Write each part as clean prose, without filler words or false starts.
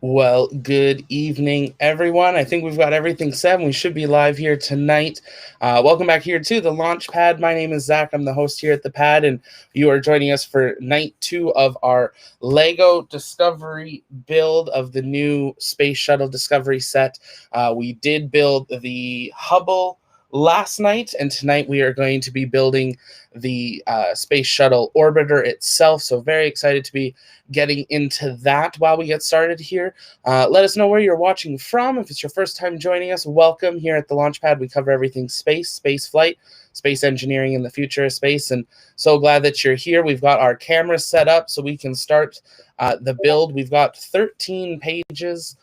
Well, good evening, everyone. I think we've got everything set. We should be live here tonight. Welcome back here to the Launch Pad. My name is Zach. I'm the host here at the pad, and you are joining us for night 2 of our LEGO Discovery build of the new Space Shuttle Discovery set. We did build the Hubble last night, and tonight we are going to be building the Space Shuttle Orbiter itself. So very excited to be getting into that while we get started here. Let us know where you're watching from. If it's your first time joining us, welcome. Here at the Launchpad, we cover everything space, space flight, space engineering in the future of space, and so glad that you're here. We've got our cameras set up so we can start the build. We've got 13 pages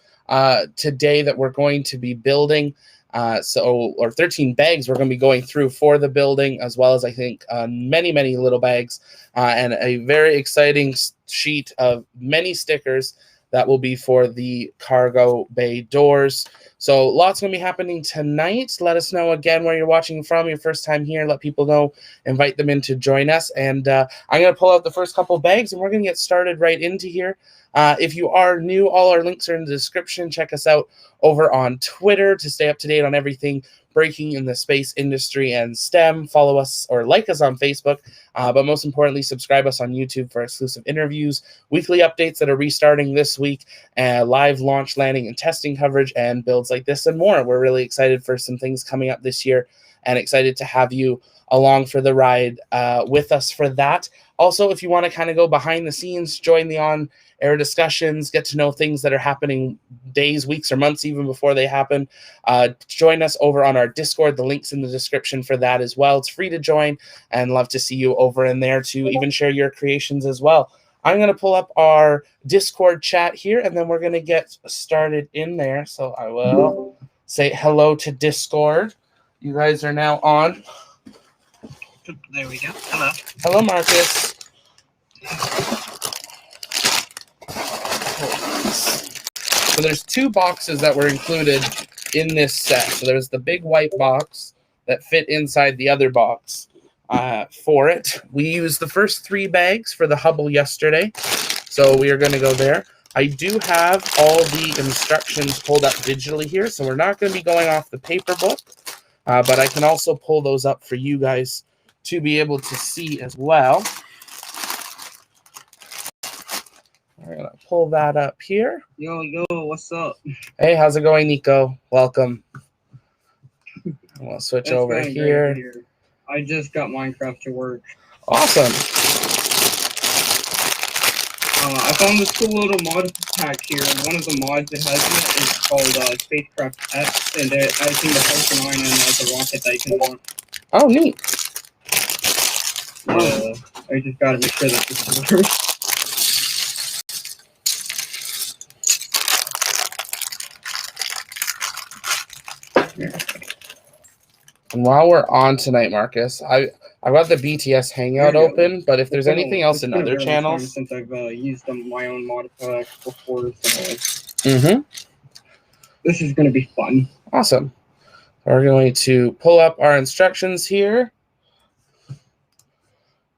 today that we're going to be building. Or 13 bags we're going to be going through for the building, as well as I think many little bags and a very exciting sheet of many stickers that will be for the cargo bay doors. So lots going to be happening tonight. Let us know again where you're watching from, your first time here. Let people know, invite them in to join us. And I'm going to pull out the first couple bags and we're going to get started right into here. If you are new, all our links are in the description. Check us out over on Twitter to stay up to date on everything breaking in the space industry and STEM. Follow us or like us on Facebook, but most importantly, subscribe us on YouTube for exclusive interviews, weekly updates that are restarting this week, live launch, landing, and testing coverage, and builds like this and more. We're really excited for some things coming up this year and excited to have you along for the ride with us for that. Also, if you want to kind of go behind the scenes, join the on-air discussions, get to know things that are happening days, weeks, or months even before they happen, join us over on our Discord. The link's in the description for that as well. It's free to join, and love to see you over in there to even share your creations as well. I'm going to pull up our Discord chat here, and then we're going to get started in there. So I will say hello to Discord. You guys are now on. There we go. Hello. Hello, Marcus. So there's 2 boxes that were included in this set. So there's the big white box that fit inside the other box for it. We used the first 3 bags for the Hubble yesterday, so we are going to go there. I do have all the instructions pulled up digitally here, so we're not going to be going off the paper book, but I can also pull those up for you guys to be able to see as well. We're going to pull that up here. Yo, what's up? Hey, how's it going, Nico? Welcome. We'll switch over here. I just got Minecraft to work. Awesome. I found this cool little mod pack here, and one of the mods it has in it is called Spacecraft X, and I think the Falcon 9 and a rocket that you can launch. Oh, neat. I just gotta make sure that this works. And while we're on tonight, Marcus, I've got the BTS Hangout open, but if there's anything else in other channels... Since I've used my own mod pack before, so... This is going to be fun. Awesome. We're going to pull up our instructions here.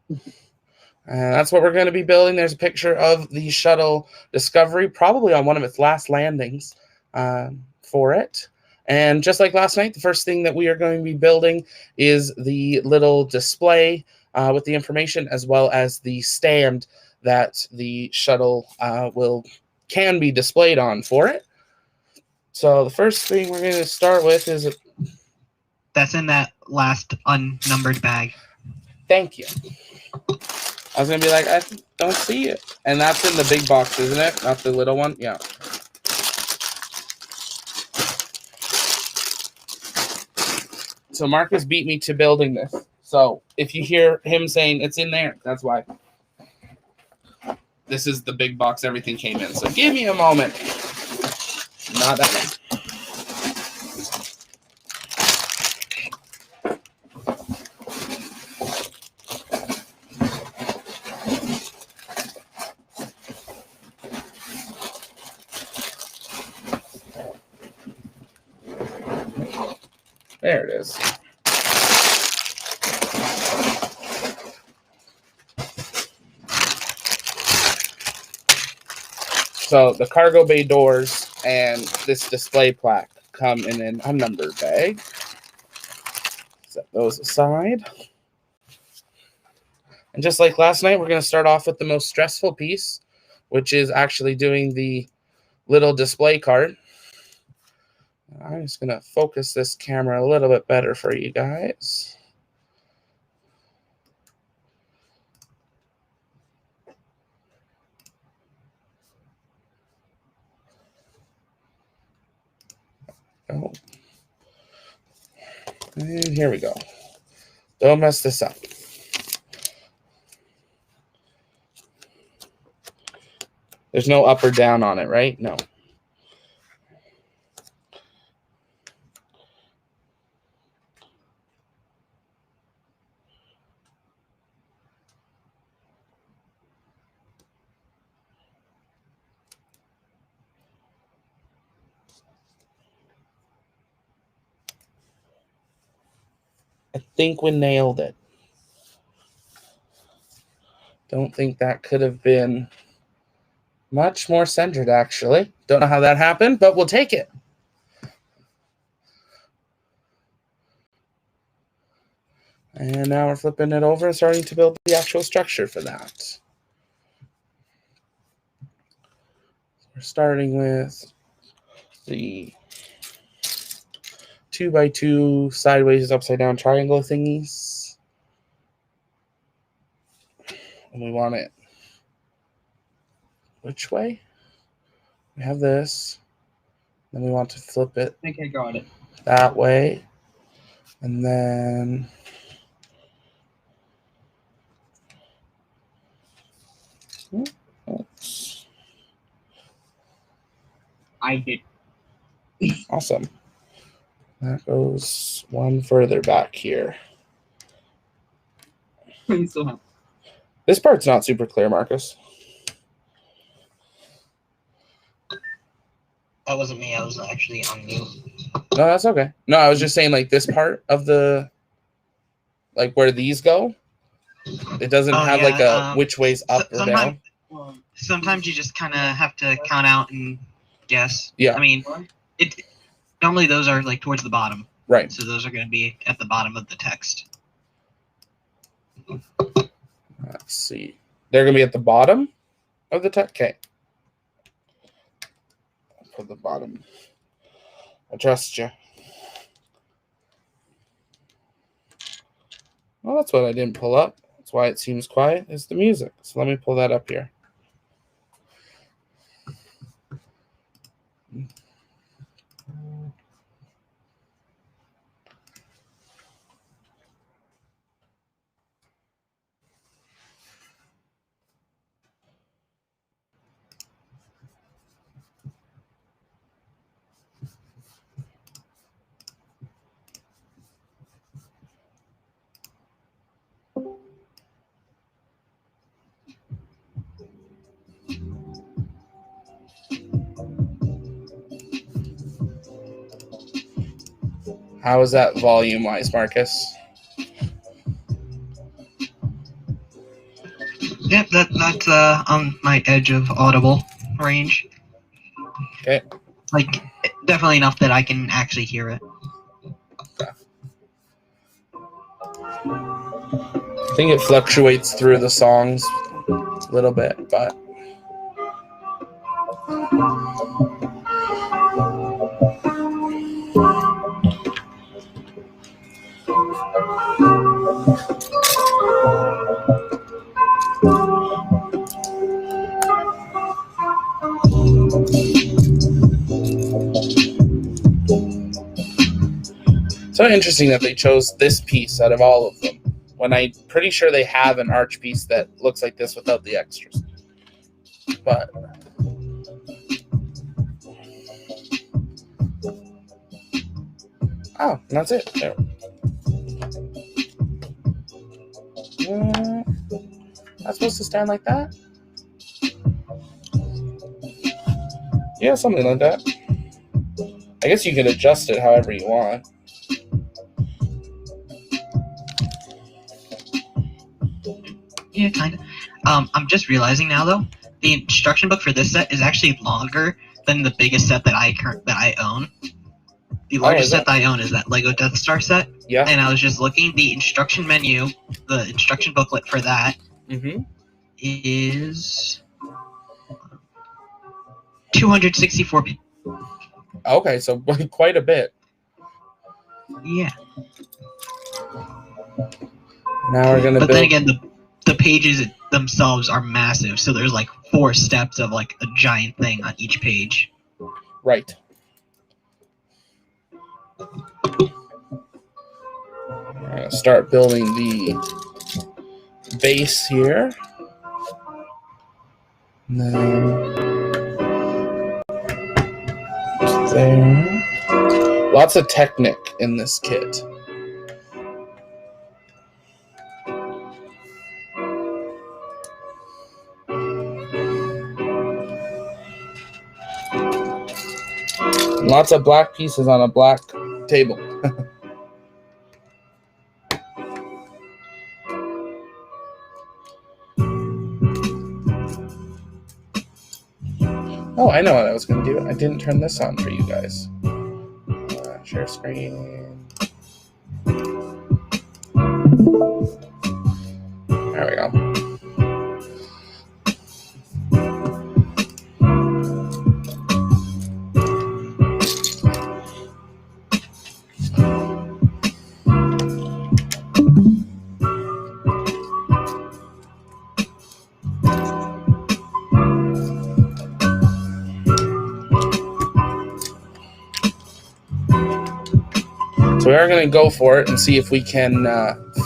And that's what we're going to be building. There's a picture of the Shuttle Discovery, probably on one of its last landings for it. And just like last night, the first thing that we are going to be building is the little display with the information, as well as the stand that the shuttle can be displayed on for it. So the first thing we're going to start with is... That's in that last unnumbered bag. Thank you. I was going to be like, I don't see it. And that's in the big box, isn't it? Not the little one? Yeah. So Marcus beat me to building this. So if you hear him saying it's in there, that's why. This is the big box everything came in. So give me a moment. Not that long. There it is. So the cargo bay doors and this display plaque come in an unnumbered bag. Set those aside. And just like last night, we're going to start off with the most stressful piece, which is actually doing the little display card. I'm just going to focus this camera a little bit better for you guys. Oh. And here we go. Don't mess this up. There's no up or down on it, right? No. I think we nailed it. Don't think that could have been much more centered, actually. Don't know how that happened, but we'll take it. And now we're flipping it over and starting to build the actual structure for that. We're starting with the 2x2 sideways upside down triangle thingies. And we want it which way? We have this. Then we want to flip it. I think I got it. That way. And then oops. I did. Awesome. That goes one further back here. This part's not super clear, Marcus. That wasn't me. I was actually on mute. No, that's okay. No, I was just saying, like, this part of the, like, where these go, it doesn't have, yeah, like, a which way's up or sometimes, down. Sometimes you just kind of have to count out and guess. Yeah. I mean, normally those are, like, towards the bottom. Right. So those are going to be at the bottom of the text. Let's see. They're going to be at the bottom of the text. Okay. For the bottom. Adjust you. Well, that's what I didn't pull up. That's why it seems quiet, is the music. So let me pull that up here. How is that volume-wise, Marcus? Yep, that's on my edge of audible range. Okay. Like, definitely enough that I can actually hear it. I think it fluctuates through the songs a little bit, but so interesting that they chose this piece out of all of them, when I'm pretty sure they have an arch piece that looks like this without the extras. But oh, and that's it. There. That's supposed to stand like that? Yeah, something like that. I guess you can adjust it however you want. Yeah, kind of. I'm just realizing now, though, the instruction book for this set is actually longer than the biggest set that I own. The largest set that I own is that LEGO Death Star set. Yeah. And I was just looking, the instruction menu, the instruction booklet for that is 264 pages. Okay, so quite a bit. Yeah. Now we're gonna But build. then again, the pages themselves are massive, so there's like 4 steps of like a giant thing on each page. Right. We're gonna start building the base here. And then there. Lots of Technic in this kit. Lots of black pieces on a black table. Oh, I know what I was going to do. I didn't turn this on for you guys. Share screen. There we go. So we are going to go for it and see if we can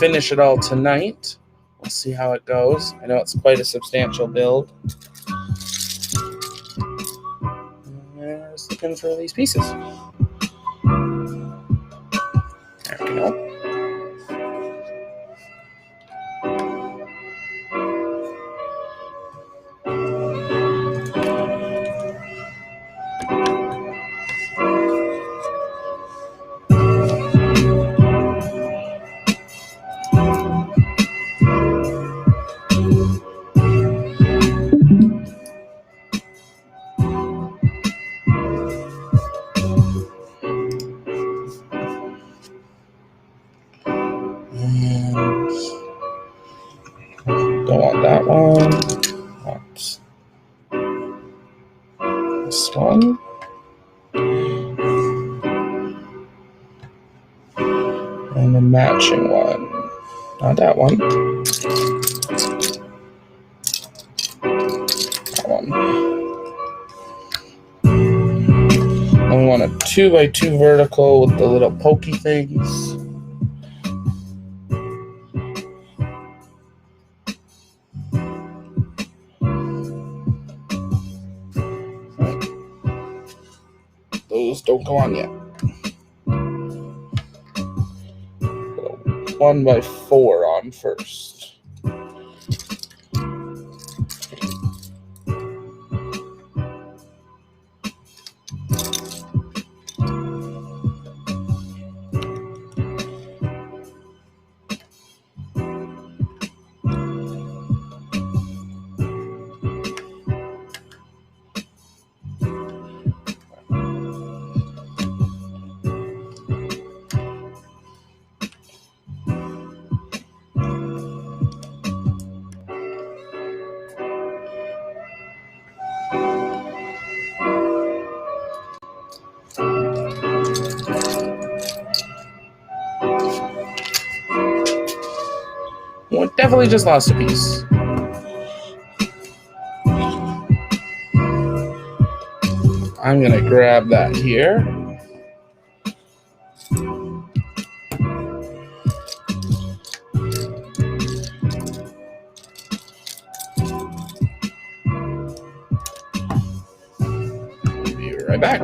finish it all tonight. We'll see how it goes. I know it's quite a substantial build. And just looking for these pieces. There we go. Don't want that one. Want this one. And a matching one. Not that one. That one. And we want a 2x2 vertical with the little pokey things. Those don't go on yet. 1x4 on first. Well, definitely just lost a piece. I'm gonna grab that here. Be right back.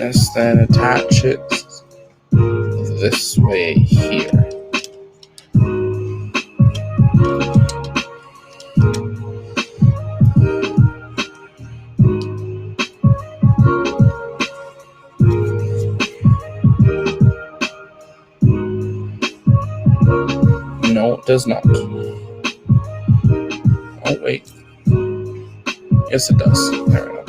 this, then attach it this way here. No, it does not. Oh, wait. Yes, it does. There we go.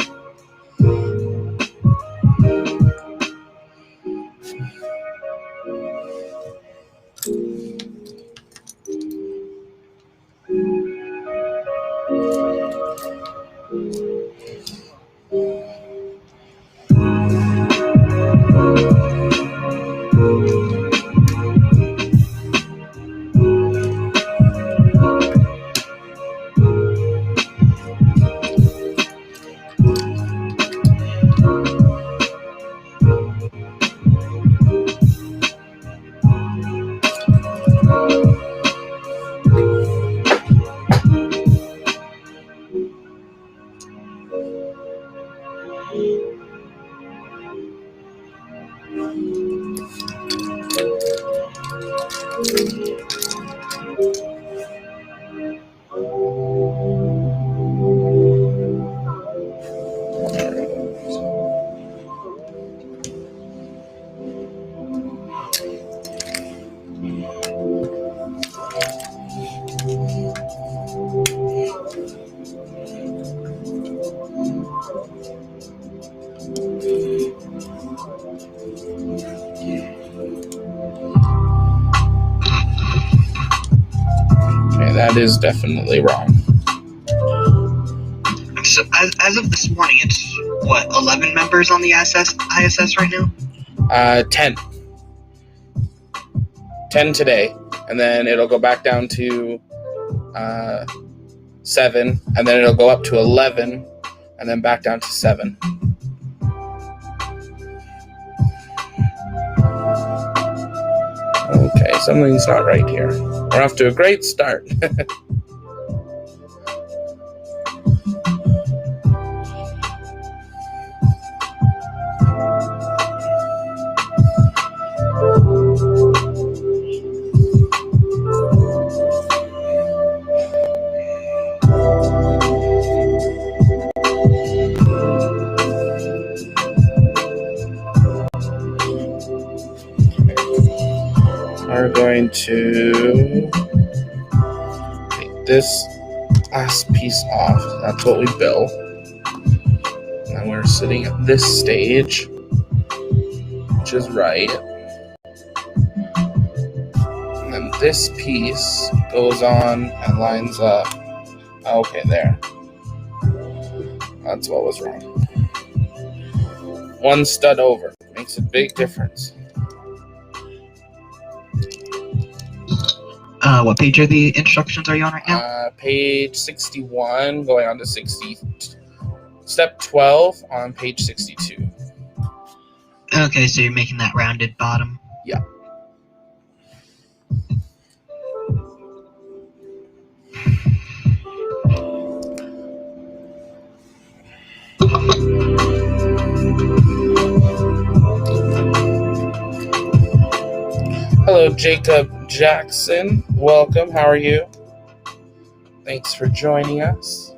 Okay, that is definitely wrong. So as of this morning, it's what, 11 members on the ISS right now? 10. 10 today, and then it'll go back down to 7, and then it'll go up to 11, and then back down to 7. Okay, something's not right here. We're off to a great start. We're going to take this last piece off. That's what we built. And we're sitting at this stage, which is right. And then this piece goes on and lines up. Okay, there. That's what was wrong. One stud over makes a big difference. What page are the instructions are you on right now? Page 61, going on to 60. Step 12 on page 62. Okay, so you're making that rounded bottom. Yeah. Hello, Jacob Jackson. Welcome. How are you? Thanks for joining us.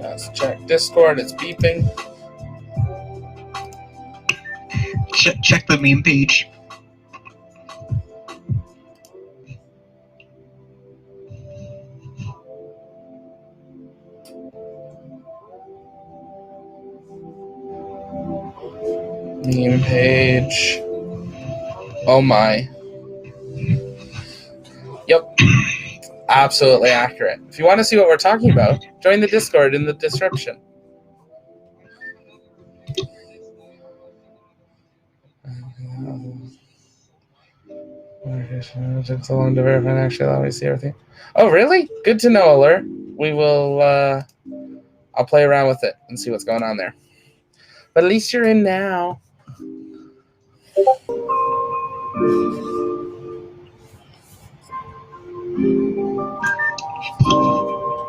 Let's check Discord. It's beeping. Check the meme page. Meme page. Oh my. Yep. Absolutely accurate. If you want to see what we're talking about, join the Discord in the description. It took so long to verify and actually allow me to see everything. Oh, really? Good to know, Alert. We will, I'll play around with it and see what's going on there. But at least you're in now.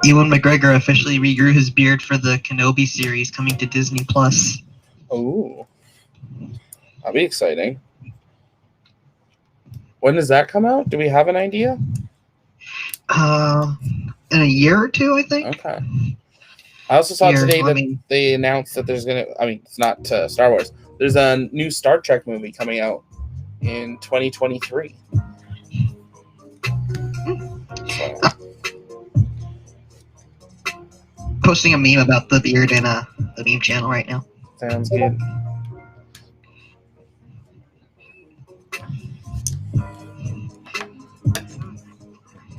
Ewan McGregor officially regrew his beard for the Kenobi series coming to Disney Plus. Ooh. That'll be exciting. When does that come out? Do we have an idea? In a year or two, I think. Okay. I also saw today that they announced that there's gonna. I mean, it's not Star Wars. There's a new Star Trek movie coming out in 2023. So. Posting a meme about the beard in the meme channel right now. Sounds good.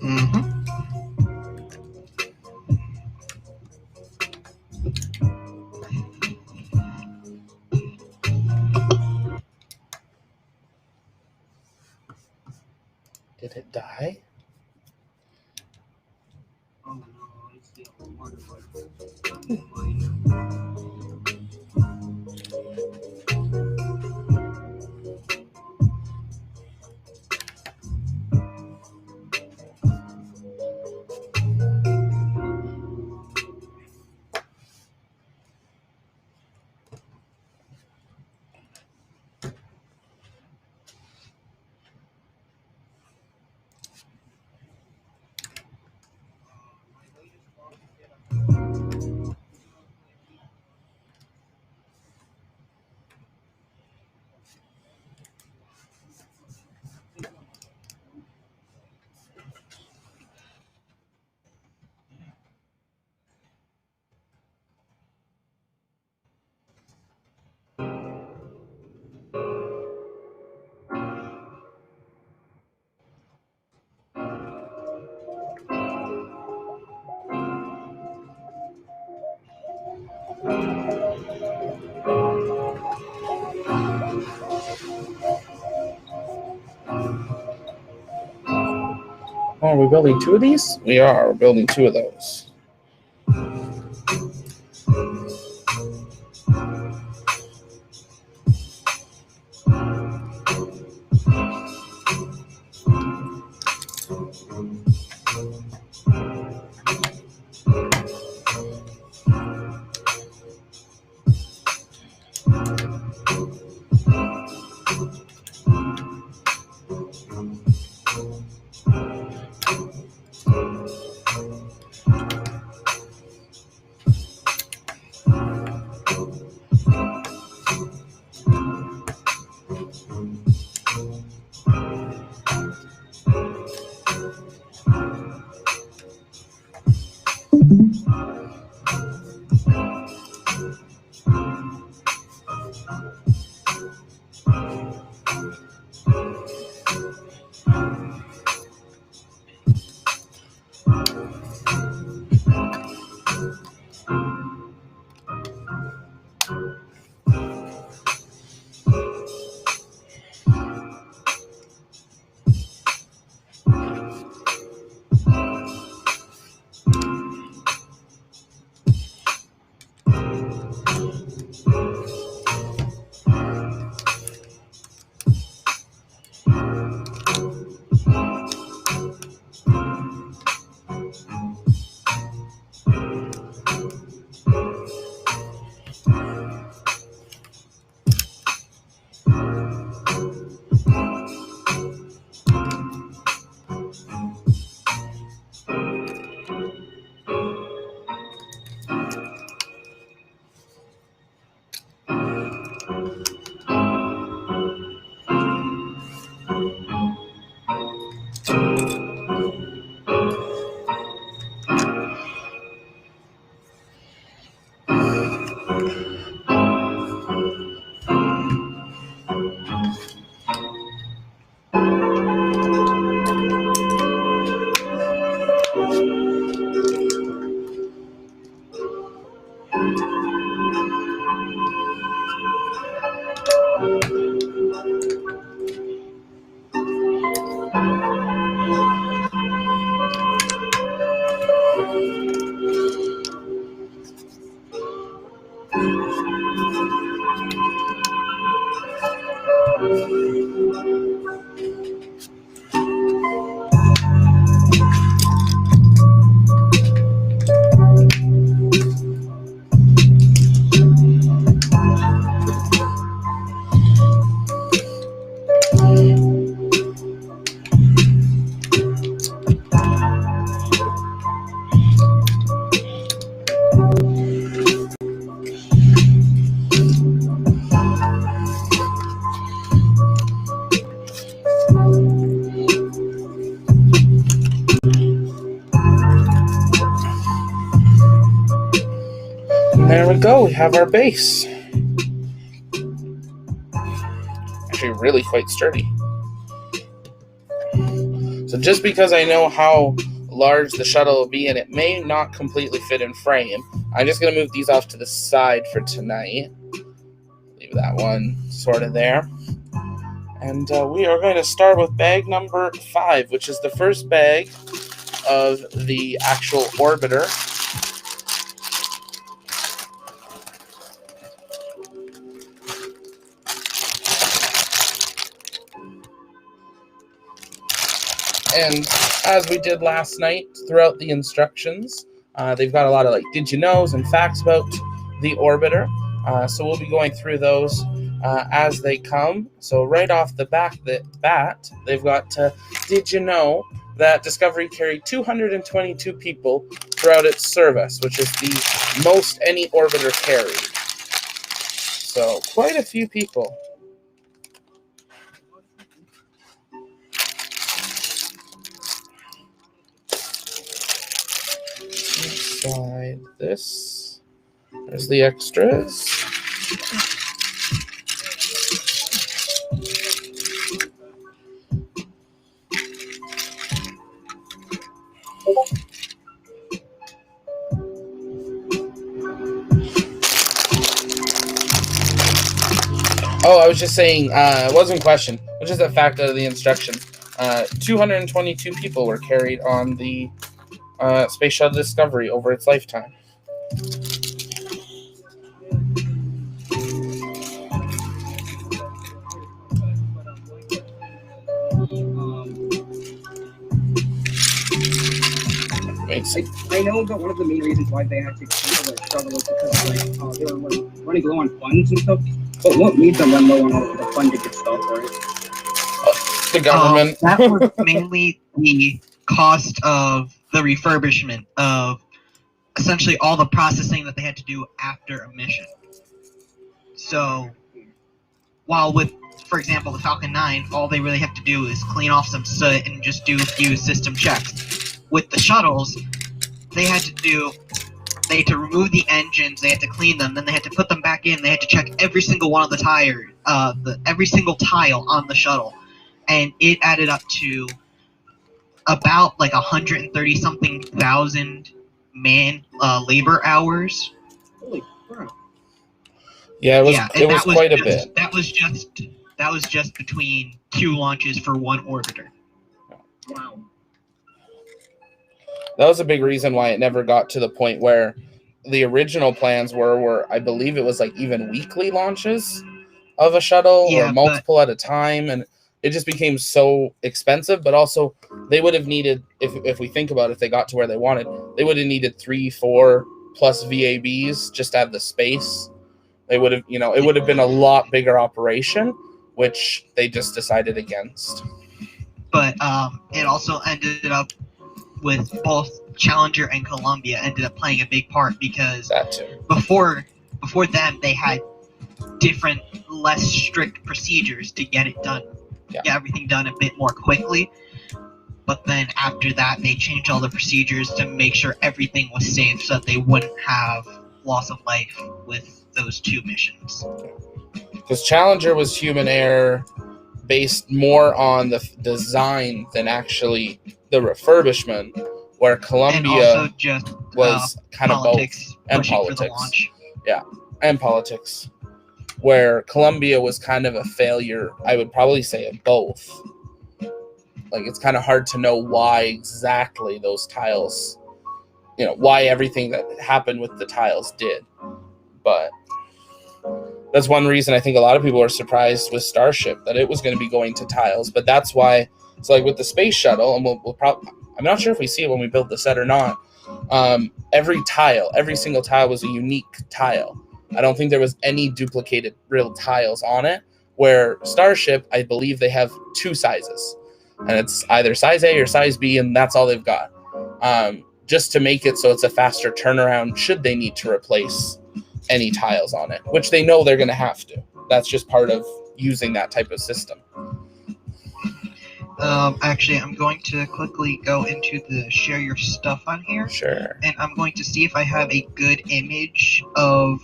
Mm-hmm. Did it die? Oh no, it's the water. Oh, are we building two of these? We are. We're building two of those. And there we go, we have our base. Actually really quite sturdy. So just because I know how large the shuttle will be and it may not completely fit in frame, I'm just going to move these off to the side for tonight. Leave that one sort of there. And we are going to start with bag number 5, which is the first bag of the actual orbiter. And as we did last night, throughout the instructions, they've got a lot of like did you knows and facts about the orbiter. So we'll be going through those as they come. So right off the bat, they've got did you know that Discovery carried 222 people throughout its service, which is the most any orbiter carried. So quite a few people. Slide this. There's the extras. Oh, I was just saying, it wasn't a question. It was just a fact out of the instruction. 222 people were carried on the Space Shuttle Discovery over its lifetime. I know that one of the main reasons why they had to cancel their shuttle was because they were running low on funds and stuff. But what made them run low on all the funding and stuff, right? The government. That was mainly the cost of the refurbishment of essentially all the processing that they had to do after a mission. So, while with, for example, the Falcon 9, all they really have to do is clean off some soot and just do a few system checks. With the shuttles, they had to remove the engines, they had to clean them, then they had to put them back in, they had to check every single one of the tires, every single tile on the shuttle, and it added up to about like 130-something thousand labor hours. Holy crap. Yeah, it was quite a bit. That was just between 2 launches for one orbiter. Wow. That was a big reason why it never got to the point where the original plans were I believe it was like even weekly launches of a shuttle or multiple at a time, and it just became so expensive. But also they would have needed, if we think about it, if they got to where they wanted, they would have needed 3-4 plus VABs just to have the space. They would have, it would have been a lot bigger operation, which they just decided against. But it also ended up with both Challenger and Columbia ended up playing a big part, because before them they had different, less strict procedures to get it done, get everything done a bit more quickly. But then after that, they changed all the procedures to make sure everything was safe, so that they wouldn't have loss of life with those 2 missions. Because Challenger was human error based more on the design than actually the refurbishment, where Columbia was kind of both, and politics. Yeah, and politics. Where Columbia was kind of a failure, I would probably say of both. Like, it's kind of hard to know why exactly those tiles, why everything that happened with the tiles did. But That's one reason I think a lot of people are surprised with Starship that it was going to be going to tiles. But that's why it's like with the space shuttle, and we'll probably, I'm not sure if we see it when we build the set or not. Every single tile was a unique tile. I don't think there was any duplicated real tiles on it. Where Starship, I believe they have 2 sizes, and it's either size A or size B, and that's all they've got. Just to make it so it's a faster turnaround should they need to replace any tiles on it, which they know they're going to have to. That's just part of using that type of system. Actually, I'm going to quickly go into the share your stuff on here. Sure. And I'm going to see if I have a good image of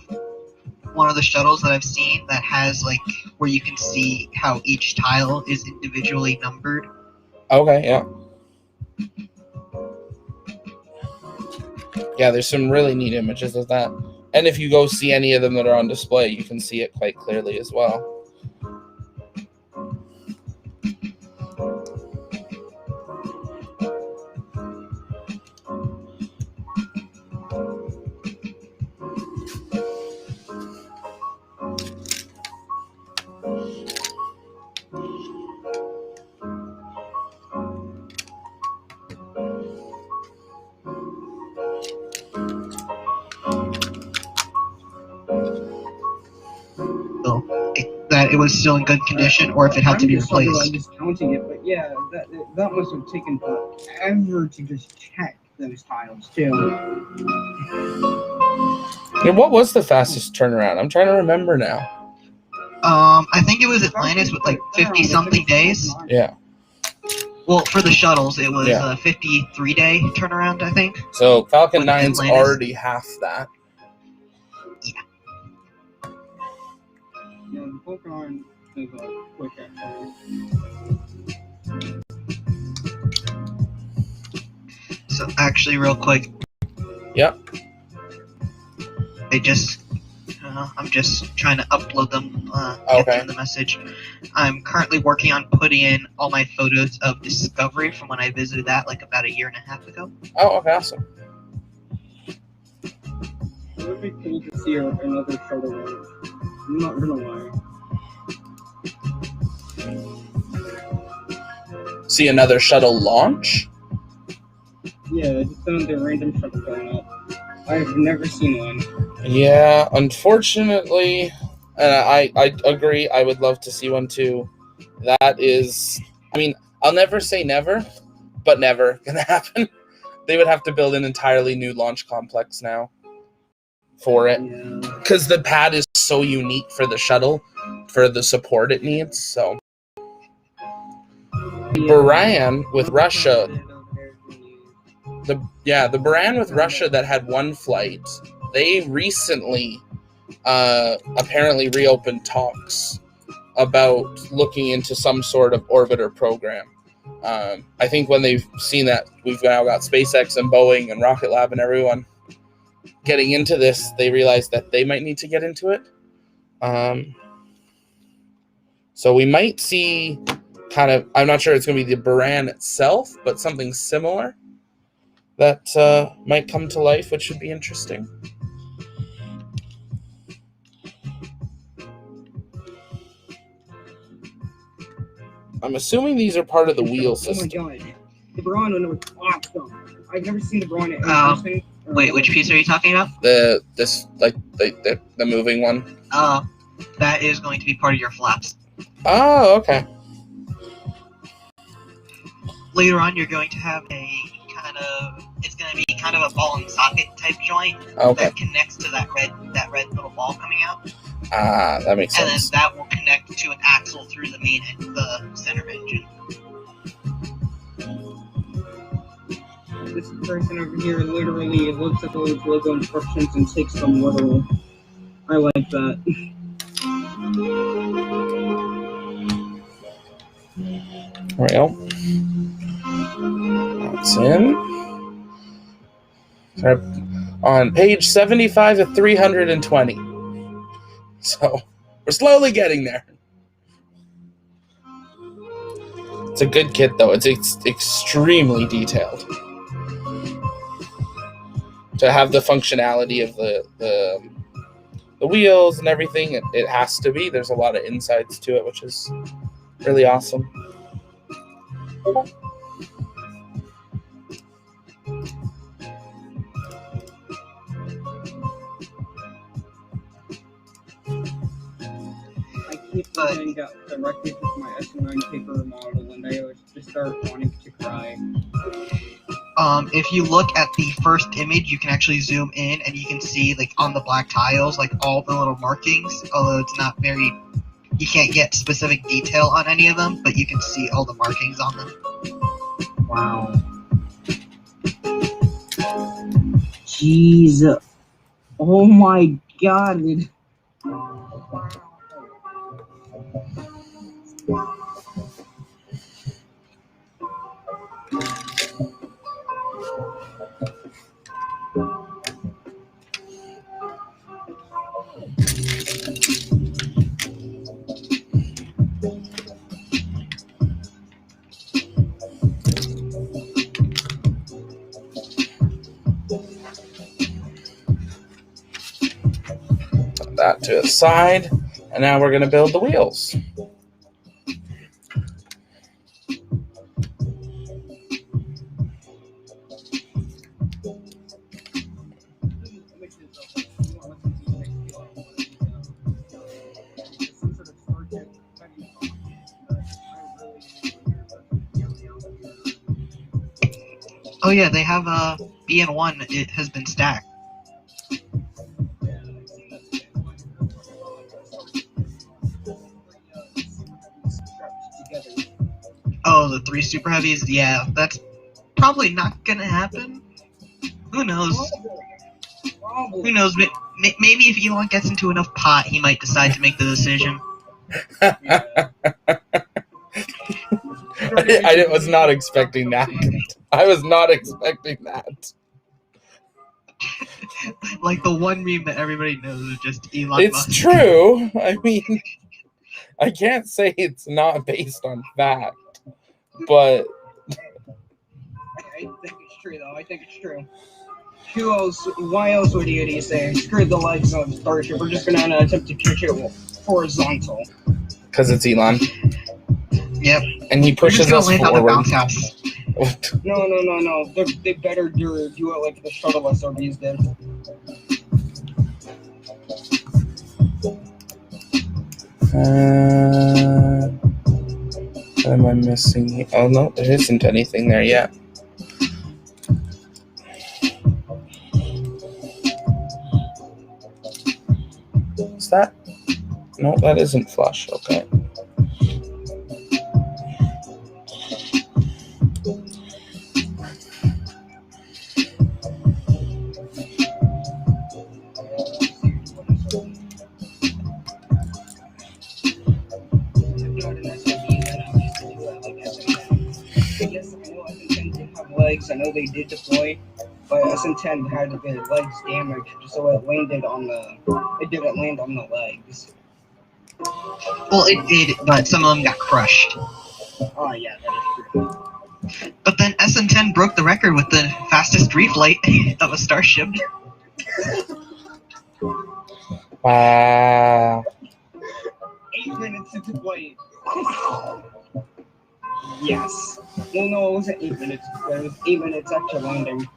one of the shuttles that I've seen that has, like, where you can see how each tile is individually numbered. Okay, yeah. Yeah, there's some really neat images of that. And if you go see any of them that are on display, you can see it quite clearly as well. That it was still in good condition, or if it had to be replaced. I'm just counting it, but yeah, that must have taken forever to just check those tiles too. Yeah, what was the fastest turnaround? I'm trying to remember now. I think it was Atlantis with like 50-something days. Yeah. Well, for the shuttles, it was a 53-day turnaround, I think. So Falcon 9's already half that. Yeah, the Pokemon is quick actually. So actually, real quick. Yep. I'm just trying to upload them. Okay. Get the message. I'm currently working on putting in all my photos of Discovery from when I visited that like about a year and a half ago. Oh, okay, awesome. It would be cool to see another shuttle launch. I'm not gonna lie. See another shuttle launch? Yeah, just another random shuttle going up. I've never seen one. Yeah, unfortunately, and I agree, I would love to see one too. That is, I mean, I'll never say never, but never gonna happen. They would have to build an entirely new launch complex now for it. Because the pad is so unique for the shuttle, for the support it needs, so. Buran with Russia, the Buran with Russia that had one flight, they recently apparently reopened talks about looking into some sort of orbiter program. I think when they've seen that we've now got SpaceX and Boeing and Rocketlab and everyone getting into this, they realized that they might need to get into it. So we might see kind of, I'm not sure it's going to be the Buran itself, but something similar that might come to life, which should be interesting. I'm assuming these are part of the wheel system. Oh my god. The Buran one was awesome. I've never seen the Buran in person. Wait, which piece are you talking about? The moving one. That is going to be part of your flaps. Oh, okay. Later on, you're going to have it's going to be kind of a ball and socket type joint that connects to that red little ball coming out. Ah, that makes sense. And then that will connect to an axle through the main the center engine. This person over here literally looks at those LEGO instructions and takes them literal. I like that. Well, that's in. On page 75 of 320. So, we're slowly getting there. It's a good kit, though. It's extremely detailed. To have the functionality of the the wheels and everything. It has to be. There's a lot of insides to it, which is really awesome. I keep looking directly with my SN9 paper model, and I just start wanting to cry. If you look at the first image, you can actually zoom in and you can see, like, on the black tiles, like, all the little markings, although it's not very, you can't get specific detail on any of them, but you can see all the markings on them. Wow. Jeez. Oh my god. Put that to the side, and now we're going to build the wheels. Oh yeah, they have a BN1, it has been stacked. Oh, the 3 super heavies? Yeah, that's probably not gonna happen. Who knows? Who knows? Maybe if Elon gets into enough pot, he might decide to make the decision. I was not expecting that. I was not expecting that. Like the one meme that everybody knows is just Elon It's Musk. true. I mean, I can't say it's not based on fact, but I think it's true, though. I think it's true. Why else would he say, screw the legs of Starship, we're just gonna attempt to catch it horizontal? because it's Elon. Yep. And he pushes us land on the forward. bounce house. No. They better do it like the shuttle SRBs did. What am I missing? Oh no, there isn't anything there yet. Is that? No, that isn't flush. Okay. Legs, I know they did deploy, but SN10 had their legs damaged, so it didn't land on the legs. Well, it did, but some of them got crushed. Oh yeah, that is true. But then SN10 broke the record with the fastest reflight of a Starship. Wow. 8 minutes into flight. Yes. Well, no, it wasn't 8 minutes. It was 8 minutes after landing.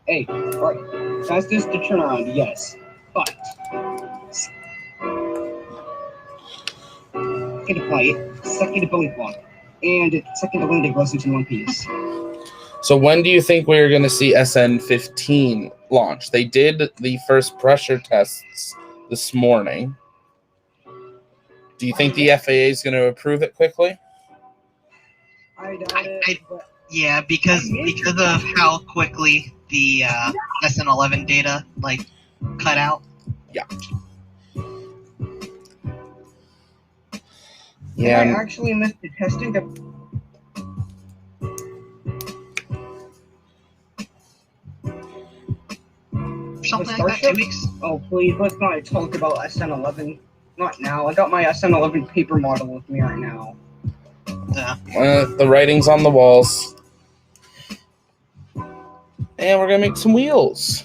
Hey, alright. Fastest to turn around, yes. But second to flight, second to belly flop, and second to landing wasn't in one piece. So when do you think we're going to see SN15 launch? They did the first pressure tests this morning. Do you think the FAA is going to approve it quickly? I doubt it. Yeah, because of how quickly the SN11 data cut out. Yeah. Yeah. I actually missed the testing. Something like that, 2 weeks. Oh please, let's not talk about SN11. Not now. I got my SN11 paper model with me right now. The writing's on the walls. And we're going to make some wheels.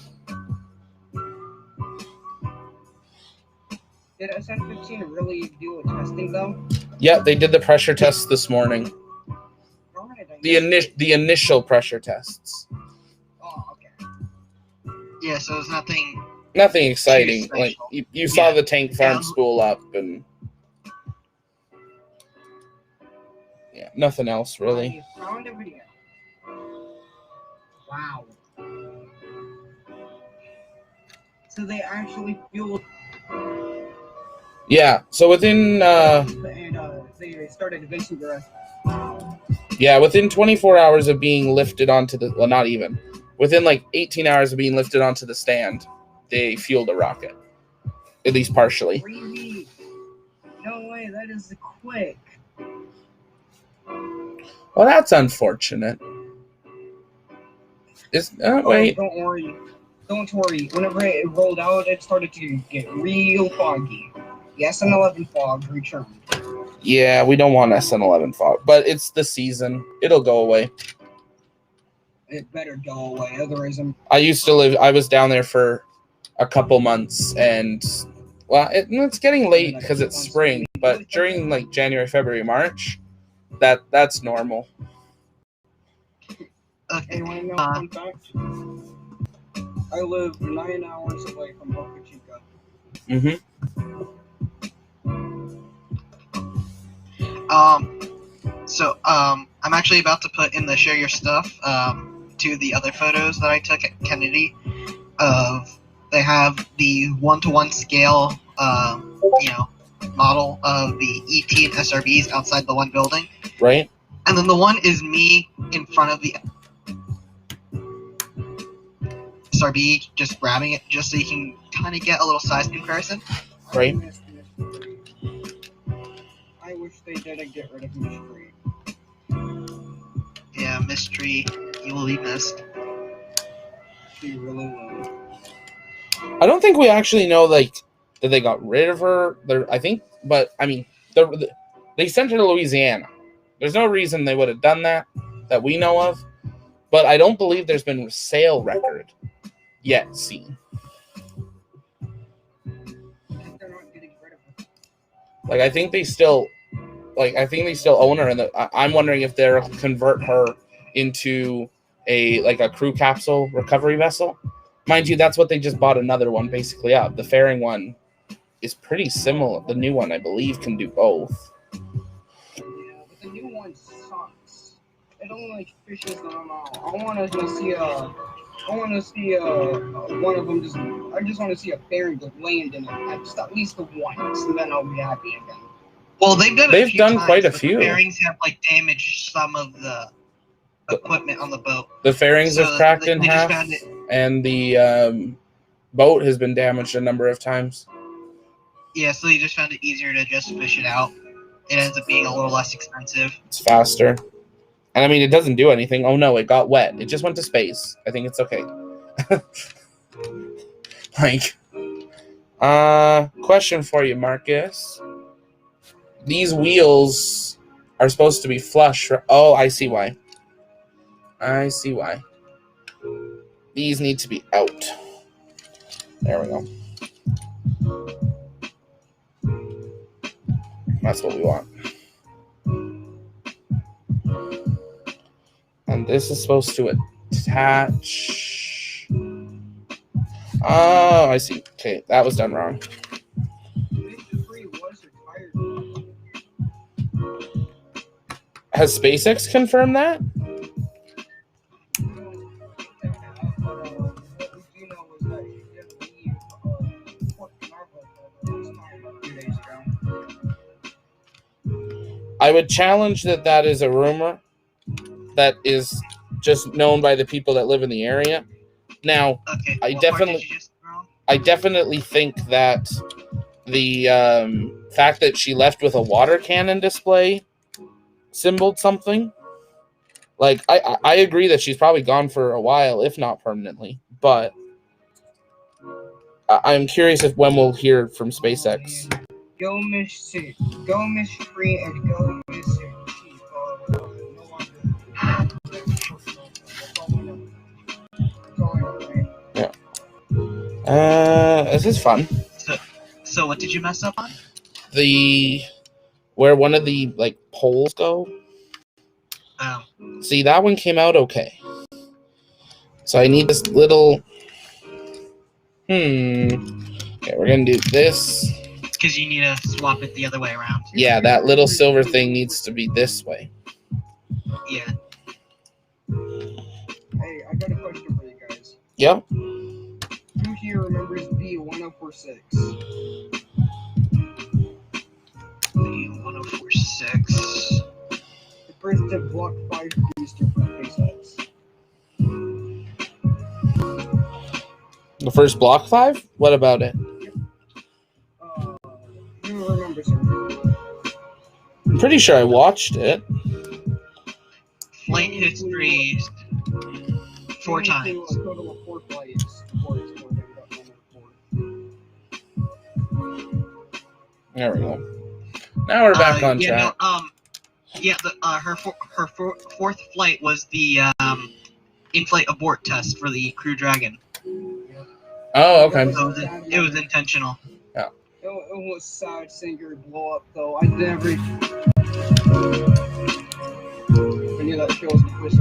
Did SN15 really do a testing though? Yeah, they did the pressure tests this morning. Darn it, I The missed it. the initial pressure tests. Oh, okay. Yeah, so it's nothing. Nothing exciting. Too special. Like you saw Yeah. the tank farm Yeah. spool up, and yeah, nothing else really. I found a video. Wow. So they actually fueled Yeah. So within and they started eventually within 24 hours of being lifted onto the not even within like 18 hours of being lifted onto the stand, they fueled a rocket, at least partially. Crazy. No way, that is quick. Well, that's unfortunate. Wait. Don't worry. Don't worry. Whenever it rolled out, it started to get real foggy. The SN11 fog returned. Yeah, we don't want SN11 fog, but it's the season. It'll go away. It better go away, otherwise I was down there for a couple months, and well, it's getting late because it's spring, but during like January, February, March, that's normal. Okay. And you want to know fun fact? I live 9 hours away from Boca Chica. Mm-hmm. I'm actually about to put in the share your stuff to the other photos that I took at Kennedy. They have the 1-to-1 scale, model of the ET and SRBs outside the one building. Right. And then the one is me in front of the SRB, just grabbing it, just so you can kind of get a little size comparison. Right. I wish they didn't get rid of Mystery. Yeah, Mystery, you will be missed. She really will. I don't think we actually know like that they got rid of her. I think, but I mean, they sent her to Louisiana. There's no reason they would have done that we know of. But I don't believe there's been a sale record yet seen. They're not getting rid of her. Like I think they still own her, and I'm wondering if they'll convert her into a crew capsule recovery vessel. Mind you, that's what they just bought another one basically up. The fairing one is pretty similar. The new one, I believe, can do both. Yeah, but the new one sucks. It only like fishes them out. I want to see one of them just. I just want to see a fairing just land in it at least once, and then I'll be happy again. Well, they've done quite a but few. The bearings have damaged some of the equipment on the boat. The fairings have cracked in half, and the boat has been damaged a number of times. Yeah, so they just found it easier to just fish it out. It ends up being a little less expensive. It's faster. And I mean, it doesn't do anything. Oh no, it got wet. It just went to space. I think it's okay. Question for you, Marcus. These wheels are supposed to be flush. Oh, I see why. These need to be out. There we go. That's what we want. And this is supposed to attach. Oh, I see. Okay, that was done wrong. Has SpaceX confirmed that? I would challenge that is a rumor that is just known by the people that live in the area. Now, okay, I definitely think that the fact that she left with a water cannon display symboled something. Like, I agree that she's probably gone for a while, if not permanently. But I'm curious when we'll hear from SpaceX. Go Mystery, and go Mystery. Yeah. This is fun. So What did you mess up on? Where one of the like poles go. Oh. See, that one came out okay. So I need this little. Okay, we're gonna do this. It's because you need to swap it the other way around. Yeah, that little silver thing needs to be this way. Yeah. Hey, I got a question for you guys. Yep. Who here remembers B1046? B1046. The first Block 5 booster for SpaceX. The first Block 5? What about it? Who remembers it? I'm pretty sure I watched it. Flight history 4 times. A total of 4 flights before it's going down to 4. There we go. Now we're back on track. Her fourth flight was the in-flight abort test for the Crew Dragon. Oh, okay. So it was intentional. Yeah. It was sad seeing her blow up, though. I never. I knew that show was the first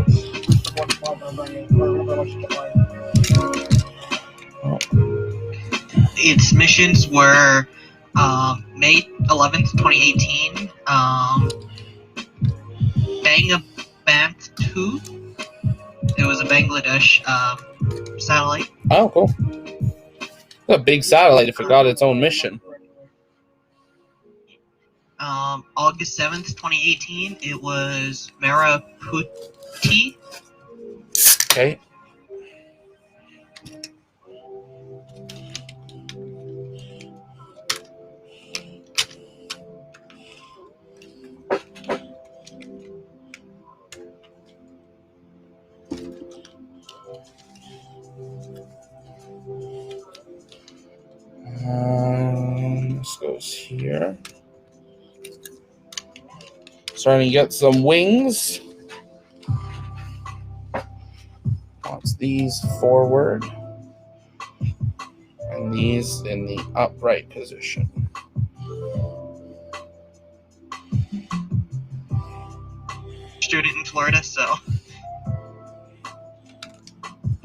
one I remember watching it live. Its missions were May 11th, 2018. Bangabant 2. It was a Bangladesh satellite. Oh, cool. A big satellite if it got its own mission. August 7th, 2018, it was Maraputi. Okay. This goes here. Starting to get some wings. Wants these forward. And these in the upright position. Student in Florida, so.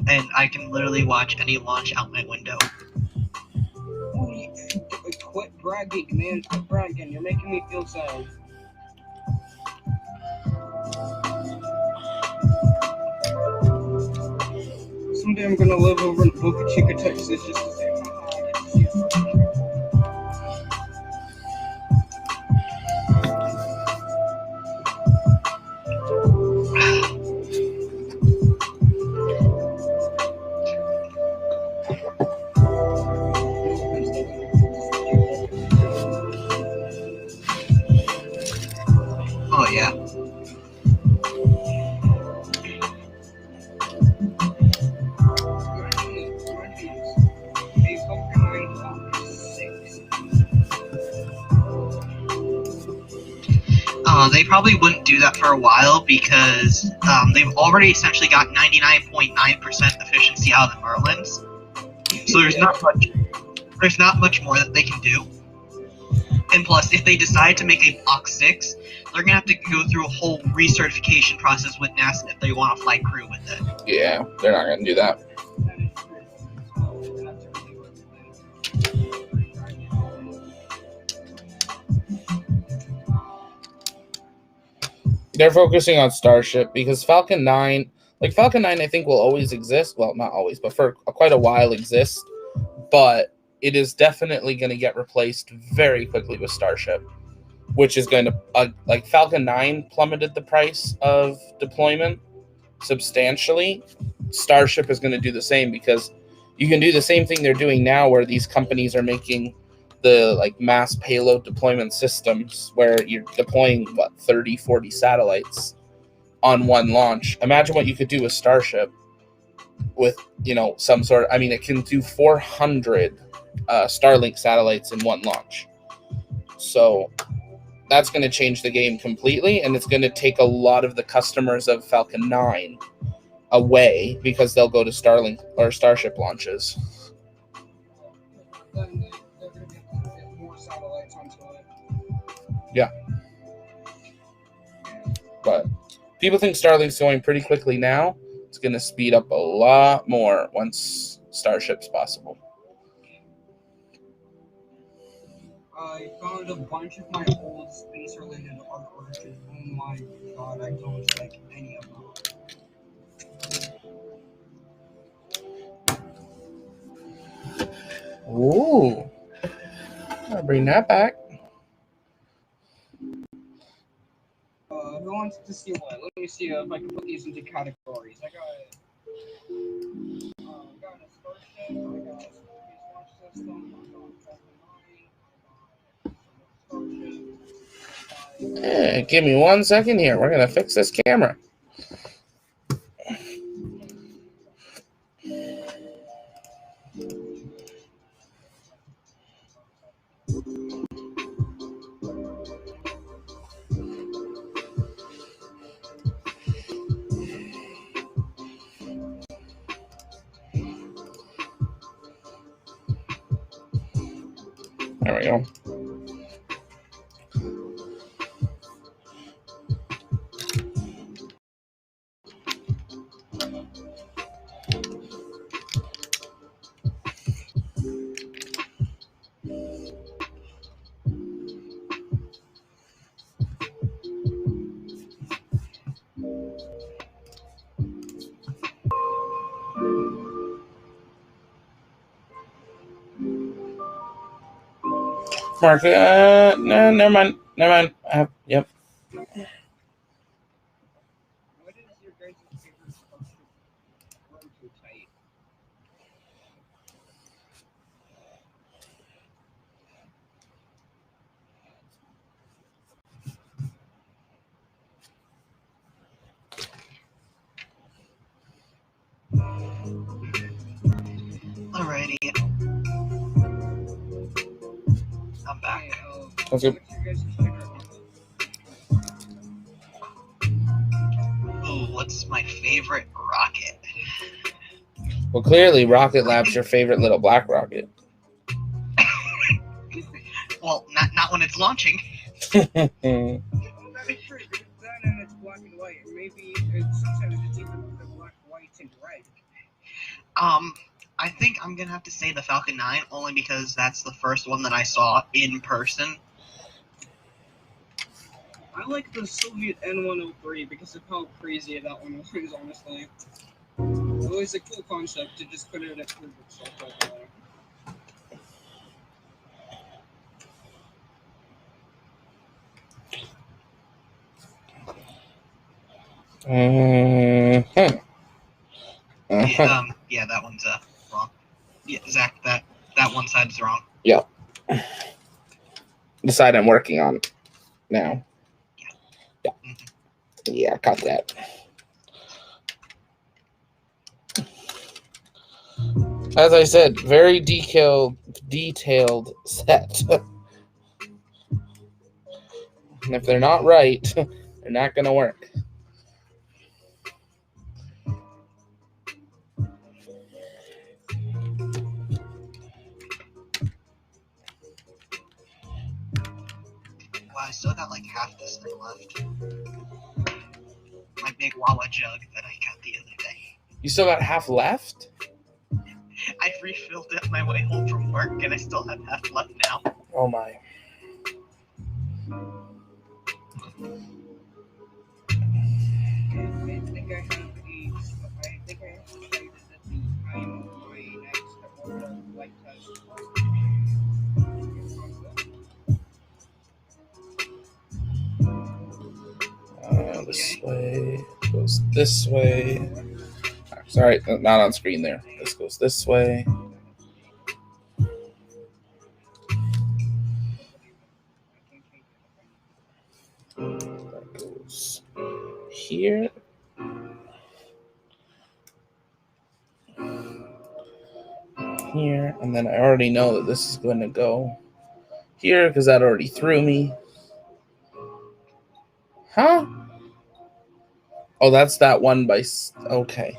And I can literally watch any launch out my window. Quit bragging, man. Quit bragging. You're making me feel sad. Someday I'm gonna live over in Boca Chica, Texas, just to say, haha, I get to see a Starship. Oh, yeah. They probably wouldn't do that for a while because they've already essentially got 99.9% efficiency out of the Merlins. So there's not much more that they can do. And plus, if they decide to make a Block 6, they're gonna have to go through a whole recertification process with NASA if they want to fly crew with it. Yeah, they're not gonna do that. They're focusing on Starship because Falcon 9, I think will always exist. Well, not always, but for quite a while exist. But it is definitely going to get replaced very quickly with Starship, which is going to, like Falcon 9 plummeted the price of deployment substantially. Starship is going to do the same because you can do the same thing they're doing now where these companies are making the like mass payload deployment systems where you're deploying 30, 40 satellites on one launch. Imagine what you could do with Starship with, some sort of, it can do 400 Starlink satellites in one launch. So that's going to change the game completely, and it's going to take a lot of the customers of Falcon 9 away because they'll go to Starlink or Starship launches. Then they're going to get more Yeah. But people think Starlink's going pretty quickly now. It's going to speed up a lot more once Starship's possible. I found a bunch of my old space-related artwork, and oh my god, I don't like any of them. Ooh. I'll bring that back. Who wants to see what? Let me see if I can put these into categories. I got a Starship, I got a Space Launch System, I got Falcon 9, Starship. Give me 1 second here. We're going to fix this camera. There we go. Mark, no, never mind. Yep. What is your guys' favorite Starship prototype? Alrighty. I'm back. Okay. What's your guys' favorite model? Ooh, what's my favorite rocket? Well, clearly, Rocketlab's your favorite little black rocket. Well, not when it's launching. Well, that is true, because then it's black and white. Maybe sometimes it's even the black, white, and red. I think I'm gonna have to say the Falcon 9, only because that's the first one that I saw in person. I like the Soviet N103 because of how crazy that one was, honestly. It was a cool concept to just put it at proof itself over there. Yeah, that one's wrong. Yeah, Zach, that one side is wrong. Yep. The side I'm working on now. Yeah. Yeah, cut that. As I said, very detailed set. And if they're not right, they're not going to work. Wow, I still got like half this thing left. My big Wawa jug that I got the other day. You still got half left? I refilled it on my way home from work, and I still have half left now. Oh my. I think I have decided that the time of my next orbital flight test. This way goes this way. Sorry, not on screen there. This goes this way. That goes here. Here, and then I already know that this is going to go here because that already threw me. Huh? Oh, that's that one by... Okay.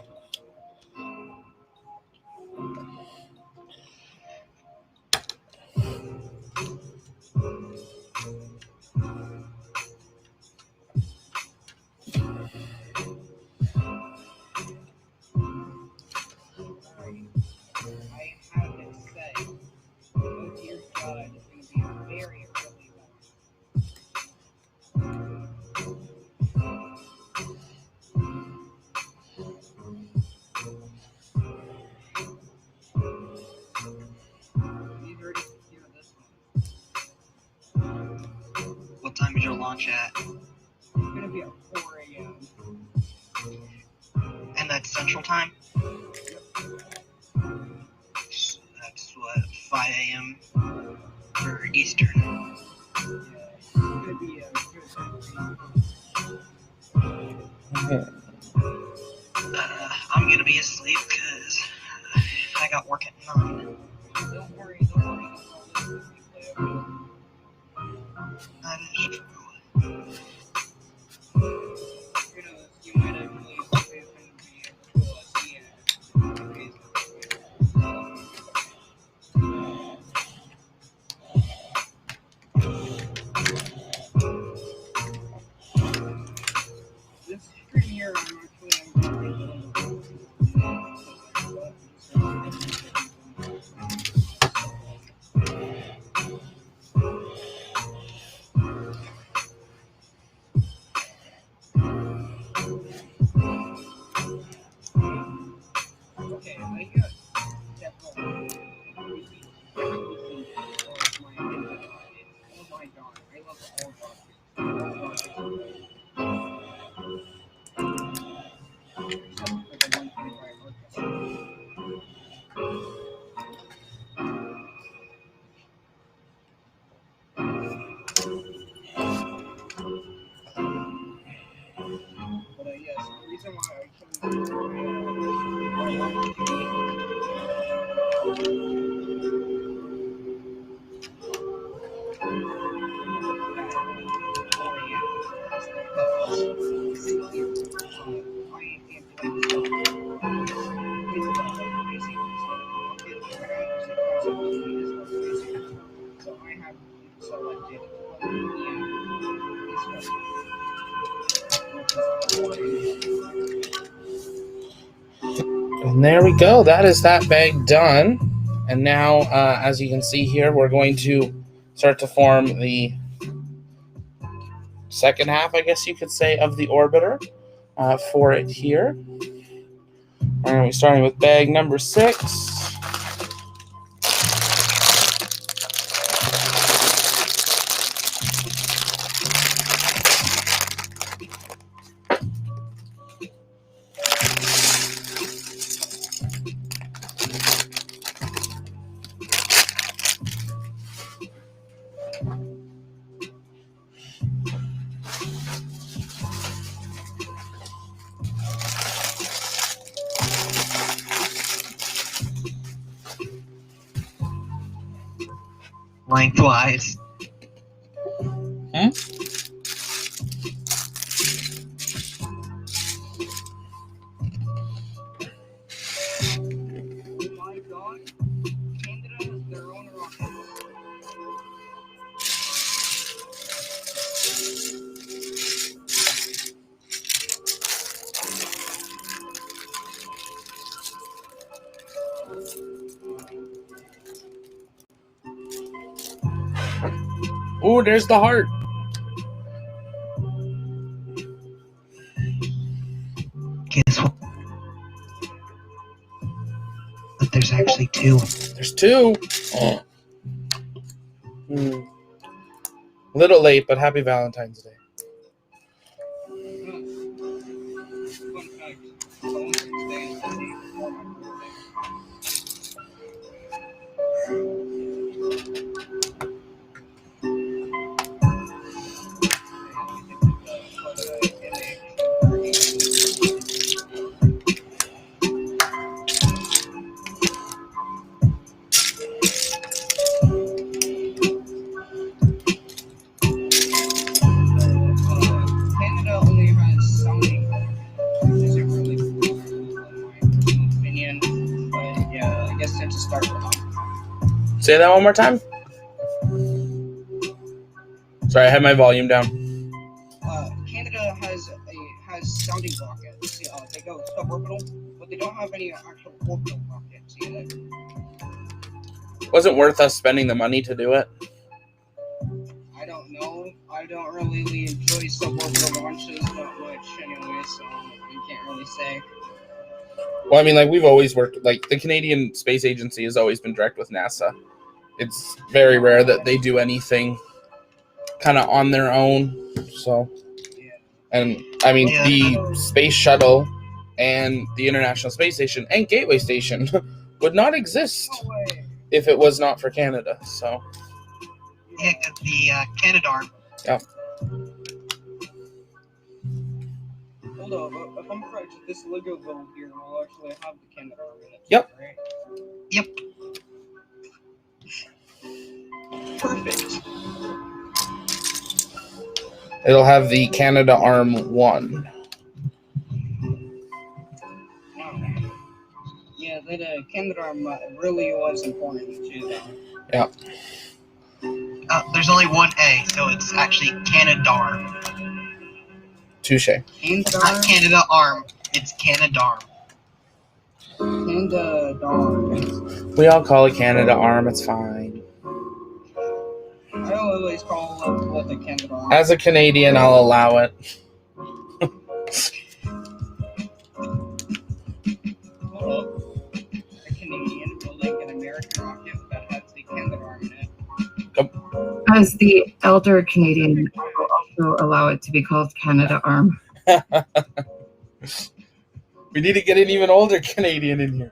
launch at? It's gonna be at 4 a.m. And that's Central Time? So that's what, 5 a.m. for Eastern. Yeah, it's gonna be a good time. I'm gonna be asleep because I got work at 9. Don't worry, That is true. you might actually be able to see it. This stream here, I'm okay, I got definitely. Oh my god, I love all rockets. Except for the one thing by orchestra. But yes, the reason why I chose my launch so I have selected And there we go. That is that bag done. And now, as you can see here, we're going to start to form the second half, I guess you could say, of the orbiter for it here. We're going to be starting with bag number 6. Lengthwise. my god, Canada has their own rocket. Ooh, there's the heart. Guess what? But there's actually 2. There's 2. Oh. A little late, but happy Valentine's Day. Fun fact, Valentine's Day is the day before my birthday. Canada only has sounding, which isn't really cool, in my opinion. But yeah, I guess it's a start for them. Say that one more time. Sorry, I had my volume down. Canada has sounding rockets. They go suborbital, but they don't have any actual orbital rockets yet. Wasn't worth us spending the money to do it. I don't know. I don't really enjoy suborbital launches that much anyway, so you can't really say. Well, I mean, like, we've always worked, like, the Canadian Space Agency has always been direct with NASA. It's very rare that they do anything kind of on their own. So, and I mean, Yeah. the space shuttle and the International Space Station and Gateway Station would not exist if it was not for Canada. So, Yeah, the Canadarm. yeah. Hold on, if I'm correct, this LEGO build here will actually have the Canadarm in it. Yep. Right? Yep. Perfect. It'll have the Canadarm1. Yeah, that Canadarm really was important too, though. Yeah. There's only one A, so it's actually Canadarm. Touche. It's not Canada Arm, it's Canadarm. Canadarm. We all call it Canadarm. It's fine. I always call it the Canadarm. As a Canadian, I'll allow it. Hold up. A Canadian building an American rocket that has the Canadarm in it. As the elder Canadian, I will also allow it to be called Canadarm. We need to get an even older Canadian in here.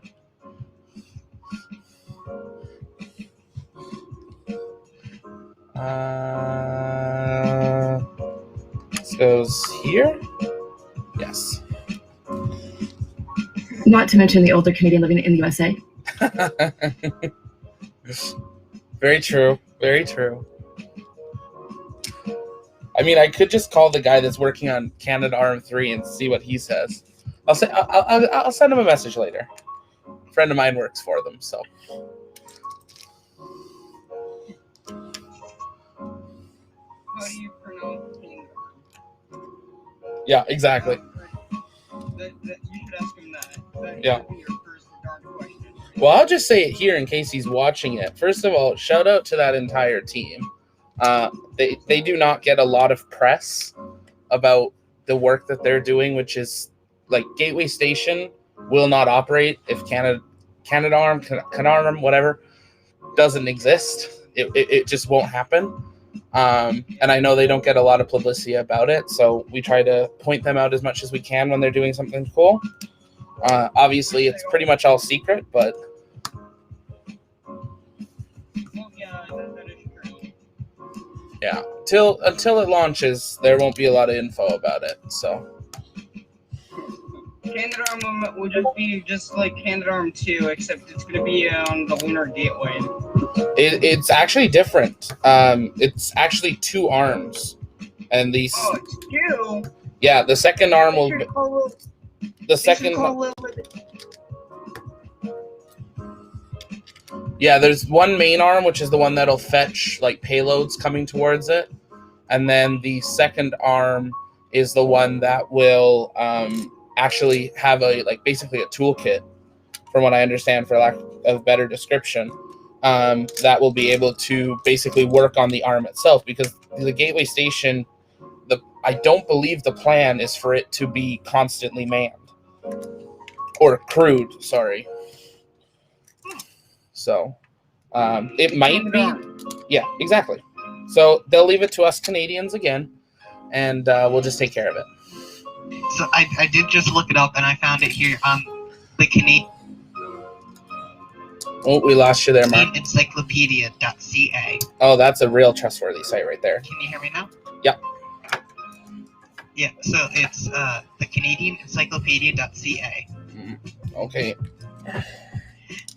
This goes here. Yes. Not to mention the older Canadian living in the USA. Very true. Very true. I mean, I could just call the guy that's working on Canadarm 3 and see what he says. I'll send him a message later. A friend of mine works for them, so. How do you pronounce Canadarm? Yeah, exactly. You should ask him that. That Yeah. should be your first darn question. Well, I'll just say it here in case he's watching it. First of all, shout out to that entire team. They do not get a lot of press about the work that they're doing, which is like Gateway Station will not operate if Canadarm, whatever, doesn't exist. It just won't happen. And I know they don't get a lot of publicity about it, so we try to point them out as much as we can when they're doing something cool. Obviously, it's pretty much all secret, but Well, yeah, that is true. yeah, until it launches, there won't be a lot of info about it. So Canadarm will just be just like Canadarm 2, except it's going to be on the Lunar Gateway. it's actually different. It's actually 2 arms, and these. Oh, it's 2? Yeah, the second arm will. The second. Yeah, there's one main arm, which is the one that'll fetch like payloads coming towards it, and then the second arm is the one that will actually have basically a toolkit, from what I understand, for lack of better description, that will be able to basically work on the arm itself, because the Gateway Station, I don't believe the plan is for it to be constantly manned or crewed. Sorry. So it might be. Yeah, exactly. So they'll leave it to us Canadians again, and we'll just take care of it. So I did just look it up, and I found it here on the Canadian Oh, we lost you there, Mark. Encyclopedia.ca. Oh, that's a real trustworthy site right there. Can you hear me now? Yep. Yeah, so it's the Canadian Encyclopedia.ca. Okay.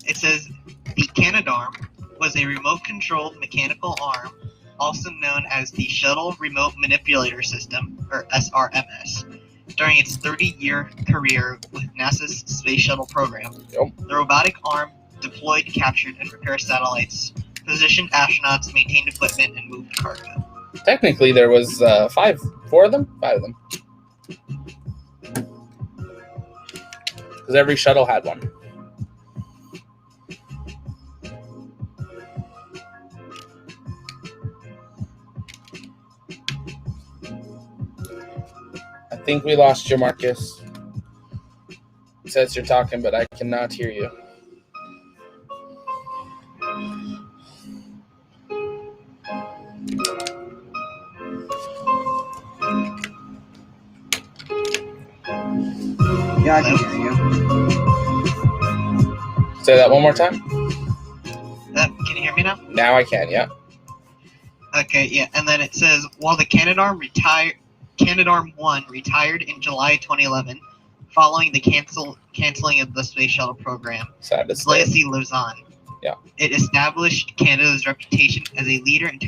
It says the Canadarm was a remote-controlled mechanical arm, also known as the Shuttle Remote Manipulator System, or SRMS. During its 30-year career with NASA's Space Shuttle program, the robotic arm deployed, captured, and repaired satellites, positioned astronauts, maintained equipment, and moved cargo. Technically, there was 5 of them. Because every shuttle had one. I think we lost you, Marcus. It says you're talking, but I cannot hear you. Yeah, I can hear you. Say that one more time. Can you hear me now? Now I can, yeah. Okay, yeah, and then it says, while the Canadarm1 retired in July 2011, following the canceling of the space shuttle program, Sad to its say. legacy lives on. Yeah. It established Canada's reputation as a leader in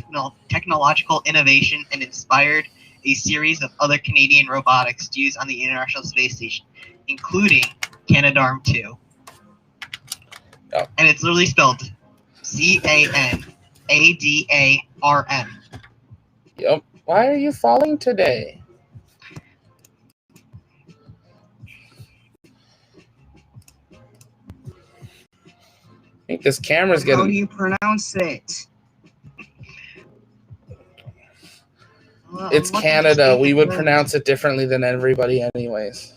technological innovation and inspired a series of other Canadian robotics used on the International Space Station, including Canadarm2. Yeah. And it's literally spelled CANADARM. Yep. Why are you falling today? I think this camera's How do getting... you pronounce it? It's Canada. We would pronounce it differently than everybody anyways.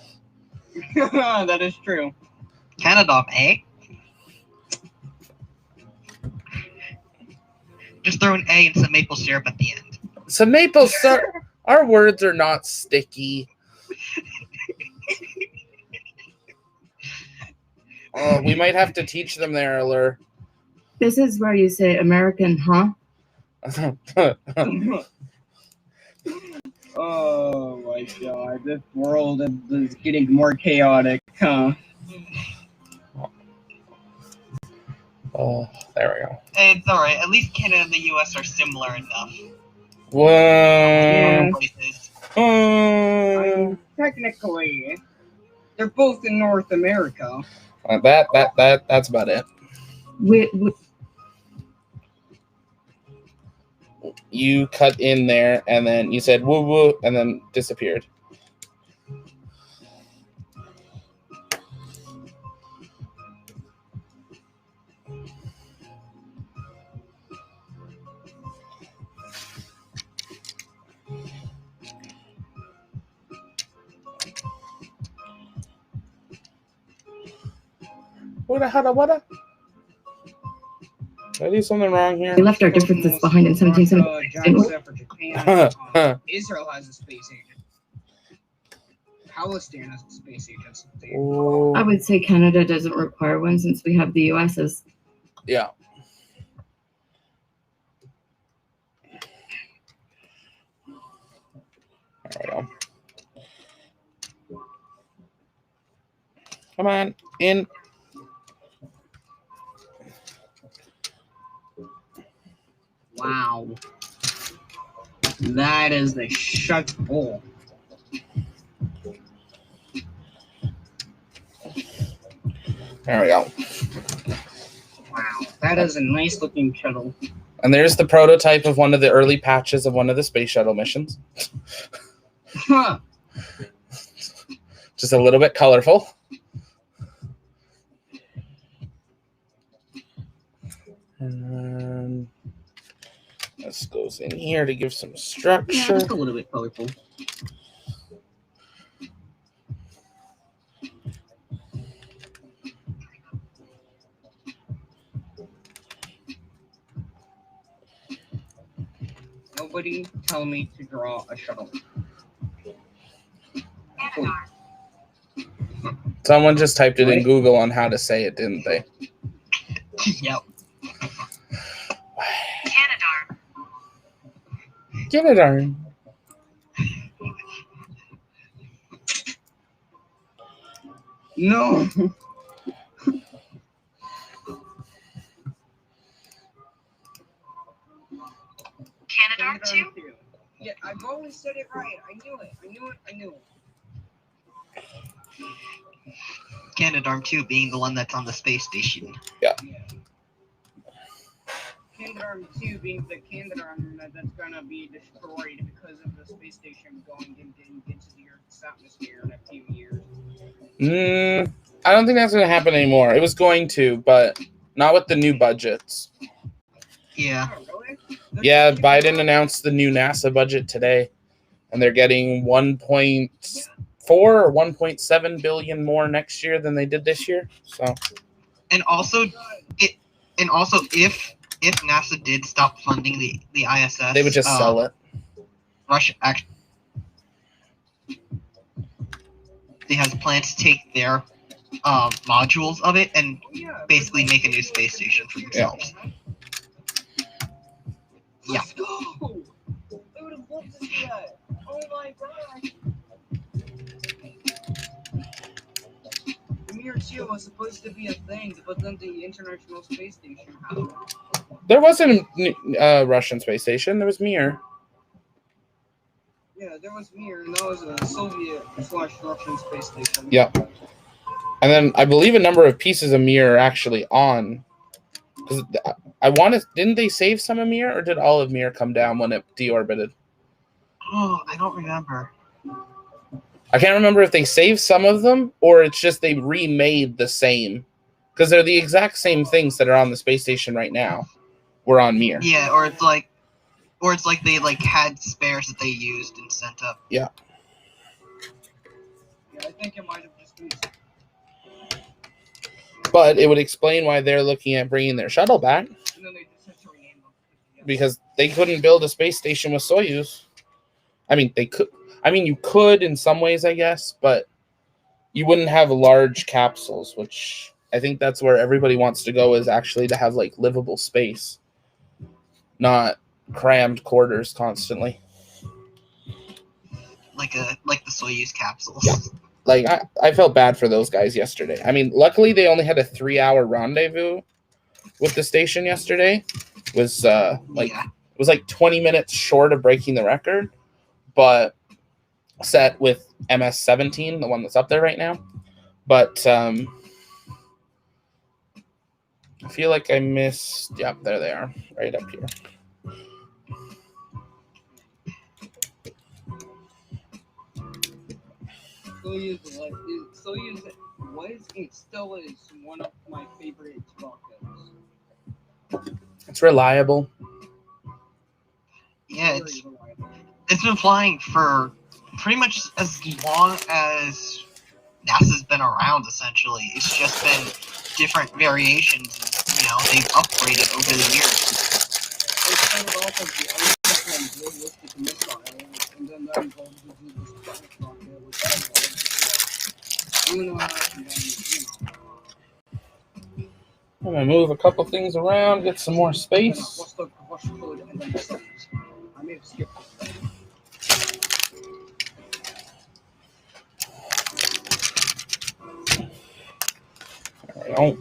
That is true. Canadarm, eh? Just throw an A and some maple syrup at the end. So maple syrup... Our words are not sticky. Oh, we might have to teach them there, Allure. This is where you say American, huh? Oh my god, this world is getting more chaotic, huh? Oh, there we go. It's alright, at least Canada and the US are similar enough. Whoa. Places. Technically, they're both in North America. That's about it. You cut in there, and then you said woo woo, and then disappeared. What? Did I do something wrong here? We left our differences behind in 1776. Israel has a space agent. Palestine has a space agency. I would say Canada doesn't require one since we have the US's. Yeah. There we go. Come on, in. Wow. That is the shuttle. There we go. Wow. That is a nice looking shuttle. And there's the prototype of one of the early patches of one of the space shuttle missions. Huh. Just a little bit colorful. And this goes in here to give some structure. Yeah, just a little bit colorful. Nobody tell me to draw a shuttle. Someone just typed it in Google on how to say it, didn't they? Yep. Canadarm. No. Canadarm2? Yeah, I've always said it right. I knew it. Canadarm2 being the one that's on the space station. Yeah. Canadarm2 being the Canadarm that's gonna be destroyed because of the space station going into the Earth's atmosphere in a few years. I don't think that's going to happen anymore. It was going to, but not with the new budgets. Yeah. Yeah, Biden announced the new NASA budget today, and they're getting 1.4 or 1.7 billion more next year than they did this year. So, and also, if NASA did stop funding the ISS, they would just sell it. Russia actually. they has plans to take their modules of it and basically make a new space station for themselves. Yeah. Let's go! I would have loved to see that. Oh my god! The Mir 2 was supposed to be a thing, but then the International Space Station happened. There wasn't a Russian space station. There was Mir. Yeah, there was Mir, and that was a Soviet/Russian space station. Yeah. And then I believe a number of pieces of Mir are actually on. Because didn't they save some of Mir, or did all of Mir come down when it deorbited? Oh, I don't remember. I can't remember if they saved some of them, or it's just they remade the same. Because they're the exact same things that are on the space station right now. Were on Mir. Yeah, or it's like they had spares that they used and sent up. Yeah. Yeah, I think it might have just been. But it would explain why they're looking at bringing their shuttle back. And then they just had to rename them. Yeah. Because they couldn't build a space station with Soyuz. I mean, they could. I mean, you could in some ways, I guess, but you wouldn't have large capsules, which I think that's where everybody wants to go, is actually to have like livable space, not crammed quarters constantly. Like the Soyuz capsules. Yeah. Like I felt bad for those guys yesterday. I mean, luckily they only had a 3-hour rendezvous with the station yesterday. It was it was like 20 minutes short of breaking the record, but set with MS-17, the one that's up there right now. But I feel like I missed. Yep, there they are, right up here. Soyuz was and still is one of my favorite rockets. It's reliable. Yeah, it's been flying for pretty much as long as NASA's been around, essentially. It's just been different variations, they've upgraded over the years. They started off as the ballistic missile, and then that evolved into the Sputnik rocket, which Luna, and then, I'm gonna move a couple things around, get some more space. and then the Soyuz. I may have skipped it. Oh.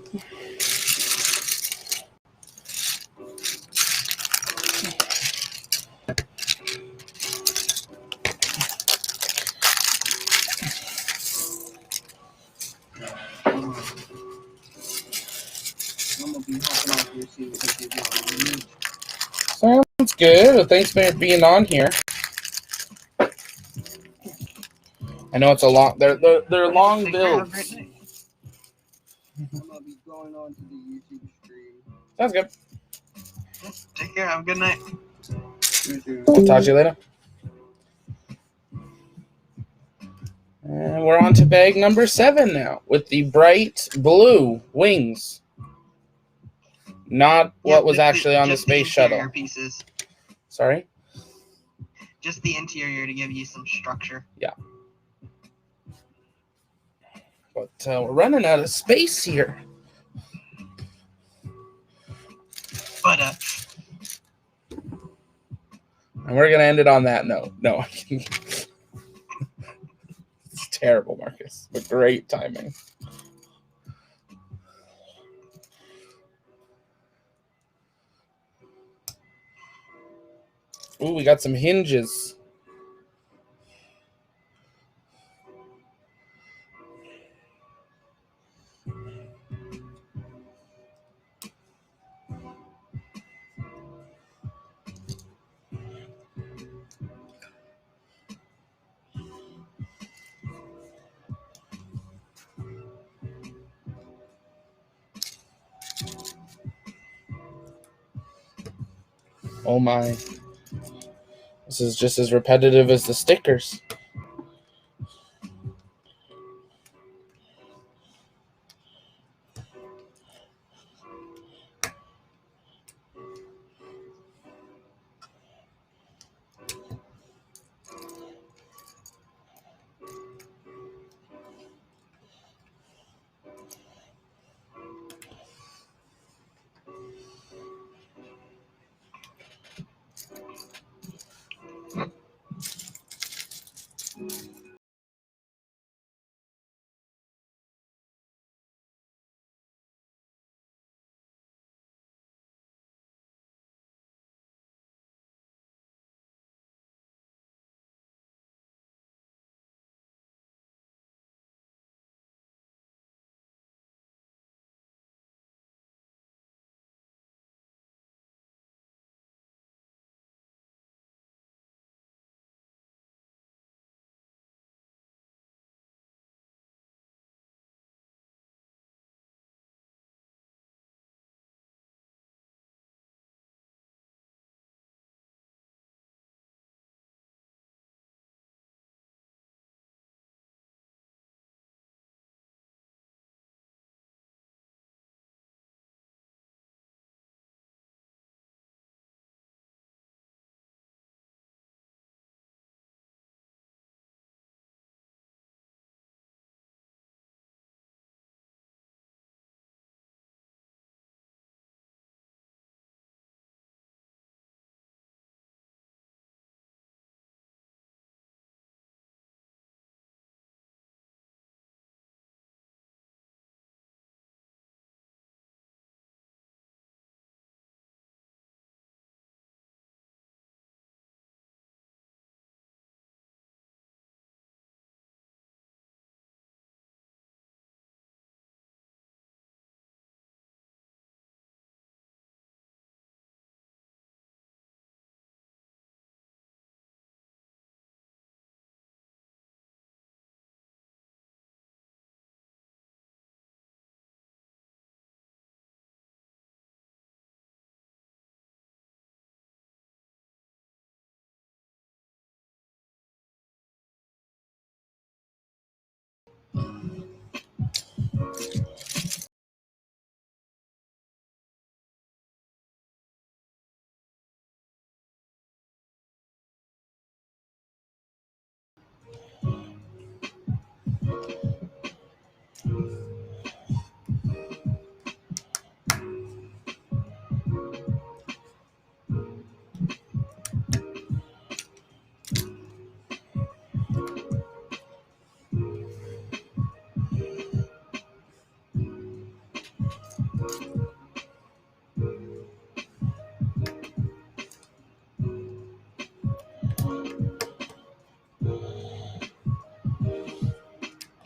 Sounds good. Well, thanks for being on here. I know it's a long. They're long builds. I'm gonna be going on to the YouTube stream. Sounds good. Take care. Have a good night. Talk to you later. And we're on to bag number 7 now with the bright blue wings. Not what was actually on the space shuttle. Pieces. Sorry? Just the interior to give you some structure. Yeah. But we're running out of space here. But and we're going to end it on that note. No. It's terrible, Marcus. But great timing. Ooh, we got some hinges. Oh my. This is just as repetitive as the stickers.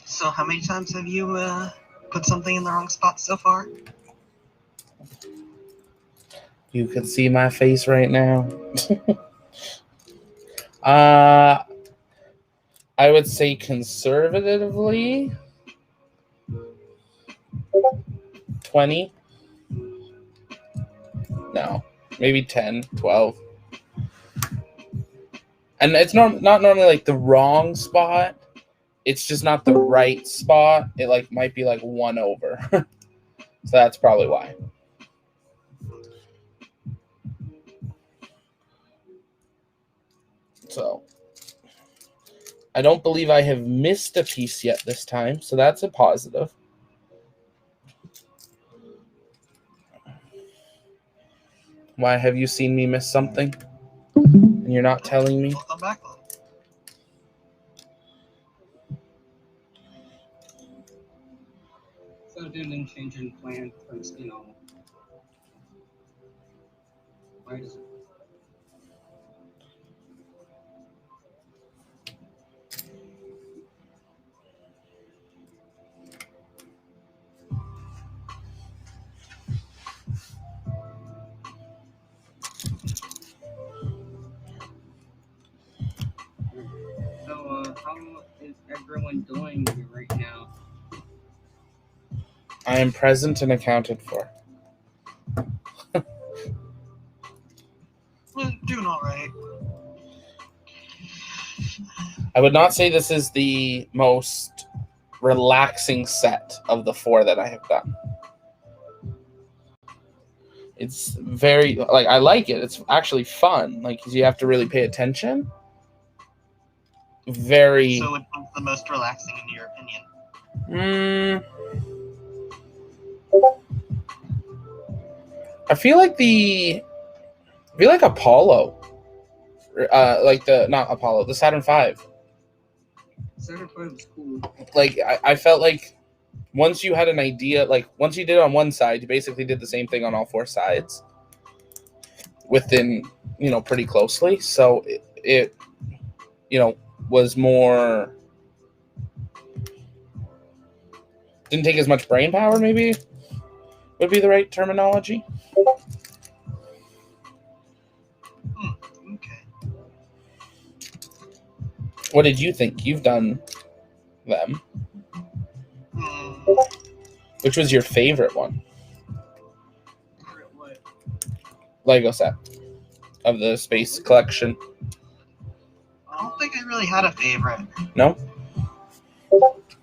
So how many times have you put something in the wrong spot so far? You could see my face right now. I would say conservatively 20. No, maybe 10, 12. And it's not normally like the wrong spot. It's just not the right spot. It like might be like one over. So that's probably why. So I don't believe I have missed a piece yet this time. So that's a positive. Why have you seen me miss something? And you're not telling me? Welcome back. So didn't change in plan because, why does it? So, how is everyone doing right now? I am present and accounted for. Doing all right. I would not say this is the most relaxing set of the 4 that I have done. It's very, like, I like it. It's actually fun. Like, 'cause you have to really pay attention. Very. So which one's the most relaxing in your opinion? I feel like Apollo. Not Apollo, the Saturn V. Saturn V was cool. Like, I felt like once you had an idea, like once you did it on one side, you basically did the same thing on all 4 sides within, pretty closely. So it was more, didn't take as much brain power, maybe would be the right terminology. Okay. What did you think? You've done them. Which was your favorite one? What? Lego set of the space collection. I don't think I really had a favorite. No?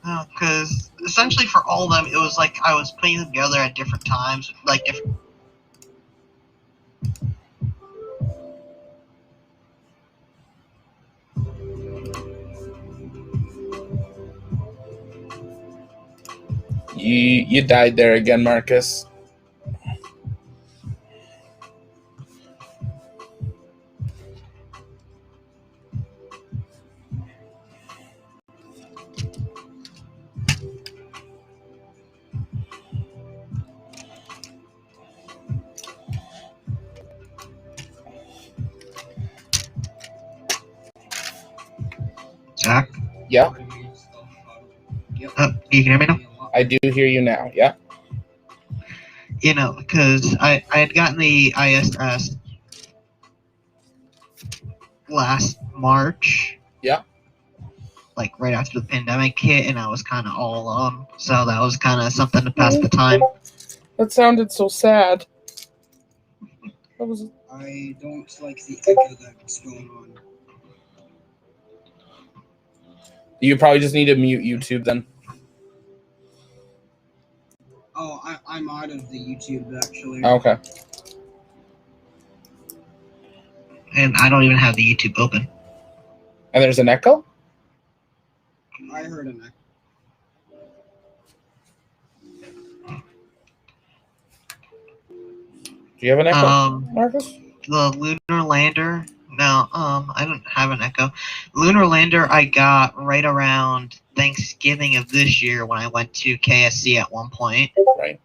No, because essentially for all of them, it was like I was putting them together at different times, like different. You died there again, Marcus. Zach? Yeah, You can hear me now? I do hear you now. Yeah. Because I had gotten the ISS last March. Yeah. Like right after the pandemic hit, and I was kind of all alone. So that was kind of something to pass the time. That sounded so sad. I don't like the echo that's going on. You probably just need to mute YouTube then. I'm out of the YouTube actually. Okay. And I don't even have the YouTube open. And there's an echo? I heard an echo. Do you have an echo, Marcus? The lunar lander. No, I don't have an echo. Lunar lander I got right around Thanksgiving of this year when I went to KSC at one point. Right.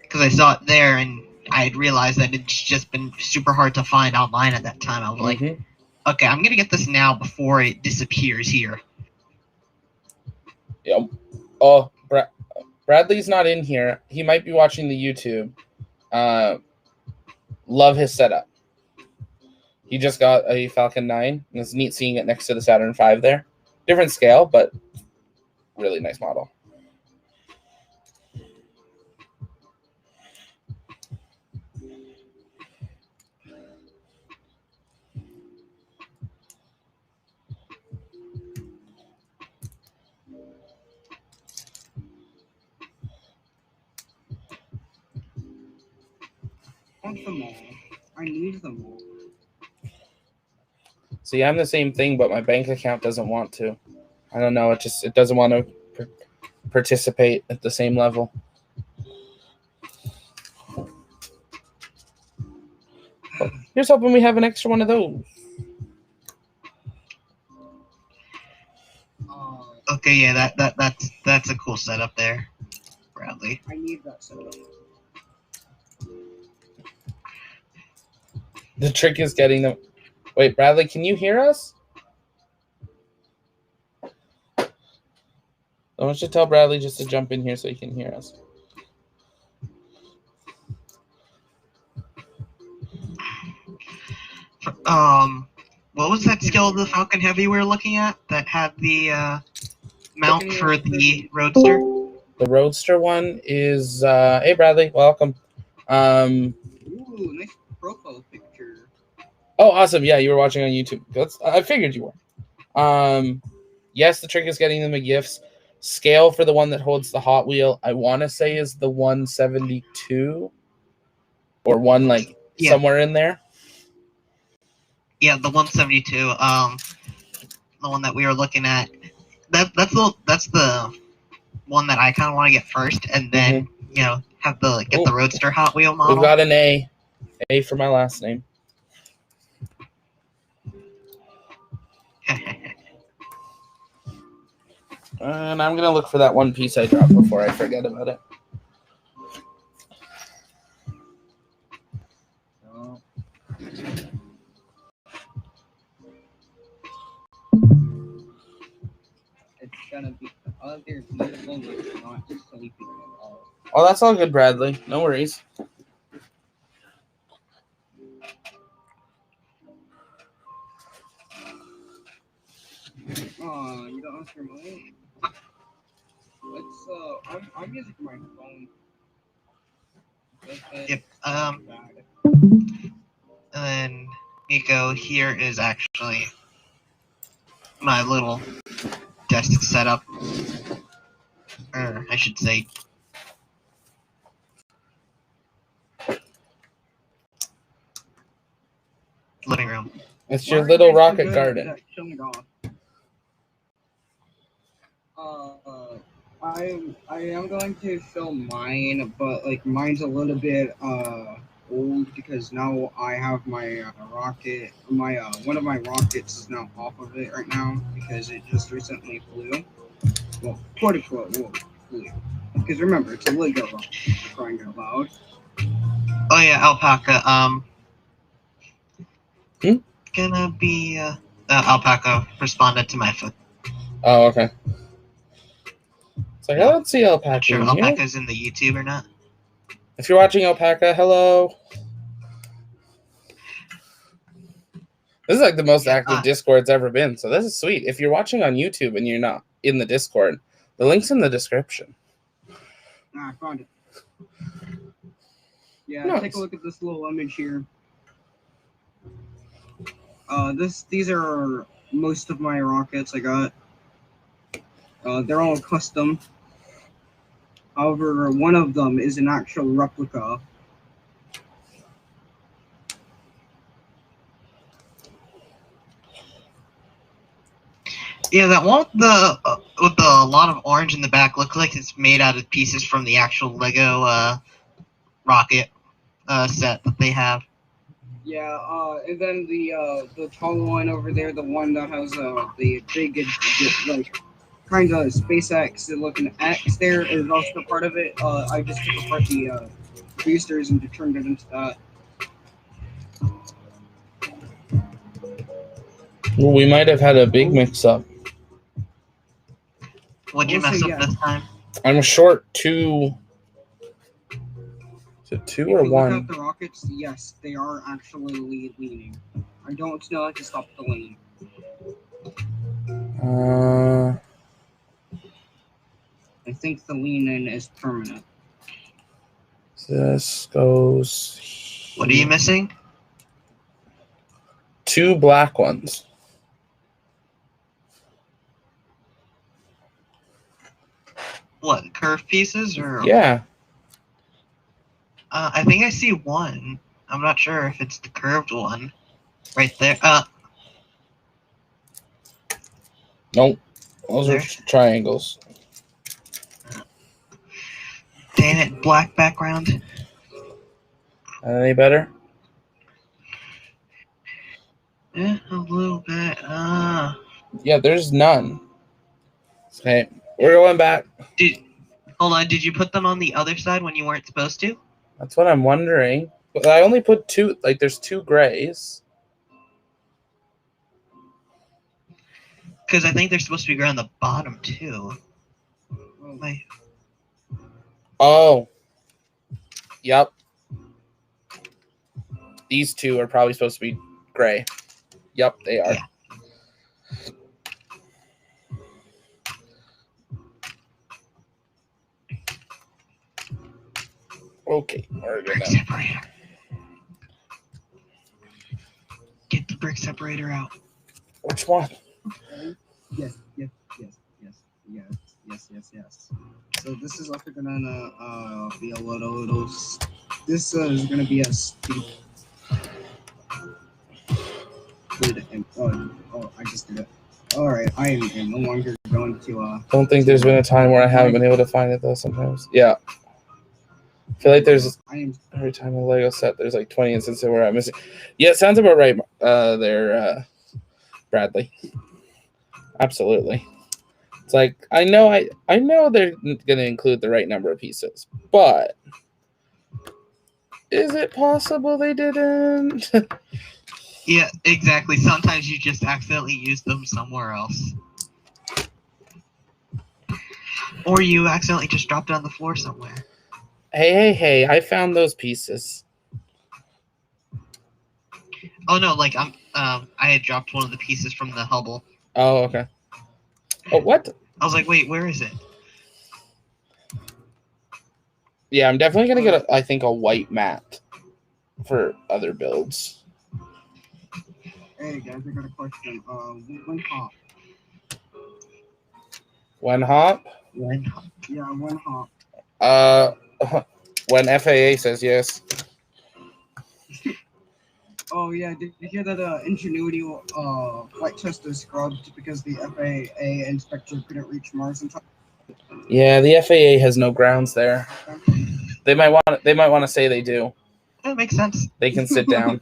Because I saw it there and I had realized that it's just been super hard to find online at that time. I was like, okay, I'm going to get this now before it disappears here. Yep. Oh, Bradley's not in here. He might be watching the YouTube. Love his setup. He just got a Falcon 9, and it's neat seeing it next to the Saturn V there. Different scale, but really nice model. I want them all. I need them all. See, I'm the same thing, but my bank account doesn't want to. I don't know. It doesn't want to participate at the same level. Here's hoping we have an extra one of those. Okay, yeah, that's a cool setup there, Bradley. I need that setup. The trick is getting them. Wait, Bradley, can you hear us? I want you to tell Bradley just to jump in here so he can hear us. What was that skill of the Falcon Heavy we were looking at that had the mount for the Roadster? The Roadster one is hey Bradley, welcome. Ooh, nice profile picture. Oh, awesome. Yeah, you were watching on YouTube. I figured you were. Yes, the trick is getting them a gifts. Scale for the one that holds the Hot Wheel, I want to say is the 172 or one somewhere in there. Yeah, the 172. The one that we were looking at. That's the one that I kind of want to get first, and then have get the Roadster Hot Wheel model. We've got an A for my last name. And I'm gonna look for that one piece I dropped before I forget about it. It's gonna be the other beautiful, but it's not sleeping at all. Oh, that's all good, Bradley. No worries. You don't have your money? I'm using my phone. Yep. And then Nico, here is actually my little desk setup, or I should say, living room. It's your little rocket garden. I am going to film mine, but mine's a little bit old because now I have my rocket. One of my rockets is now off of it right now because it just recently flew. Well, quote unquote, flew. Because remember, it's a LEGO rocket. Crying out loud. Oh yeah, Alpaca. Gonna be Alpaca responded to my foot. Oh, okay. It's I don't see Alpaca. Sure, Alpaca's in the YouTube or not. If you're watching Alpaca, hello. This is the most active Discord's ever been, so this is sweet. If you're watching on YouTube and you're not in the Discord, the link's in the description. I found it. Yeah, nice. Take a look at this little image here. These are most of my rockets I got. They're all custom. However, one of them is an actual replica. Yeah, that one with the lot of orange in the back looks like it's made out of pieces from the actual Lego rocket set that they have. Yeah, and then the tall one over there, the one that has the big like kind of SpaceX looking X there is also part of it. I just took apart the boosters and turned it into that. Well, we might have had a big mix-up. What'd you Also, mess up yeah. this time? I'm short 2. Is it 2 or If you look 1? at the rockets, yes, they are actually leaning. I don't know how to stop the lean. I think the lean in is permanent. This goes. What are you missing? 2 black ones. What, curved pieces or? Yeah. I think I see one. I'm not sure if it's the curved one. Right there. Nope. Those are There. triangles. Damn it, black background. Any better? Yeah, a little bit. Yeah, there's none. Okay, we're going back. Hold on, did you put them on the other side when you weren't supposed to? That's what I'm wondering. But I only put 2, like there's 2 grays. Because I think they're supposed to be gray on the bottom, too. Wait. Oh. Yep. These 2 are probably supposed to be gray. Yep, they are. Yeah. Okay, we're good Brick now. separator. Get the brick separator out. Which one? Yes. So this is also gonna be a little. This is gonna be a steep. Oh, I just did it. All right, I am no longer going to. Don't think there's been a time where I haven't been able to find it though. Sometimes, yeah. I feel like there's every time a Lego set, there's like 20 instances where I'm missing. Yeah, it sounds about right. There, Bradley. Absolutely. It's like I know they're gonna include the right number of pieces, but is it possible they didn't? Yeah, exactly. Sometimes you just accidentally use them somewhere else. Or you accidentally just dropped it on the floor somewhere. Hey! I found those pieces. Oh no, like I had dropped one of the pieces from the Hubble. Oh, okay. Oh, what? I was like, wait, where is it? Yeah, I'm definitely gonna get I think a white mat for other builds. Hey guys, I got a question. When hop? When hop? When hop? Yeah, when hop. When FAA says yes. Oh yeah, did you hear that Ingenuity flight test is scrubbed because the FAA inspector couldn't reach Mars in time? Yeah, the FAA has no grounds there. They might want to say they do. That makes sense. They can sit down.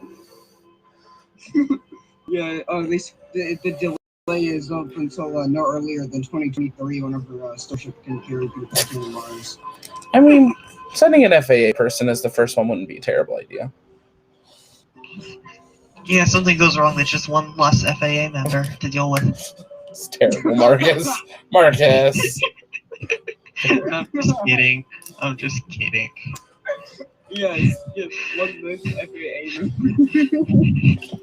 Yeah, the delay is up until no earlier than 2023, whenever Starship can carry people to Mars. I mean, sending an FAA person as the first one wouldn't be a terrible idea. Yeah, if something goes wrong, there's just one less FAA member to deal with. It's terrible, Marcus. Marcus. I'm just kidding. I'm just kidding. Yes, one less FAA member.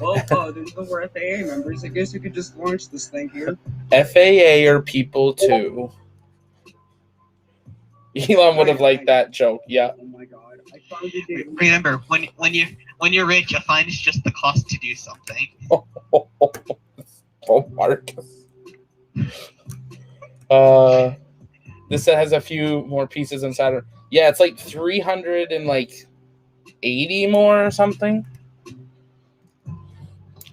Well, there's no more FAA members. I guess you could just launch this thing here. FAA are people too. Elon would have liked that joke. Yeah. Oh my god! I found it. Remember, when you're rich, a fine is just the cost to do something. Oh, Marcus. This has a few more pieces in Saturn. Yeah, it's like 380 more or something.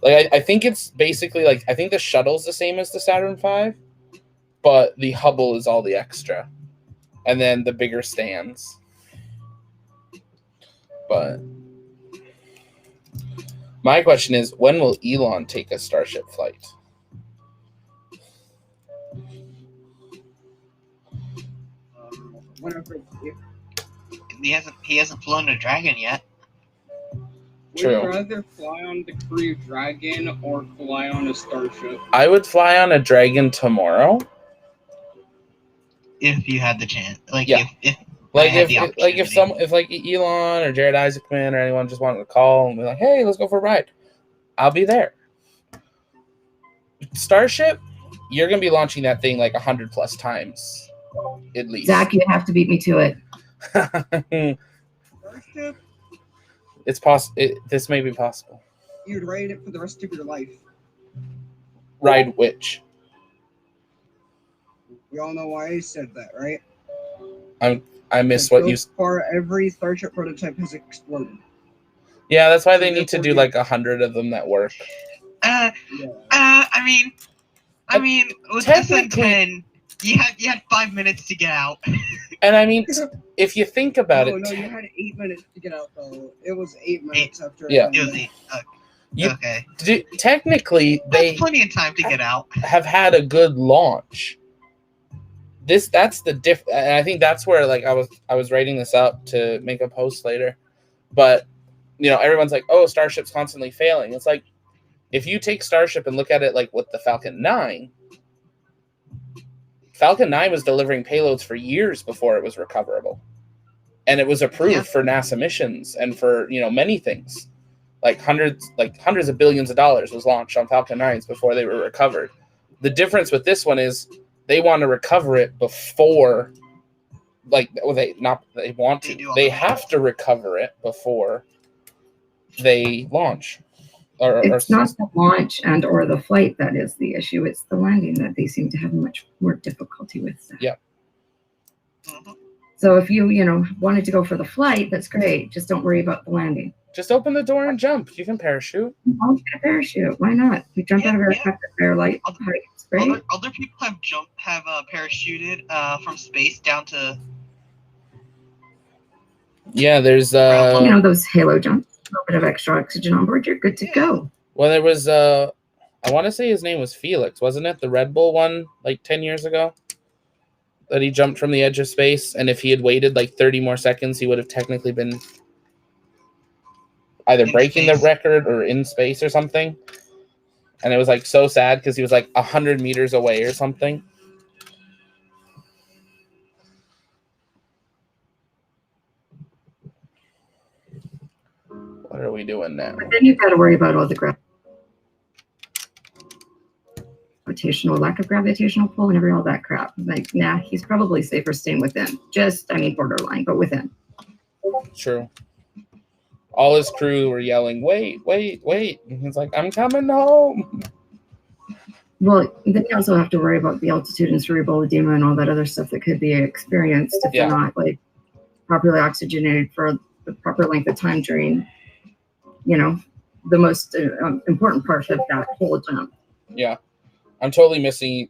Like I think it's basically like I think the shuttle's the same as the Saturn V, but the Hubble is all the extra, and then the bigger stands. But my question is, when will Elon take a Starship flight? Whenever He hasn't flown a Dragon yet. True. Would you rather fly on the Crew Dragon or fly on a Starship? I would fly on a Dragon tomorrow. If you had the chance, like Yeah. if Like I had if the if like Elon or Jared Isaacman or anyone just wanted to call and be like, hey, let's go for a ride, I'll be there. Starship, you're gonna be launching that thing like 100+ times, at least. Zach, you have to beat me to it. Starship, It's possible. This may be possible. you'd ride it for the rest of your life. Ride which? We all know why I said that, right? I missed what you. So far, every Starship prototype has exploded. Yeah, that's why So they need to therefore do you- like 100 of them that work. Yeah. I mean, with Technically- SN10, you had 5 minutes to get out. And I mean, if you think about No, it, you had 8 minutes to get out, though. It was 8 minutes after. Yeah. It was 8. You- Okay, technically they that's plenty of time to get out. have had a good launch. That's the and I think that's where like I was writing this up to make a post later, but everyone's like, oh, Starship's constantly failing. It's like, if you take Starship and look at it like with the Falcon 9 was delivering payloads for years before it was recoverable, and it was approved for NASA missions and for many things. Like hundreds of billions of dollars was launched on Falcon 9s before they were recovered. The difference with this one is they want to recover it before, they have to recover it before they launch. It's not the launch and or the flight that is the issue. It's the landing that they seem to have much more difficulty with. Yeah. Mhm. So if you wanted to go for the flight, that's great. Just don't worry about the landing. Just open the door and jump. You can parachute. I'll get a parachute. Why not? You jump out of a light height. It's great. Other people have parachuted from space down to. Yeah, there's Those halo jumps. A little bit of extra oxygen on board. You're good to go. well, there was I want to say his name was Felix, wasn't it? The Red Bull one, like 10 years ago, that he jumped from the edge of space, and if he had waited like 30 more seconds, he would have technically been either breaking the record or in space or something. And it was like so sad because he was like 100 meters away or something. What are we doing now? But then you've got to worry about all the lack of gravitational pull and all that crap. Like, nah, he's probably safer staying within. Borderline, but within. True. All his crew were yelling, wait. And he's like, I'm coming home. Well, then you also have to worry about the altitude and cerebral edema and all that other stuff that could be experienced if you're not like properly oxygenated for the proper length of time during, the most important part of that whole jump. Yeah. I'm totally missing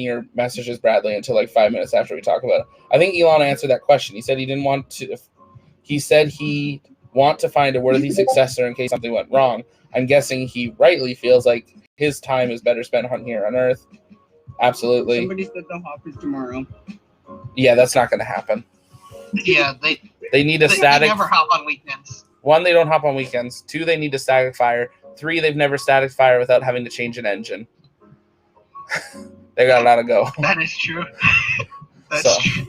your messages, Bradley, until like 5 minutes after we talk about it. I think Elon answered that question. He said he didn't want to. He said he want to find a worthy successor in case something went wrong. I'm guessing he rightly feels like his time is better spent here on Earth. Absolutely. Somebody said the hop is tomorrow. Yeah, that's not going to happen. Yeah, they need a static. They never hop on weekends. 1, they don't hop on weekends. 2, they need a static fire. 3, they've never static fire without having to change an engine. They got a lot to go. That is true. So. True.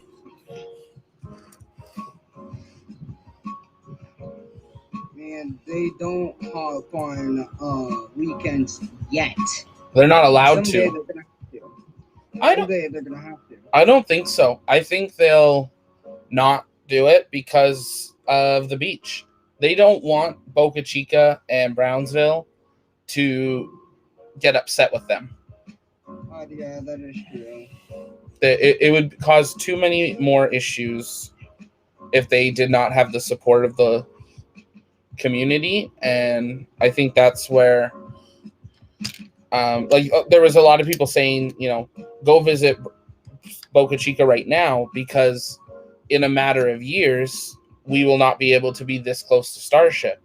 And they don't hop on weekends yet. They're not allowed Someday to. they're gonna have to. Someday they're gonna have to. I don't think so. I think they'll not do it because of the beach. They don't want Boca Chica and Brownsville to get upset with them. Yeah, that is true. It would cause too many more issues if they did not have the support of the community, and I think that's where there was a lot of people saying, go visit Boca Chica right now, because in a matter of years we will not be able to be this close to Starship.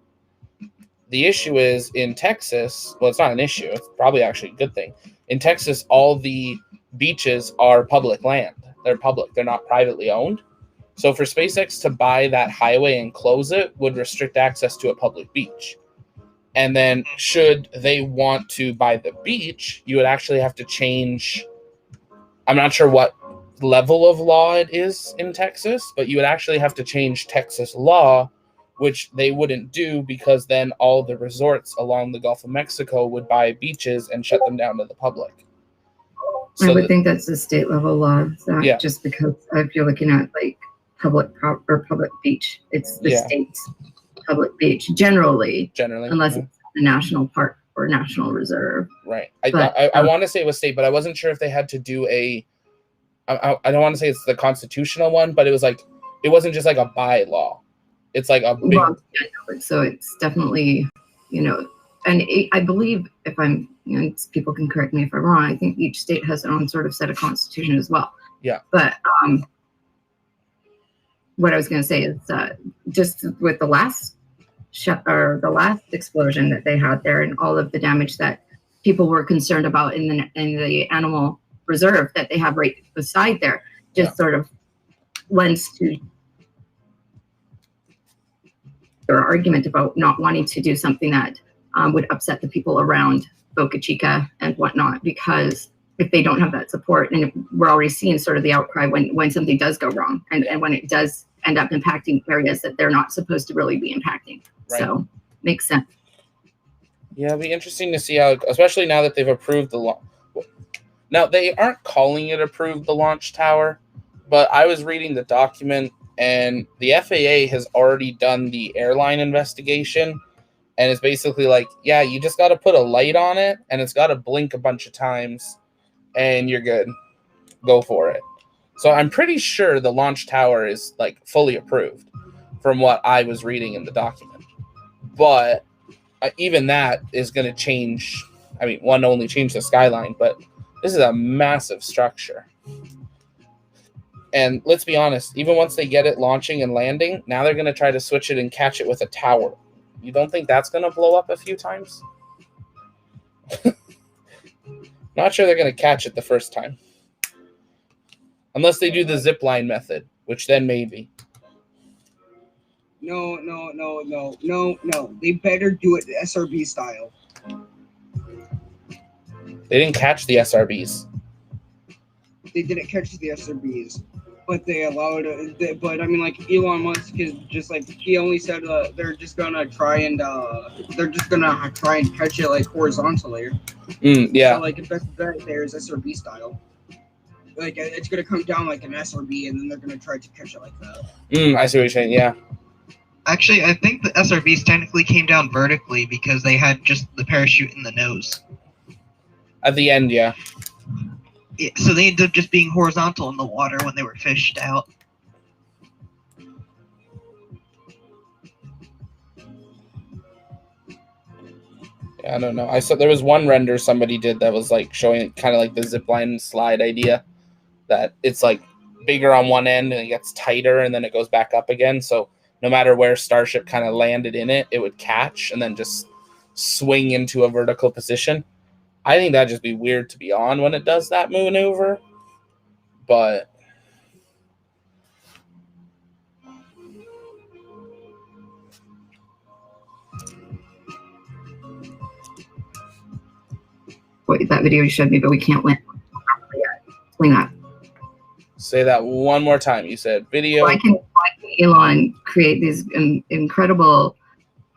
The issue is in Texas, well, it's not an issue, it's probably actually a good thing. In Texas, all the beaches are public land. They're public, they're not privately owned. So for SpaceX to buy that highway and close it would restrict access to a public beach. And then should they want to buy the beach, you would actually have to change, I'm not sure what level of law it is in Texas, but you would actually have to change Texas law, which they wouldn't do, because then all the resorts along the Gulf of Mexico would buy beaches and shut them down to the public. So I would think that's a state level law. Yeah. Just because if you're looking at like public beach, it's the state's public beach generally, unless it's a national park or national reserve. Right. I want to say it was state, but I wasn't sure if they had to do I don't want to say it's the constitutional one, but it was like, it wasn't just like a bylaw. It's like a big... So it's definitely, and I believe, if I'm, people can correct me if I'm wrong, I think each state has their own sort of set of constitution as well. Yeah. But what I was going to say is just with the last explosion that they had there, and all of the damage that people were concerned about in the animal reserve that they have right beside there, just sort of lends to their argument about not wanting to do something that would upset the people around Boca Chica and whatnot, because if they don't have that support, and we're already seeing sort of the outcry when something does go wrong, and when it does end up impacting areas that they're not supposed to really be impacting. Right. So makes sense. Yeah, it'll be interesting to see how, especially now that they've approved the launch. Now, they aren't calling it approved the launch tower, but I was reading the document, and the FAA has already done the airline investigation, and it's basically like, yeah, you just got to put a light on it, and it's got to blink a bunch of times, and you're good. Go for it. So I'm pretty sure the launch tower is like fully approved from what I was reading in the document. But even that is going to change. I mean, one only changed the skyline, but this is a massive structure. And let's be honest, even once they get it launching and landing, now they're going to try to switch it and catch it with a tower. You don't think that's going to blow up a few times? Not sure they're going to catch it the first time. Unless they do the zip line method, which then maybe. No. They better do it SRB style. They didn't catch the SRBs. They didn't catch the SRBs, but they allowed it. But I mean, like, Elon Musk is just like, he only said they're just gonna try and catch it like horizontally. Yeah. So, like, if that's that, there's SRB style. Like, it's gonna come down like an SRB, and then they're gonna try to catch it like that. I see what you're saying. Yeah. Actually, I think the SRBs technically came down vertically because they had just the parachute in the nose. At the end, yeah. So they ended up just being horizontal in the water when they were fished out. Yeah, I don't know. I saw there was one render somebody did that was like showing kind of like the zipline slide idea, that it's like bigger on one end and it gets tighter and then it goes back up again. So no matter where Starship kind of landed in it, it would catch and then just swing into a vertical position. I think that'd just be weird to be on when it does that maneuver. But wait, that video you showed me, but we can't win. Explain that. Say that one more time. You said video. Why can Elon create these incredible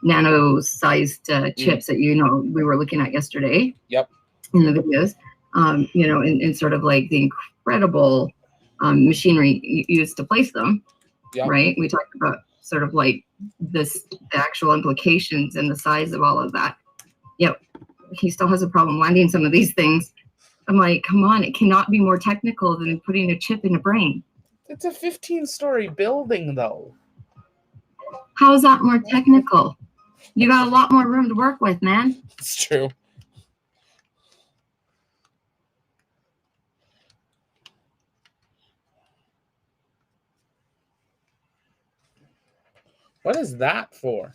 nano-sized chips that we were looking at yesterday? Yep. In the videos, in sort of like the incredible machinery used to place them. Yep. Right. We talked about sort of like the actual implications and the size of all of that. Yep. He still has a problem landing some of these things I'm like, come on, it cannot be more technical than putting a chip in a brain. It's a 15-story building, though. How is that more technical? You got a lot more room to work with, man. It's true. What is that for?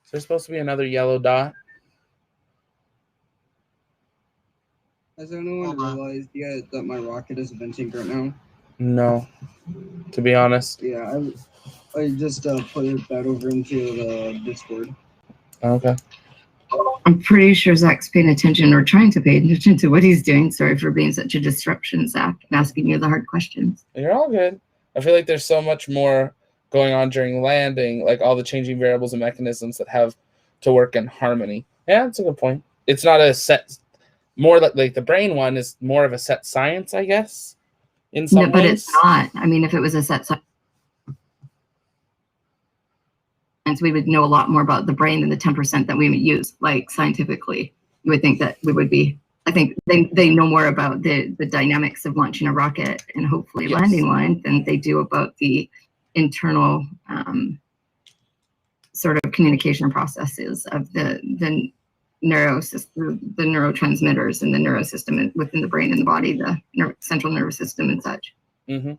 Is there supposed to be another yellow dot? Has anyone realized yet that my rocket is venting right now? No, to be honest. Yeah, I just put that over into the Discord. Okay. I'm pretty sure Zach's paying attention or trying to pay attention to what he's doing. Sorry for being such a disruption, Zach, and asking you the hard questions. You're all good. I feel like there's so much more going on during landing, like all the changing variables and mechanisms that have to work in harmony. Yeah, that's a good point. It's not a set, more like the brain one is more of a set science, I guess, in some ways. But it's not. I mean, if it was a set science, we would know a lot more about the brain than the 10% that we use, like scientifically. You would think that we would be, I think they know more about the dynamics of launching a rocket and hopefully landing one than they do about the internal sort of communication processes of the neurotransmitters and the neurosystem within the brain and the body, the central nervous system and such. Mm-hmm.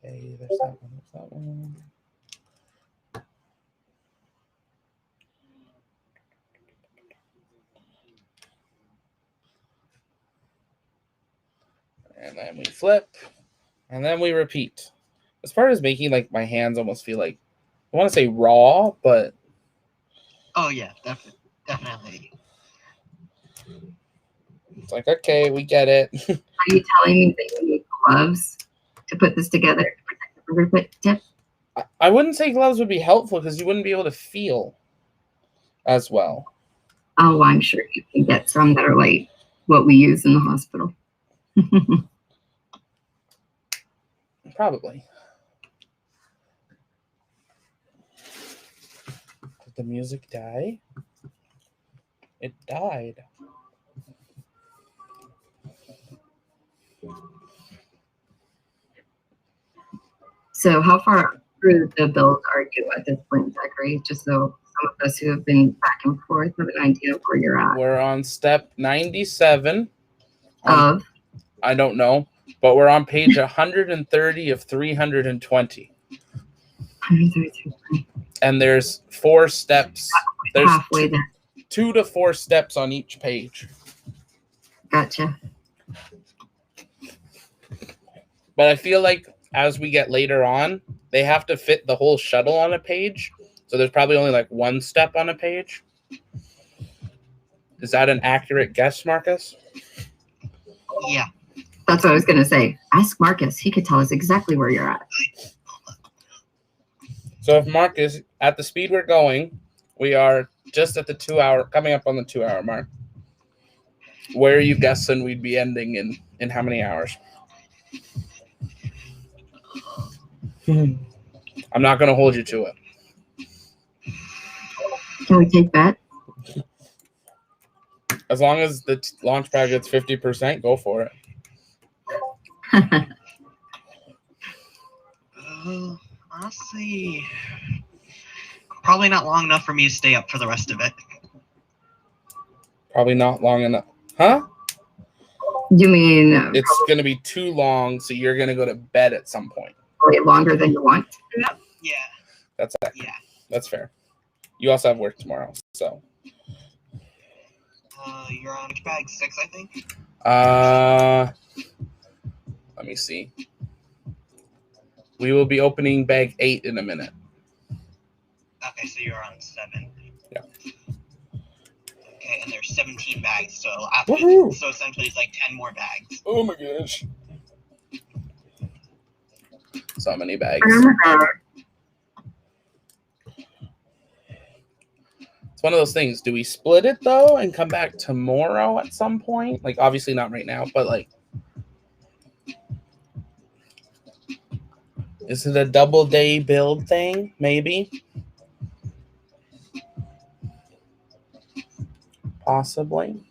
Okay, there's that one. There's that one. And then we flip, and then we repeat. As far as making like my hands almost feel like, I want to say raw, but Oh yeah, definitely. it's like, okay, we get it. Are you telling me that you need gloves to put this together to protect the fingerprint tip? I wouldn't say gloves would be helpful because you wouldn't be able to feel as well. Oh, I'm sure you can get some that are like what we use in the hospital. Probably. Did the music die? It died. So how far through the build are you at this point, Zachary? Just so some of us who have been back and forth have an idea of where you're at. We're on step 97. Of? I don't know, but we're on page 130 of 320. 133. And there's 4 steps. There's halfway there. 2 to 4 steps on each page. Gotcha. But I feel like as we get later on, they have to fit the whole shuttle on a page. So there's probably only like 1 step on a page. Is that an accurate guess, Marcus? Yeah. That's what I was going to say. Ask Marcus. He could tell us exactly where you're at. So if Marcus, at the speed we're going, we are just at the 2 hour, coming up on the 2 hour mark. Where are you guessing we'd be ending in how many hours? I'm not going to hold you to it. Can we take that? As long as the launch pad gets 50%, go for it. Honestly, probably not long enough for me to stay up for the rest of it. Probably not long enough. Huh? You mean it's going to be too long, so you're going to go to bed at some point. Longer than you want? Yeah. That's fair. You also have work tomorrow, so. You're on bag 6, I think. Let me see. We will be opening bag 8 in a minute. Okay, so you're on 7. Yeah. Okay, and there's 17 bags, so so essentially it's like 10 more bags. Oh my gosh. So many bags. It's one of those things. Do we split it though and come back tomorrow at some point? Like obviously not right now, but like is it a double day build thing? Maybe. Possibly.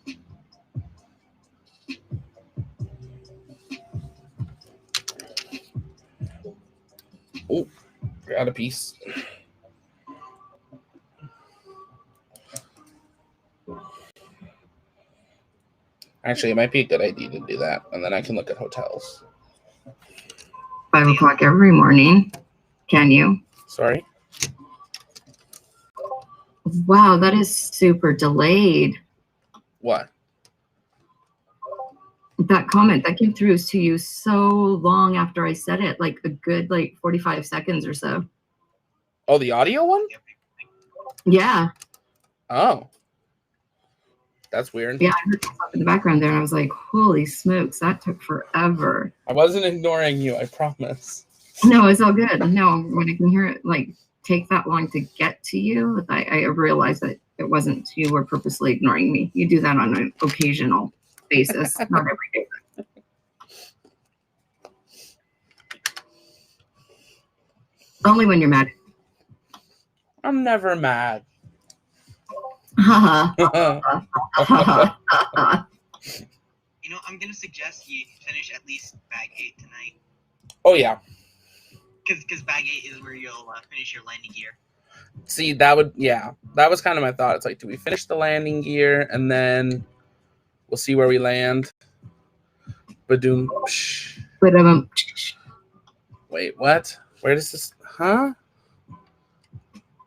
Oh, got a piece. Actually, it might be a good idea to do that, and then I can look at hotels. 5 o'clock every morning. Can you? Sorry? Wow, that is super delayed. What? That comment that came through to you so long after I said it, like a good 45 seconds or so. Oh, the audio one? Yeah. Oh. That's weird. Yeah, I heard stuff in the background there, and I was like, holy smokes, that took forever. I wasn't ignoring you, I promise. No, it's all good. No, when I can hear it take that long to get to you, I realized that it wasn't you were purposely ignoring me. You do that on an occasional basis, not every day. Only when you're mad. I'm never mad. Ha ha. You know, I'm gonna suggest you finish at least bag 8 tonight. Oh, yeah. Because bag 8 is where you'll finish your landing gear. See, that was kind of my thought. It's like, do we finish the landing gear and then we'll see where we land? Badoom. Wait, what? Where does this? Huh?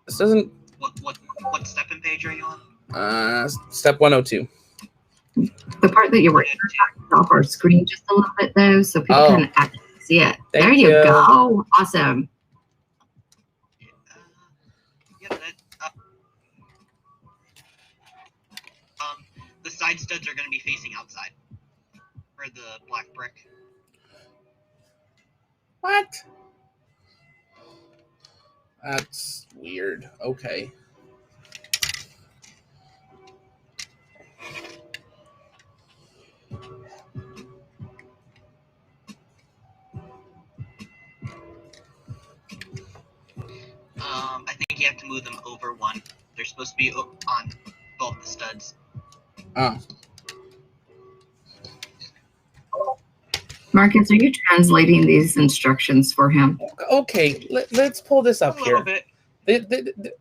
This doesn't. What step and page are you on? Step 102. The part that you were off our screen just a little bit though, so people can actually see it. There you go. Awesome. The side studs are going to be facing outside for the black brick. What? That's weird. Okay. I think you have to move them over one. They're supposed to be on both the studs. Oh. Marcus, are you translating these instructions for him? Okay, let's pull this up here. A little bit.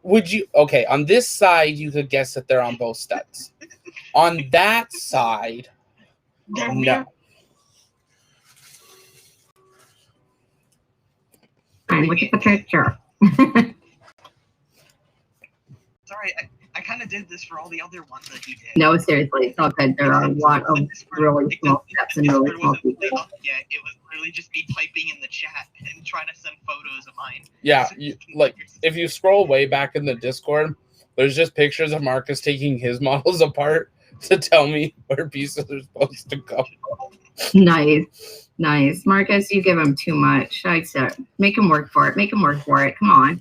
Would you? Okay, on this side, you could guess that they're on both studs. On that side, no. Look at the picture. Sorry, I kind of did this for all the other ones that he did. No, seriously, it's all good. There are a lot of really small steps and really small people. Yeah, it was literally just me typing in the chat and trying to send photos of mine. Yeah, if you scroll way back in the Discord, there's just pictures of Marcus taking his models apart to tell me where pieces are supposed to go. Nice. Marcus, you give him too much. I'd say make him work for it. Come on.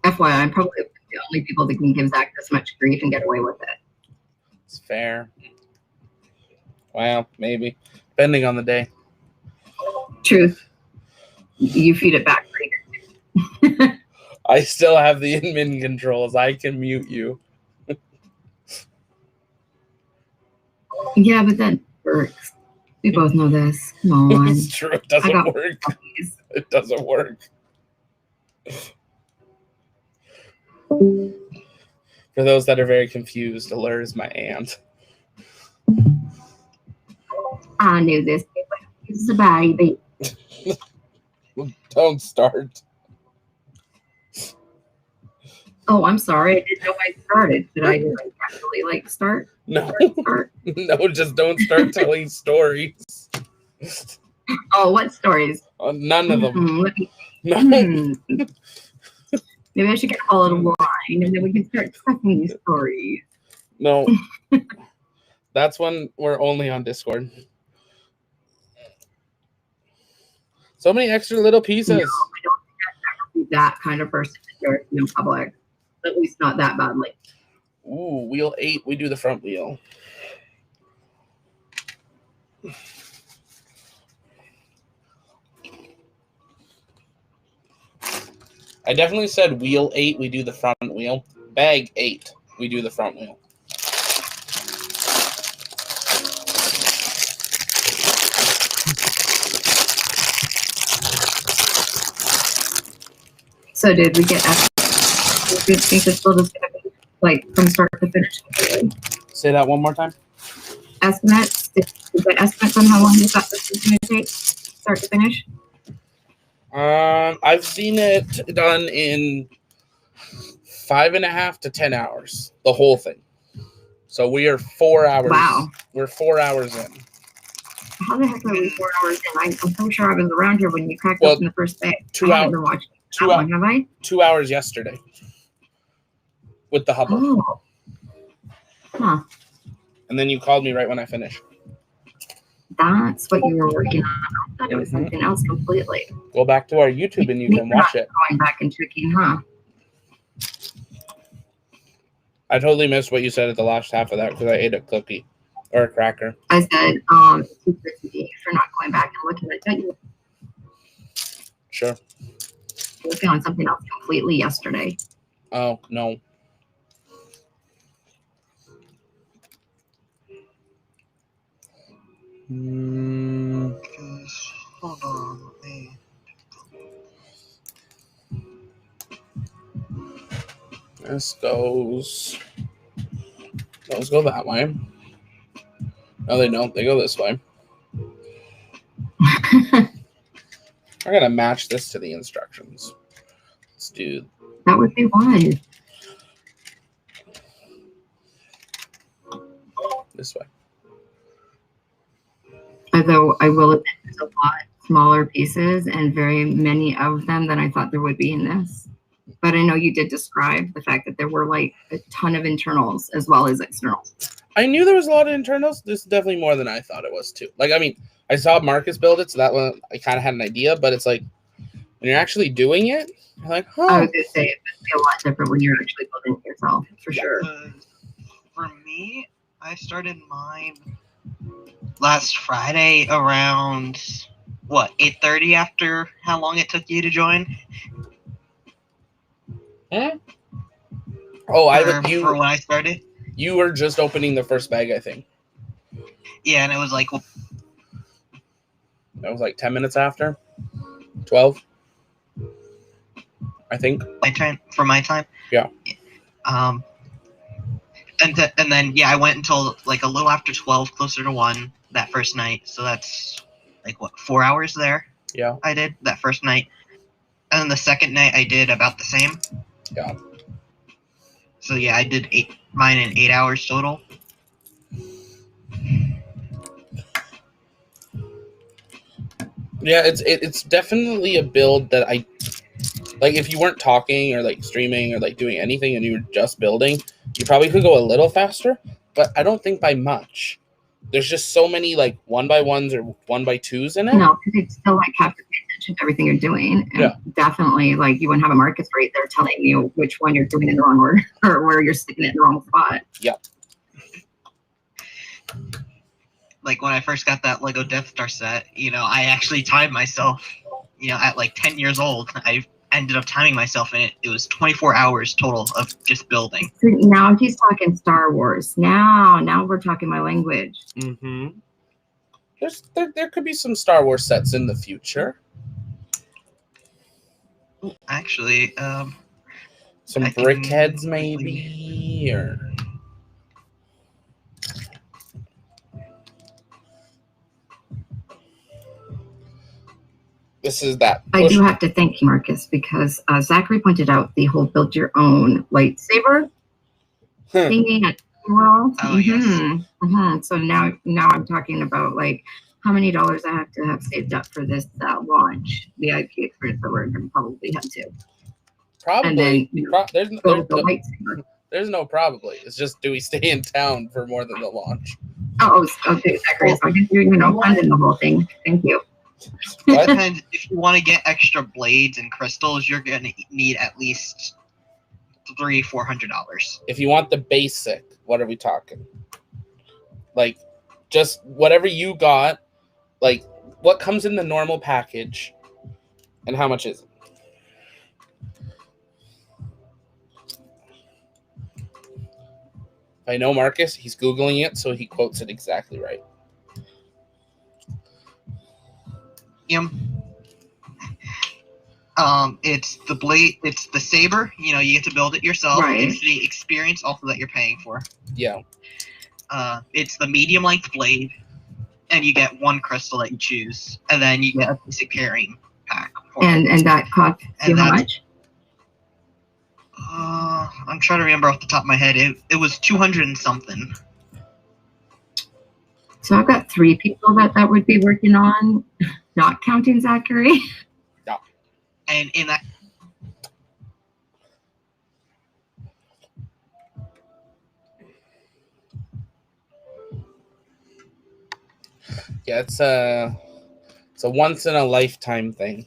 FYI, I'm probably the only people that can give Zach this much grief and get away with it. It's fair. Well, maybe. Depending on the day. Truth. You feed it back later. I still have the admin controls. I can mute you. Yeah, but that works. We both know this. Come on. It's true. It doesn't work. Puppies. It doesn't work. For those that are very confused, Allure is my aunt. I knew this. It's a baby. Don't start. Oh, I'm sorry. I didn't know I started. Did I actually start? No. Start? No, just don't start telling stories. Oh, what stories? None of them. No. Maybe I should get a little wine and then we can start talking these stories. No. That's when we're only on Discord. So many extra little pieces. No, I don't think I'd ever be that kind of person in public. At least not that badly. Ooh, wheel 8. We do the front wheel. I definitely said wheel 8, we do the front wheel. Bag 8, we do the front wheel. So did we get estimates? Do you think this build is going to be like from start to finish completely? Say that one more time. Estimates? Did you get estimates on how long you thought this was going to take, start to finish? I've seen it done in 5.5 to 10 hours, the whole thing. So we are 4 hours. Wow. We're 4 hours in. How the heck are we 4 hours in? I'm so sure I was around here when you cracked Well, open the first bag. 2 I hours. haven't been watching that long, have I? 2 hours yesterday with the Hubble. Oh. Huh. And then you called me right when I finished. That's what you were working on. I thought it was something else completely. Go back to our YouTube and you can watch it. Going back and checking, huh? I totally missed what you said at the last half of that because I ate a cookie or a cracker. I said, super easy for not going back and looking at that. You Sure. were working on something else completely yesterday. Oh, no. Hold on. This goes. Those go that way. No, they don't. They go this way. I'm going to match this to the instructions. Let's do. That would be one. This way. Although I will admit there's a lot smaller pieces and very many of them than I thought there would be in this. But I know you did describe the fact that there were like a ton of internals as well as externals. I knew there was a lot of internals. This is definitely more than I thought it was too. Like, I mean, I saw Marcus build it, so that one I kind of had an idea, but it's like when you're actually doing it, you're like, huh. I was going to say it would be a lot different when you're actually building it yourself, for sure. For me, I started mine last Friday around, 8:30 after how long it took you to join? Oh, for when I started? You were just opening the first bag, I think. Yeah, and it was like... That was like 10 minutes after? 12? I think. For my time? Yeah. And then, I went until like a little after 12, closer to 1 that first night. So that's like, 4 hours there? Yeah. I did that first night. And then the second night I did about the same. Yeah. So yeah, I did mine in 8 hours total. Yeah, it's definitely a build that I like. If you weren't talking or like streaming or like doing anything and you were just building, you probably could go a little faster, but I don't think by much. There's just so many like 1x1s or 1x2s in it. No, because you still like have to pay attention to everything you're doing. And definitely, like you wouldn't have a Marcus right there telling you which one you're doing in the wrong order or where you're sticking it in the wrong spot. Yep. Like when I first got that Lego Death Star set, I actually timed myself. At like 10 years old, I ended up timing myself, and it was 24 hours total of just building. Now he's talking Star Wars. Now we're talking my language. Mm-hmm. There could be some Star Wars sets in the future. Actually, some brickheads maybe, or this is that. I do have to thank you, Marcus, because Zachary pointed out the whole build your own lightsaber thingy at World. Oh, yes. So now I'm talking about like how many dollars I have to have saved up for this launch VIP experience that we're going to probably have to. Probably. And then there's no probably. It's just, do we stay in town for more than the launch? Oh, okay, Zachary. So I guess you're funding the whole thing. Thank you. And if you want to get extra blades and crystals, you're going to need at least $400. If you want the basic, what are we talking? Like, just whatever you got, like, what comes in the normal package, and how much is it? I know Marcus, he's Googling it, so he quotes it exactly right. It's the blade, it's the saber, you get to build it yourself. Right. It's the experience also that you're paying for. Yeah. It's the medium length blade, and you get one crystal that you choose, and then you get a basic carrying pack. And that costs you how much? I'm trying to remember off the top of my head. It was 200 and something. So I've got 3 people that would be working on, not counting Zachary. Yeah. And in that. Yeah, it's a once in a lifetime thing.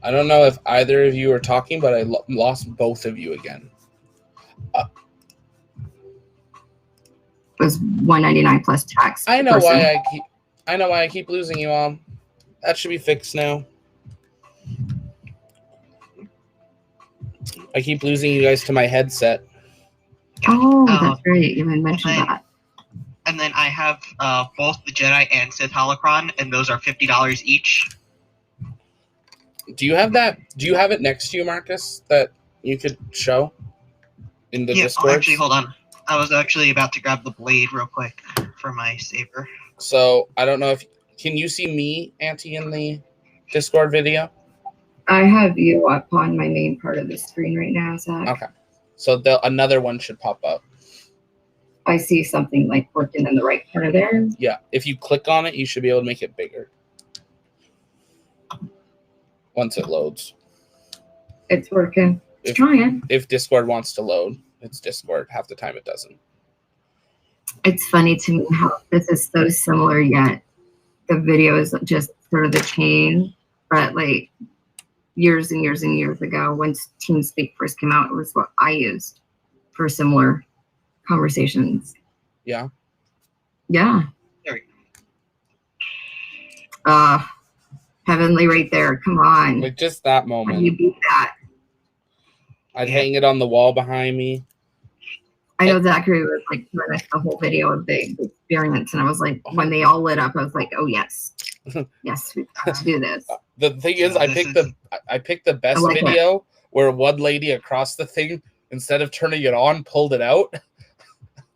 I don't know if either of you are talking, but I lost both of you again. It was $199 plus tax. I know why I keep losing you all. That should be fixed now. I keep losing you guys to my headset. Oh, that's right. You even mentioned that. And then I have both the Jedi and Sith holocron, and those are $50 each. Do you have that? Do you have it next to you, Marcus, that you could show in the Discord? Actually, hold on. I was actually about to grab the blade real quick for my saber. So I don't know if can you see me, Auntie, in the Discord video? I have you up on my main part of the screen right now, Zach. Okay. So another one should pop up. I see something like working in the right corner there. Yeah. If you click on it, you should be able to make it bigger. Once it loads. It's working. It's trying. If Discord wants to load, it's Discord. Half the time it doesn't. It's funny to me how this is so similar, yet the video is just sort of the chain. But like years and years and years ago, when TeamSpeak first came out, it was what I used for similar conversations. Yeah. There we go. Heavenly right there. Come on. Like just that How moment. do you beat that? I'd hang it on the wall behind me. I know Zachary was like doing the whole video of the experience, and I was like, when they all lit up, I was like, oh yes, yes, we have to do this. The thing is, I picked the best video where one lady across the thing, instead of turning it on, pulled it out.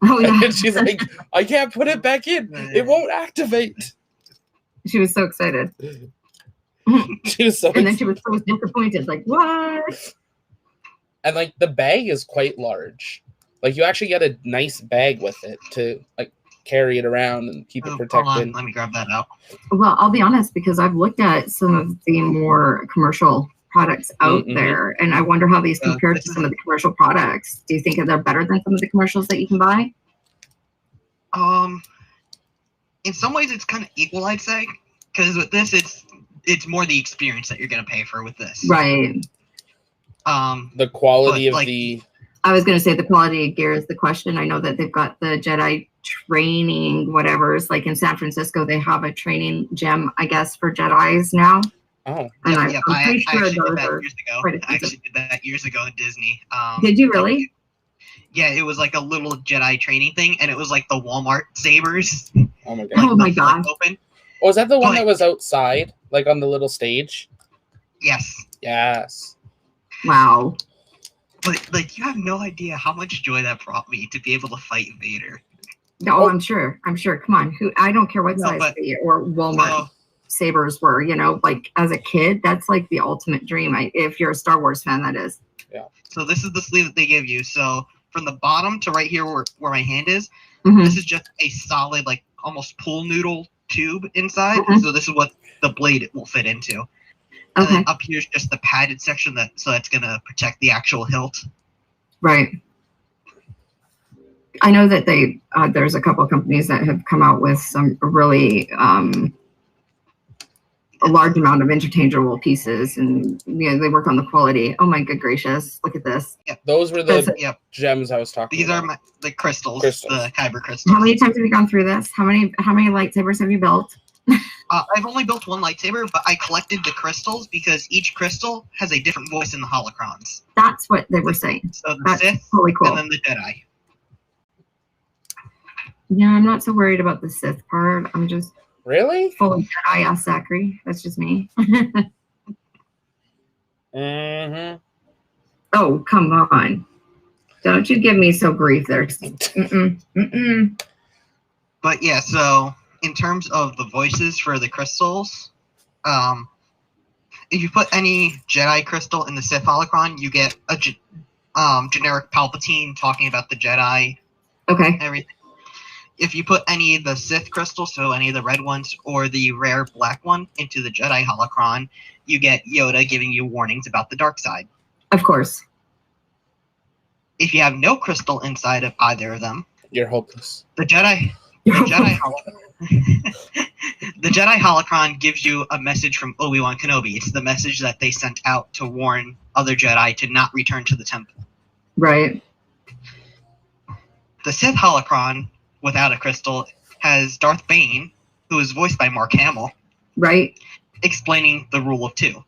Oh yeah. And she's like, I can't put it back in. It won't activate. She was so excited. She was so and then she was so disappointed. Like, what? And like the bag is quite large. Like you actually get a nice bag with it to like carry it around and keep it protected. Hold on. Let me grab that out. Well, I'll be honest, because I've looked at some of the more commercial products out there, and I wonder how these compare to some of the commercial products. Do you think they're better than some of the commercials that you can buy? In some ways, it's kind of equal, I'd say, because with this, it's more the experience that you're going to pay for with this. Right. The quality of the... I was going to say the quality of gear is the question. I know that they've got the Jedi training, whatever. It's like in San Francisco, they have a training gym, I guess, for Jedis now. Oh. And I'm pretty sure those are years ago. I actually did that years ago at Disney. Did you really? Yeah, it was like a little Jedi training thing, and it was like the Walmart sabers. Oh my god. Oh my god. Open. Was that the one that was outside, like on the little stage? Yes. Yes. Wow. But like, you have no idea how much joy that brought me to be able to fight Vader. No, I'm sure. Come on. I don't care what size they or Walmart sabers were. Like as a kid, that's like the ultimate dream. If you're a Star Wars fan, that is. Yeah. So this is the sleeve that they give you. So from the bottom to right here where my hand is, this is just a solid, like almost pool noodle tube inside. So this is what the blade will fit into. And then up here is just the padded section so that's gonna protect the actual hilt. Right. I know that there's a couple of companies that have come out with some really a large amount of interchangeable pieces, and they work on the quality. Oh my good gracious! Look at this. Those were the gems I was talking These about. are the crystals, the kyber crystals. How many times have you gone through this? How many lightsabers have you built? I've only built one lightsaber, but I collected the crystals because each crystal has a different voice in the holocrons. That's what they were saying. So the That's Sith totally cool. and then the Jedi. Yeah, I'm not so worried about the Sith part. I'm just really full of Jedi ass Zachary. That's just me. Mm-hmm. Oh, come on. Don't you give me so grief there. Mm-mm. Mm-mm. But yeah, so in terms of the voices for the crystals, if you put any Jedi crystal in the Sith holocron, you get a generic Palpatine talking about the Jedi. Okay. Everything. If you put any of the Sith crystals, so any of the red ones or the rare black one, into the Jedi holocron, you get Yoda giving you warnings about the dark side. Of course. If you have no crystal inside of either of them, you're hopeless. The Jedi holocron gives you a message from Obi-Wan Kenobi. It's the message that they sent out to warn other Jedi to not return to the temple. Right. The Sith holocron, without a crystal, has Darth Bane, who is voiced by Mark Hamill. Right. Explaining the rule of two.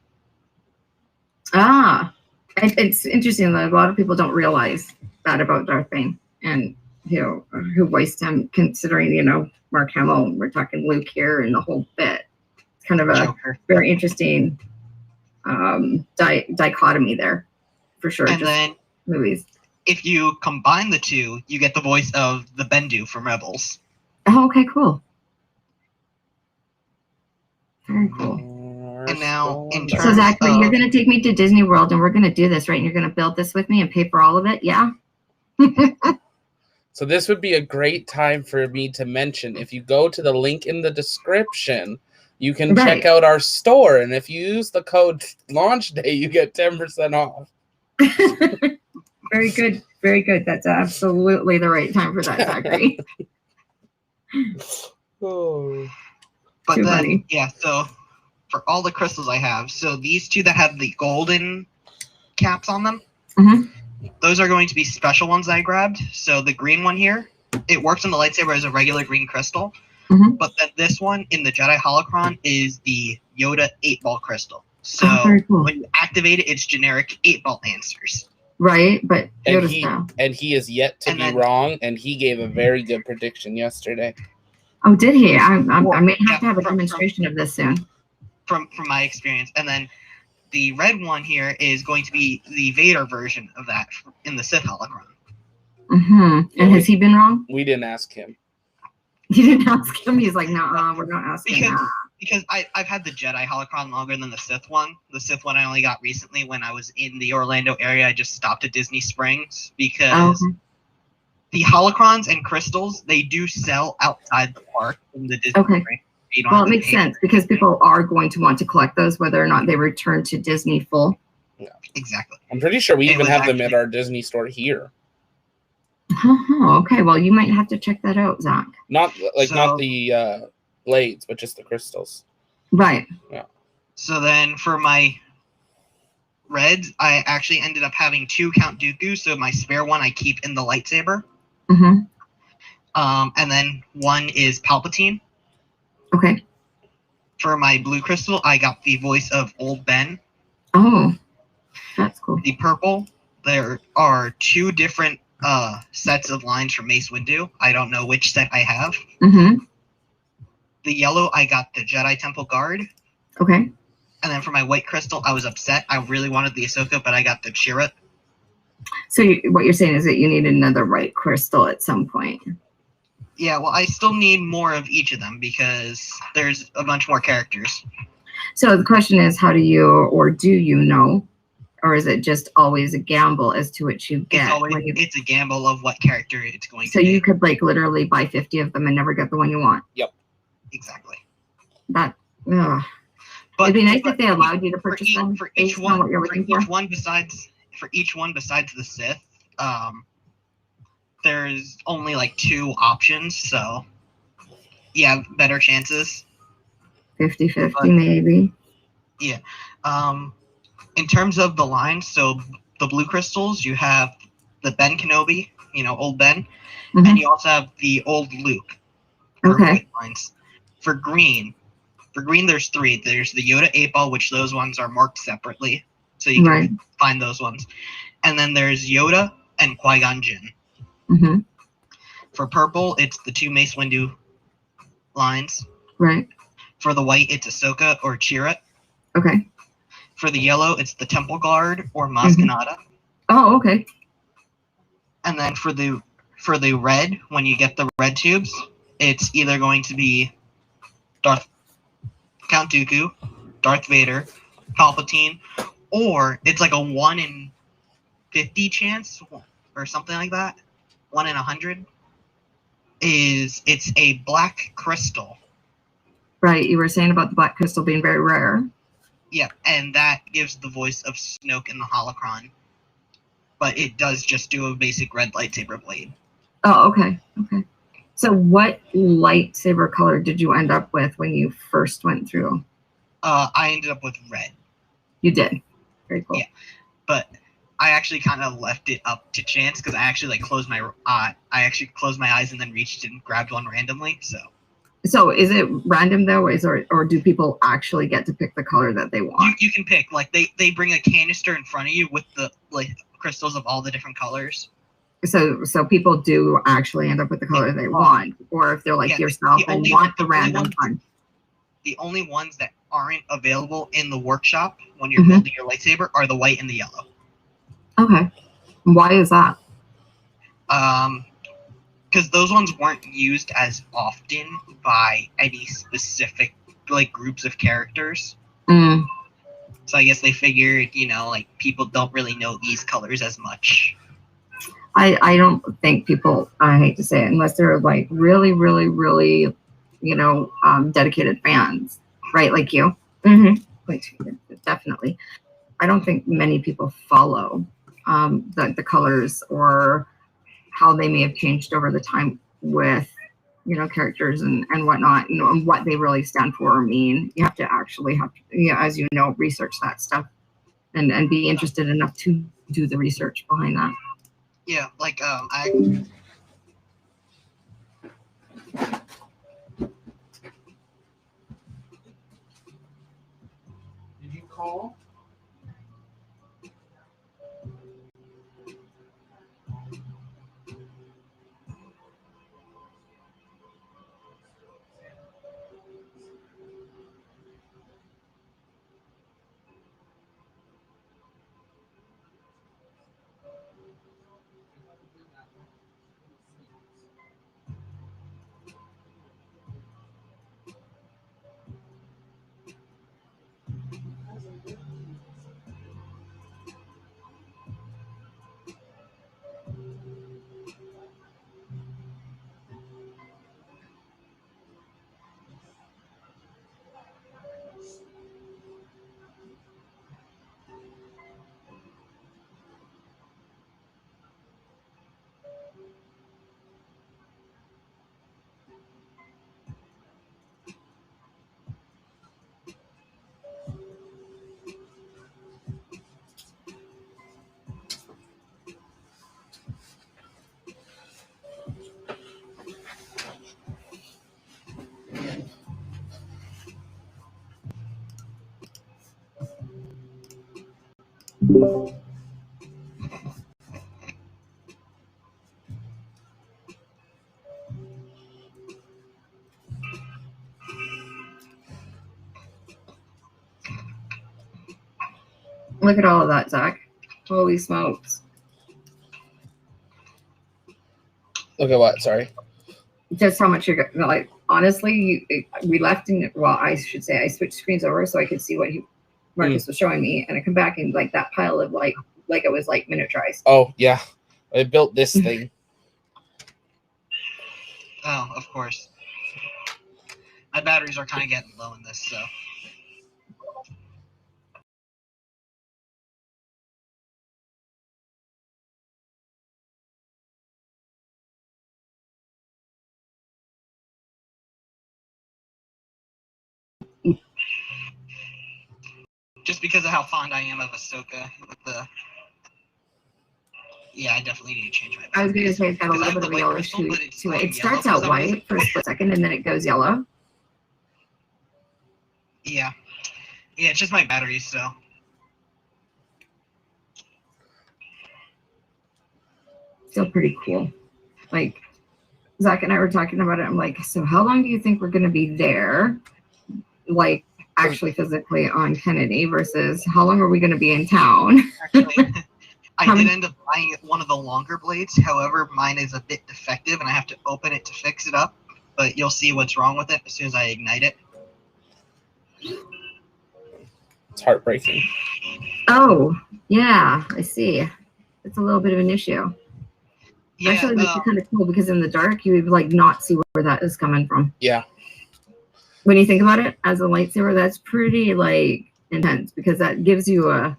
Ah. It's interesting that a lot of people don't realize that about Darth Bane and who voiced him, considering, Mark Hamill, we're talking Luke here and the whole bit. It's kind of a very interesting dichotomy there, for sure. And then movies. If you combine the two, you get the voice of the Bendu from Rebels. Oh, okay, cool. Very cool. And now, in terms so Zachary, you're going to take me to Disney World, and we're going to do this, right? And you're going to build this with me and pay for all of it, yeah? So this would be a great time for me to mention, if you go to the link in the description, you can check out our store, and if you use the code launch day, you get 10% off. Very good. Very good. That's absolutely the right time for that, Zachary. Oh. But then, funny. Yeah, so for all the crystals I have, so these two that have the golden caps on them, those are going to be special ones I grabbed. So the green one here, it works on the lightsaber as a regular green crystal, but then this one in the Jedi holocron is the Yoda 8-ball crystal. So cool. When you activate it, it's generic 8-ball answers. Right, but and he is yet to be wrong, and he gave a very good prediction yesterday. Oh, did he? I may have to have a demonstration of this soon. From my experience. And then the red one here is going to be the Vader version of that in the Sith holocron. And has he been wrong? We didn't ask him. You didn't ask him? He's like, no, we're not asking that. Because I've had the Jedi holocron longer than the Sith one. The Sith one I only got recently when I was in the Orlando area. I just stopped at Disney Springs because the holocrons and crystals, they do sell outside the park in the Disney Springs. Well, it makes sense because people are going to want to collect those whether or not they return to Disney full. Yeah, exactly. I'm pretty sure we even have them at our Disney store here. Okay, well, you might have to check that out, Zach. Not the blades, but just the crystals. Right. Yeah. So then for my reds, I actually ended up having 2 Count Dooku, so my spare one I keep in the lightsaber. And then one is Palpatine. Okay. For my blue crystal, I got the voice of Old Ben. Oh, that's cool. The purple, there are 2 different sets of lines from Mace Windu. I don't know which set I have. The yellow, I got the Jedi Temple Guard. Okay. And then for my white crystal, I was upset. I really wanted the Ahsoka, but I got the Chirrut. So what you're saying is that you need another white crystal at some point. Yeah, well, I still need more of each of them because there's a bunch more characters. So the question is, how do you, or do you know, or is it just always a gamble as to what you get? It's a gamble of what character it's going to be. So you could literally buy 50 of them and never get the one you want. Yep. Exactly. But it'd be nice if they allowed you to purchase them for each one. What you're looking for. For each one besides the Sith, there's only 2 options, so you have better chances. 50-50 maybe. Yeah. In terms of the lines, so the blue crystals, you have the Ben Kenobi, old Ben, and you also have the old Luke for white lines. For green, there's 3. There's the Yoda 8-ball, which those ones are marked separately, so you can find those ones. And then there's Yoda and Qui-Gon Jinn. For purple, it's the 2 Mace Windu lines. Right. For the white, it's Ahsoka or Chirrut. Okay. For the yellow, it's the Temple Guard or Maz Kanata. Oh, okay. And then for the red, when you get the red tubes, it's either going to be Count Dooku, Darth Vader, Palpatine, or it's like a 1 in 50 chance or something like that. 1 in 100. It's a black crystal. Right, you were saying about the black crystal being very rare. Yeah, and that gives the voice of Snoke in the holocron. But it does just do a basic red lightsaber blade. Oh, okay. Okay. So what lightsaber color did you end up with when you first went through? I ended up with red. You did. Very cool. Yeah, but I actually kind of left it up to chance because I actually closed my eyes and then reached and grabbed one randomly. So is it random though, or do people actually get to pick the color that they want? You can pick. They bring a canister in front of you with the crystals of all the different colors. So people do actually end up with the color they want, or if they're yourself and want the random one. The only ones that aren't available in the workshop when you're building your lightsaber are the white and the yellow. Okay. Why is that? Because those ones weren't used as often by any specific groups of characters. So I guess they figured, people don't really know these colors as much. I don't think people, I hate to say it, unless they're really, really, really, dedicated fans, right? Like you. Definitely. I don't think many people follow the colors or how they may have changed over the time with, characters and whatnot, and what they really stand for or mean. You have to actually as research that stuff and be interested enough to do the research behind that. Yeah, Did you call? Look at all of that, Zach. Holy smokes. Look at what? Sorry. Just how much you're honestly, we left I should say I switched screens over so I could see what Marcus was showing me, and I come back and that pile of like it was miniaturized. Oh yeah, I built this thing. Oh, of course. My batteries are kind of getting low in this, so. just because of how fond I am of Ahsoka. Yeah, I definitely need to change my I was going to say it's got a Because I little have bit the of a white yellow crystal, shoot but it's to it. glowing It starts yellow out for some white reason. for a split second and then it goes yellow. Yeah. Yeah, it's just my batteries, so. Still pretty cool. Like, Zach and I were talking about it. I'm like, so how long do you think we're going to be there? Like, actually physically on Kennedy versus how long are we going to be in town? Actually, I did end up buying one of the longer blades. However, mine is a bit defective and I have to open it to fix it up. But you'll see what's wrong with it as soon as I ignite it. It's heartbreaking. Oh, yeah, I see. It's a little bit of an issue. Yeah, Actually, this is kind of cool because in the dark, you would like not see where that is coming from. Yeah. When you think about it, as a lightsaber, that's pretty like intense because that gives you a,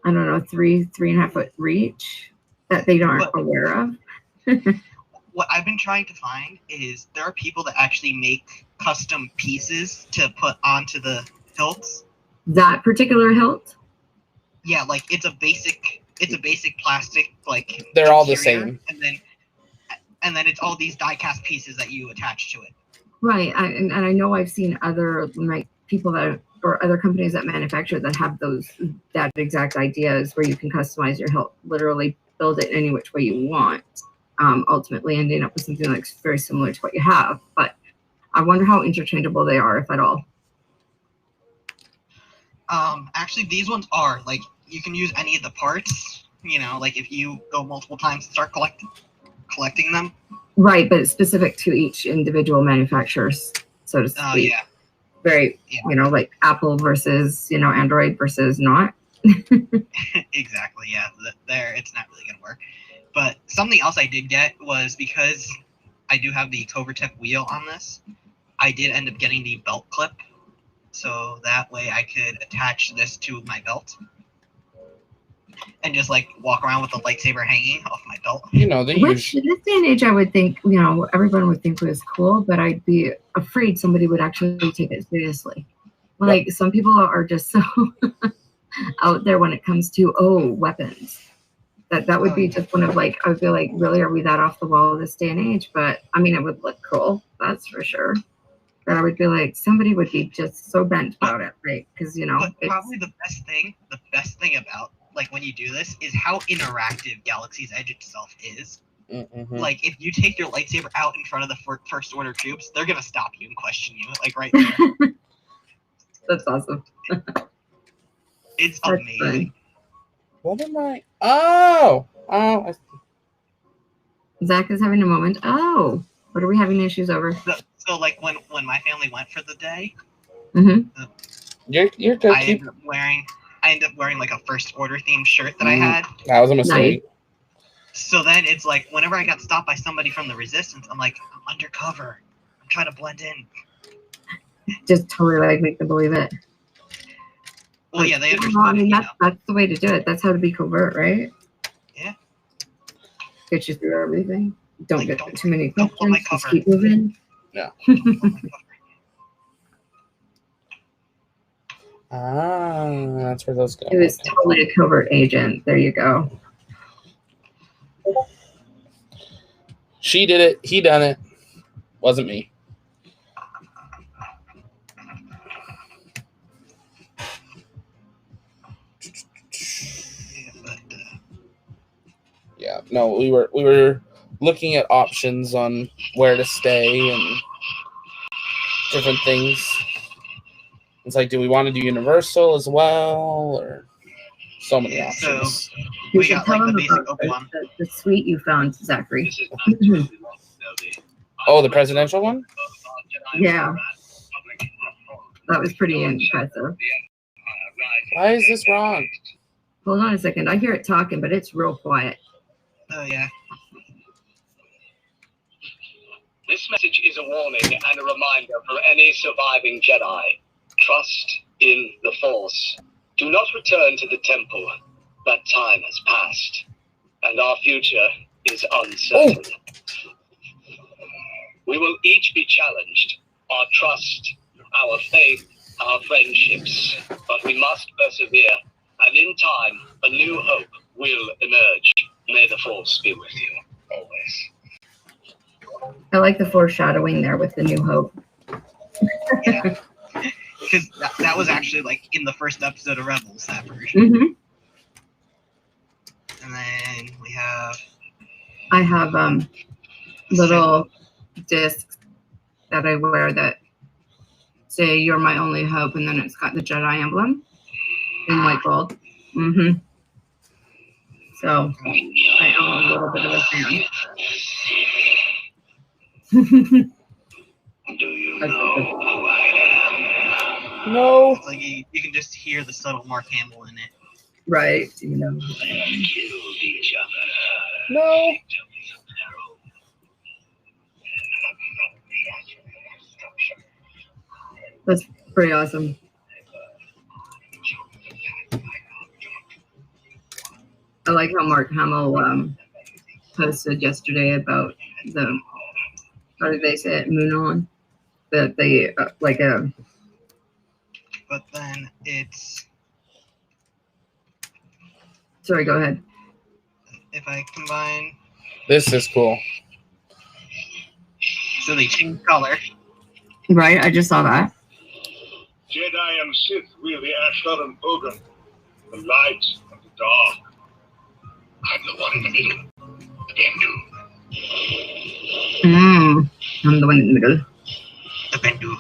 I don't know, 3.5 foot reach that they aren't aware of. What I've been trying to find is there are people that actually make custom pieces to put onto the hilts. That particular hilt? Yeah, like it's a basic plastic like. They're all the interior, same. and then it's all these die-cast pieces that you attach to it. Right, and I know I've seen other like people that or other companies that manufacture that have that exact ideas where you can customize your hilt, literally build it any which way you want. Ultimately ending up with something that's very similar to what you have. But I wonder how interchangeable they are, if at all. Actually, these ones are like you can use any of the parts. You know, like if you go multiple times and start collecting them. Right, but it's specific to each individual manufacturers, so to speak. Oh yeah. Very, like Apple versus Android versus not. Exactly. Yeah. There, it's not really gonna work. But something else I did get was because I do have the Covertech wheel on this. I did end up getting the belt clip, so that way I could attach this to my belt and just like walk around with the lightsaber hanging off my belt. Which in this day and age, I would think everyone would think was cool, but I'd be afraid somebody would actually take it seriously. Like some people are just so out there when it comes to weapons. That would be just one of like, I would be like, really, are we that off the wall this day and age? But I mean, it would look cool, that's for sure. But I would be like, somebody would be just so bent about it, right? Because probably the best thing about like when you do this is how interactive Galaxy's Edge itself is. Mm-hmm. Like if you take your lightsaber out in front of the first order troops, they're gonna stop you and question you, like right there. That's awesome. It's amazing. What am I? Oh. Zach is having a moment. Oh, what are we having issues over? So like when my family went for the day, you're good. I ended up wearing like a first order themed shirt that I had. That was a mistake. Nice. So then it's like whenever I got stopped by somebody from the Resistance, I'm like, I'm undercover. I'm trying to blend in. Just totally like make them believe it. Well, yeah, they understood. I mean, that's the way to do it. That's how to be covert, right? Yeah. Get you through everything. Don't get too many questions. Don't just keep moving. Yeah. That's where those go. It was totally a covert agent. There you go. She did it. He done it. Wasn't me. Yeah. No, we were looking at options on where to stay and different things. It's like, do we want to do Universal as well, or so many options? So we got like the basic one. The suite you found, Zachary. Oh, the presidential one? Yeah. That was pretty impressive. Why is this wrong? Hold on a second. I hear it talking, but it's real quiet. Oh, yeah. This message is a warning and a reminder for any surviving Jedi. Trust in the Force. Do not return to the temple. That time has passed, and our future is uncertain. We will each be challenged. Our trust, our faith, our friendships, but we must persevere, and in time, a new hope will emerge. May the Force be with you, always. I like the foreshadowing there with the New Hope. Yeah. Because that was actually like in the first episode of Rebels, that version. Mm-hmm. And then we have... I have little discs that I wear that say "You're my only hope," and then it's got the Jedi emblem in white gold. Mm-hmm. So I am a little bit of a fan. Do you know who I am? No. It's like you can just hear the subtle Mark Hamill in it. Right. You know. They killed each other. No. That's pretty awesome. I like how Mark Hamill posted yesterday about the, how did they say it, Moonon? That they like a. But then it's... Sorry, go ahead. If I combine... This is cool. So they change color. Right, I just saw that. Jedi and Sith wield the Ashtar and Bogan, the light and the dark. I'm the one in the middle. The Bendu. I'm the one in the middle. The Bendu.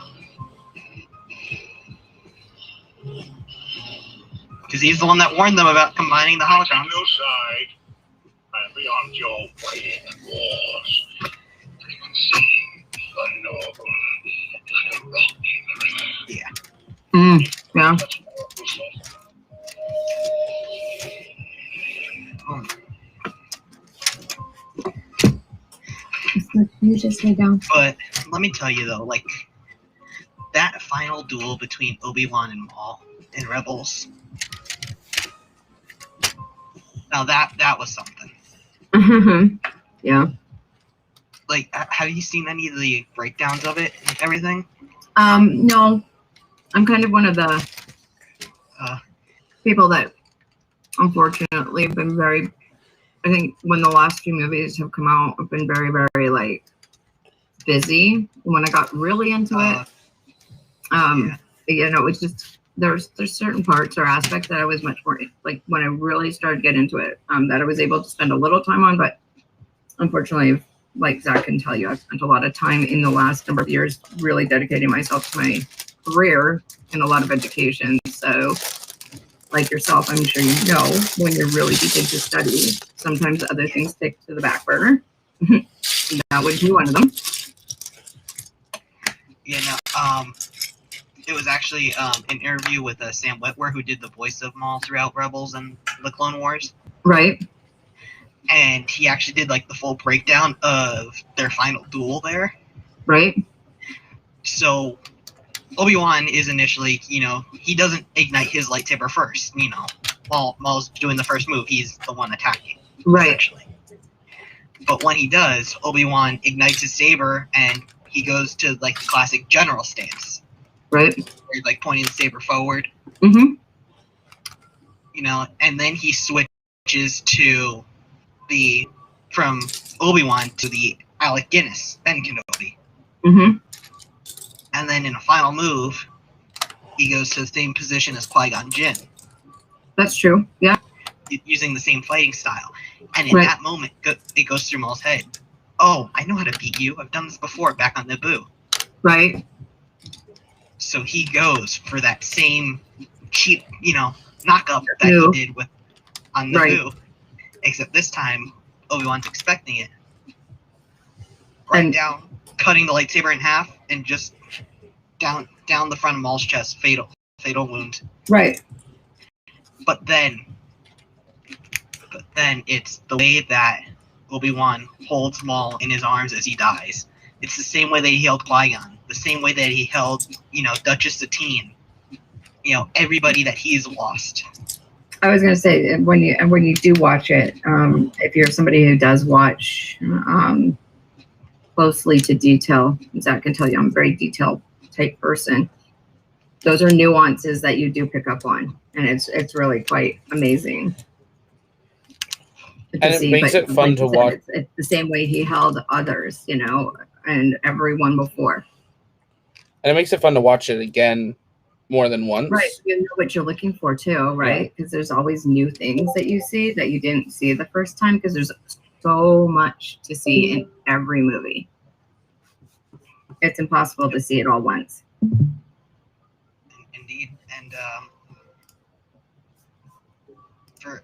Because he's the one that warned them about combining the On holograms. no side. I'm beyond your way and wars. Unseen, unknowable, like a rock in the river. Yeah. You just lay down. But let me tell you though, like that final duel between Obi-Wan and Maul in Rebels. Now that was something. Yeah. Like, have you seen any of the breakdowns of it and everything? No. I'm kind of one of the people that unfortunately have been very, I think when the last few movies have come out, I've been very, very like busy. When I got really into it, Yeah. you know, it's just there's certain parts or aspects that I was much more like when I really started getting into it, that I was able to spend a little time on, but unfortunately, like Zach can tell you, I've spent a lot of time in the last number of years really dedicating myself to my career and a lot of education. So like yourself, I'm sure you know, when you're really deep into study, sometimes other things take to the back burner. That would be one of them. You know, it was actually an interview with Sam Witwer, who did the voice of Maul throughout Rebels and the Clone Wars. Right. And he actually did like the full breakdown of their final duel there. Right. So Obi-Wan is initially, you know, he doesn't ignite his lightsaber first, you know. While Maul's doing the first move, he's the one attacking. Right. Essentially. But when he does, Obi-Wan ignites his saber and he goes to like the classic general stance. Right. Where he's like pointing the saber forward. Mm-hmm. You know, and then he switches to from Obi-Wan to the Alec Guinness, Ben Kenobi. Mm-hmm. And then in a final move, he goes to the same position as Qui-Gon Jinn. That's true. Yeah. Using the same fighting style. And in Right. that moment, it goes through Maul's head. Oh, I know how to beat you. I've done this before back on Naboo. Right. So he goes for that same cheap, you know, knockup that Naboo. he did on Naboo. Right. Except this time, Obi-Wan's expecting it. Right down, cutting the lightsaber in half, and just down the front of Maul's chest, fatal wound. Right. But then it's the way that Obi-Wan holds Maul in his arms as he dies. It's the same way that he held Qui-Gon, the same way that he held, you know, Duchess Satine, you know, everybody that he's lost. I was gonna say when you do watch it, if you're somebody who does watch closely to detail, Zach can tell you I'm a very detail type person. those are nuances that you do pick up on, and it's really quite amazing. And it makes it fun to watch. It's the same way he held others, you know, and everyone before. And it makes it fun to watch it again more than once. Right. You know what you're looking for too, right? Because there's always new things that you see that you didn't see the first time, because there's so much to see in every movie. It's impossible to see it all once. Indeed. And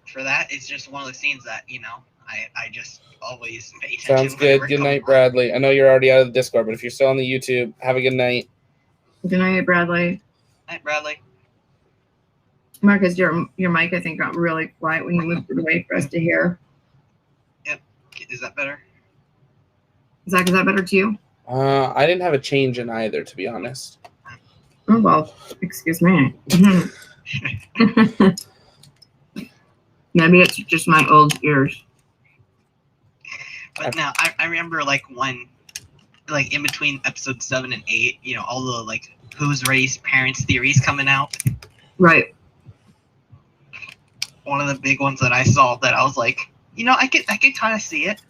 for that, it's just one of the scenes that, you know, I just always pay attention. Sounds good. Good night, Bradley. I know you're already out of the Discord, but if you're still on the YouTube, have a good night. Good night, Bradley. Night, Bradley. Marcus, your mic, I think, got really quiet when you moved it away for us to hear. Yep. Is that better? Zach, is that better to you? I didn't have a change in either, to be honest. Oh, well, excuse me. Maybe it's just my old ears. But now, I remember, like, when, like, in between episode 7 and 8, you know, all the, like, who's raised parents theories coming out. Right. One of the big ones that I saw that I was like, you know, I could kind of see it,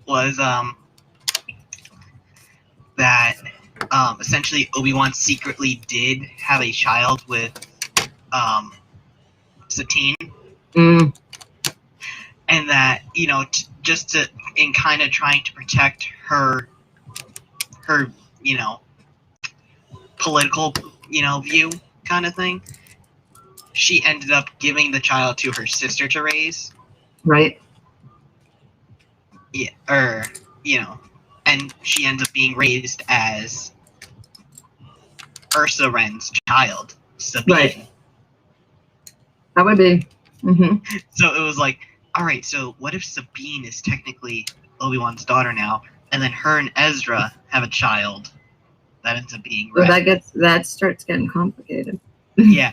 was, that, essentially Obi-Wan secretly did have a child with, Satine. Mm. And that, you know, just to, in kind of trying to protect her, you know, political, you know, view kind of thing, she ended up giving the child to her sister to raise. Right. Yeah, or, you know, and she ends up being raised as Ursa Wren's child, Sabine. Right. That would be. Mm-hmm. So it was like, all right, so what if Sabine is technically Obi-Wan's daughter now, and then her and Ezra have a child that ends up being Red? Well, that starts getting complicated. Yeah.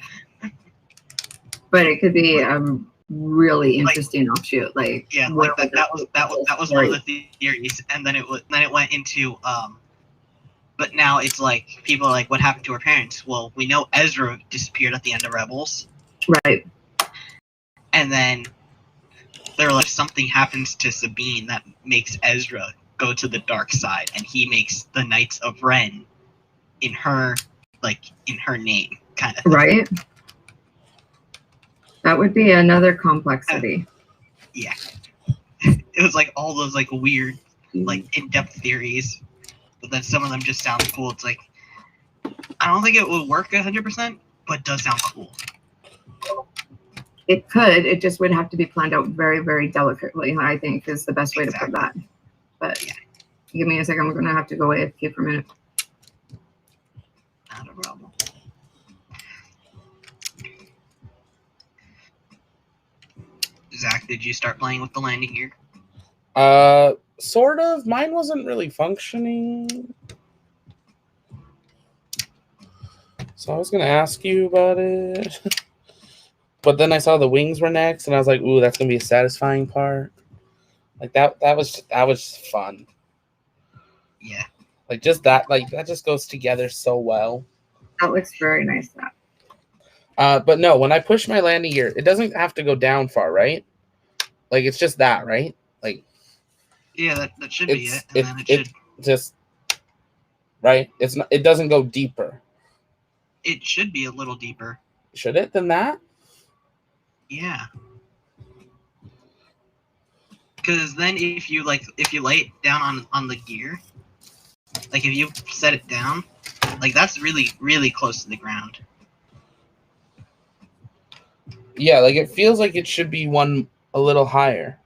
But it could be a really interesting offshoot. Like, yeah, like that was one of the theories, and then it went into but now it's like people are like, what happened to her parents? Well, we know Ezra disappeared at the end of Rebels. Right. And then they're like, something happens to Sabine that makes Ezra go to the dark side, and he makes the Knights of Ren in her name, kind of thing. Right. That would be another complexity. Yeah. It was like all those like weird, like in-depth theories, but then some of them just sound cool. It's like, I don't think it would work 100%, but it does sound cool. It could. It just would have to be planned out very, very delicately, I think, is the best way to put that. But yeah. Give me a second. We're going to have to go AFK for a minute. Not a problem. Zach, did you start playing with the landing gear? Sort of. Mine wasn't really functioning. So I was going to ask you about it. But then I saw the wings were next, and I was like, ooh, that's going to be a satisfying part. Like, that was fun. Yeah. Like, just that, like, that just goes together so well. That looks very nice, that. But no, when I push my landing gear, it doesn't have to go down far, right? Like, it's just that, right? Like, yeah, that should be it. And then it should just, right? It's not. It doesn't go deeper. It should be a little deeper. Should it than that? Yeah. Because then if you lay it down on the gear, like if you set it down, like that's really, really close to the ground. Yeah, like it feels like it should be one a little higher.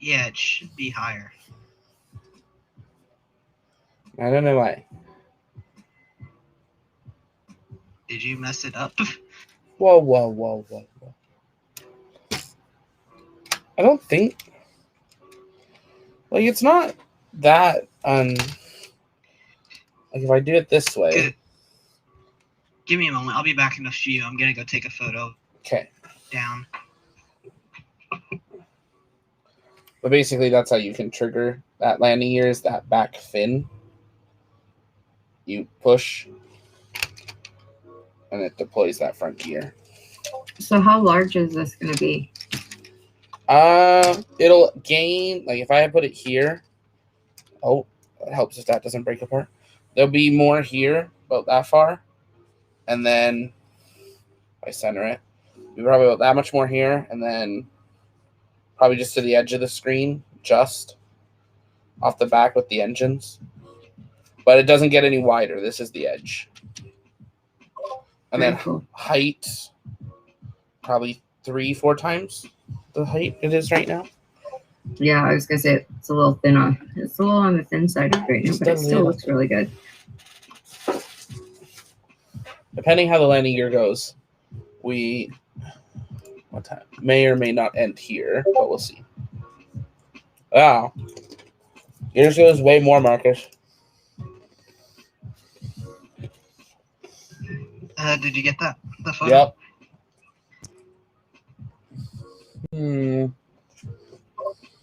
Yeah, it should be higher. I don't know why. Did you mess it up? Whoa, whoa, whoa, whoa, whoa. I don't think. Like, it's not that, like, if I do it this way. Give me a moment. I'll be back in a few. I'm going to go take a photo. Okay. Down. But basically, that's how you can trigger that landing gear, is that back fin. You push and it deploys that front gear. So how large is this going to be? It'll gain, like if I put it here, oh, it helps if that doesn't break apart. There'll be more here, about that far, and then if I center it, we probably about that much more here, and then probably just to the edge of the screen, just off the back with the engines. But it doesn't get any wider. This is the edge. And Very then cool. height, probably 3-4 times the height it is right now. Yeah, I was gonna say it's a little thin on. It's a little on the thin side right now, but it still looks really good. Depending how the landing gear goes, may or may not end here, but we'll see. Wow, yours goes way more, Marcus. Did you get that? The photo? Yep.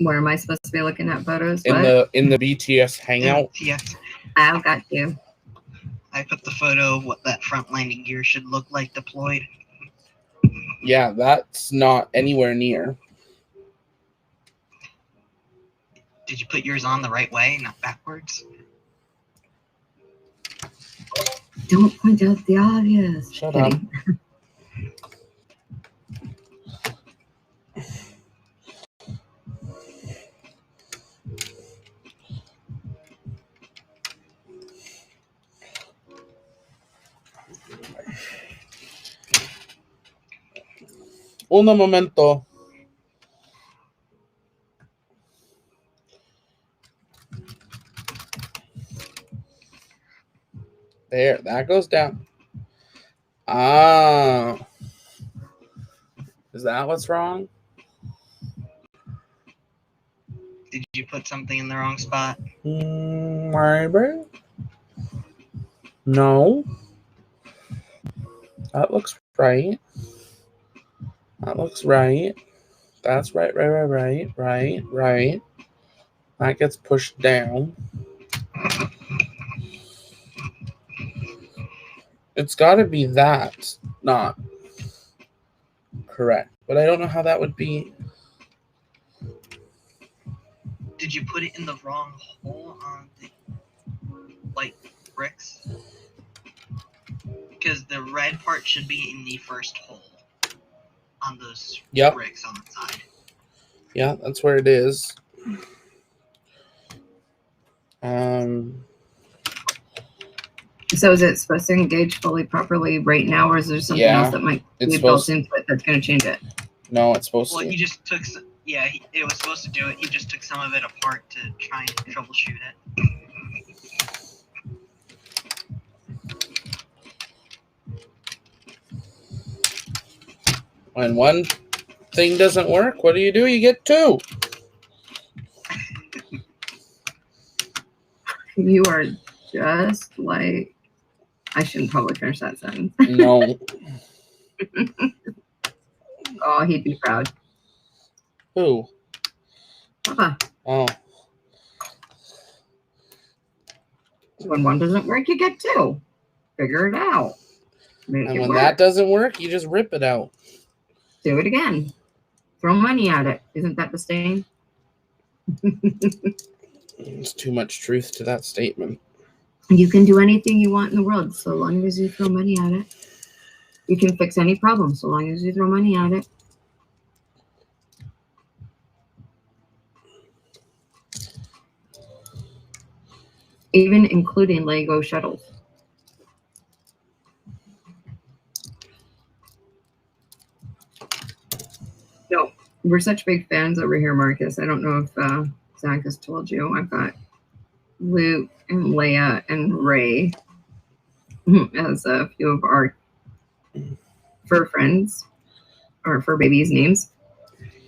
Where am I supposed to be looking at photos? In the BTS hangout. Yes. I've got you. I put the photo of what that front landing gear should look like deployed. Yeah, that's not anywhere near. Did you put yours on the right way, not backwards? Don't point out the obvious. Shut up. Un momento. There, that goes down. Ah. Is that what's wrong? Did you put something in the wrong spot? Maybe. No. That looks right. That looks right. That's right. That gets pushed down. It's got to be that, not correct. But I don't know how that would be. Did you put it in the wrong hole on the white bricks? Because the red part should be in the first hole on those bricks on the side. Yeah, that's where it is. So is it supposed to engage fully properly right now, or is there something else that might be built into it that's going to change it? No, it's supposed to. Well, he just took. It was supposed to do it. He just took some of it apart to try and troubleshoot it. When one thing doesn't work, what do? You get two. You are just like... I shouldn't probably finish that sentence. No. Oh, he'd be proud. Who? Papa. Oh. When one doesn't work, you get two. Figure it out. Make And it when work. that doesn't work, you just rip it out. Do it again. Throw money at it. Isn't that the saying? There's too much truth to that statement. You can do anything you want in the world so long as you throw money at it. You can fix any problem so long as you throw money at it. Even including LEGO shuttles. No, we're such big fans over here, Marcus. I don't know if Zach has told you. I've got Luke and Leia and Ray as a few of our fur friends, or fur babies' names.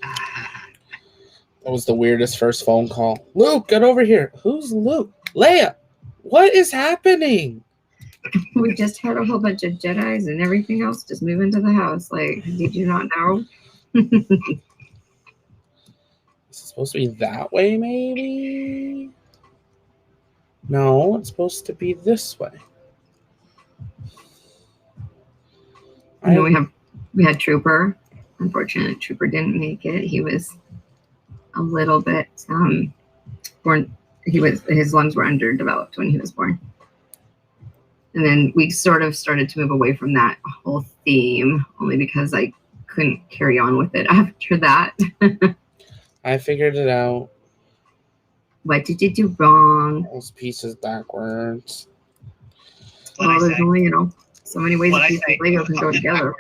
That was the weirdest first phone call. Luke, get over here. Who's Luke? Leia, what is happening? We just had a whole bunch of Jedis and everything else just move into the house. Like, did you not know? Is it supposed to be that way, maybe? No, it's supposed to be this way. You know, we had Trooper. Unfortunately, Trooper didn't make it. He was a little bit born. His lungs were underdeveloped when he was born. And then we sort of started to move away from that whole theme, only because I couldn't carry on with it after that. I figured it out. What did you do wrong? Those pieces backwards. Well, there's only, so many ways a piece of Lego can go together.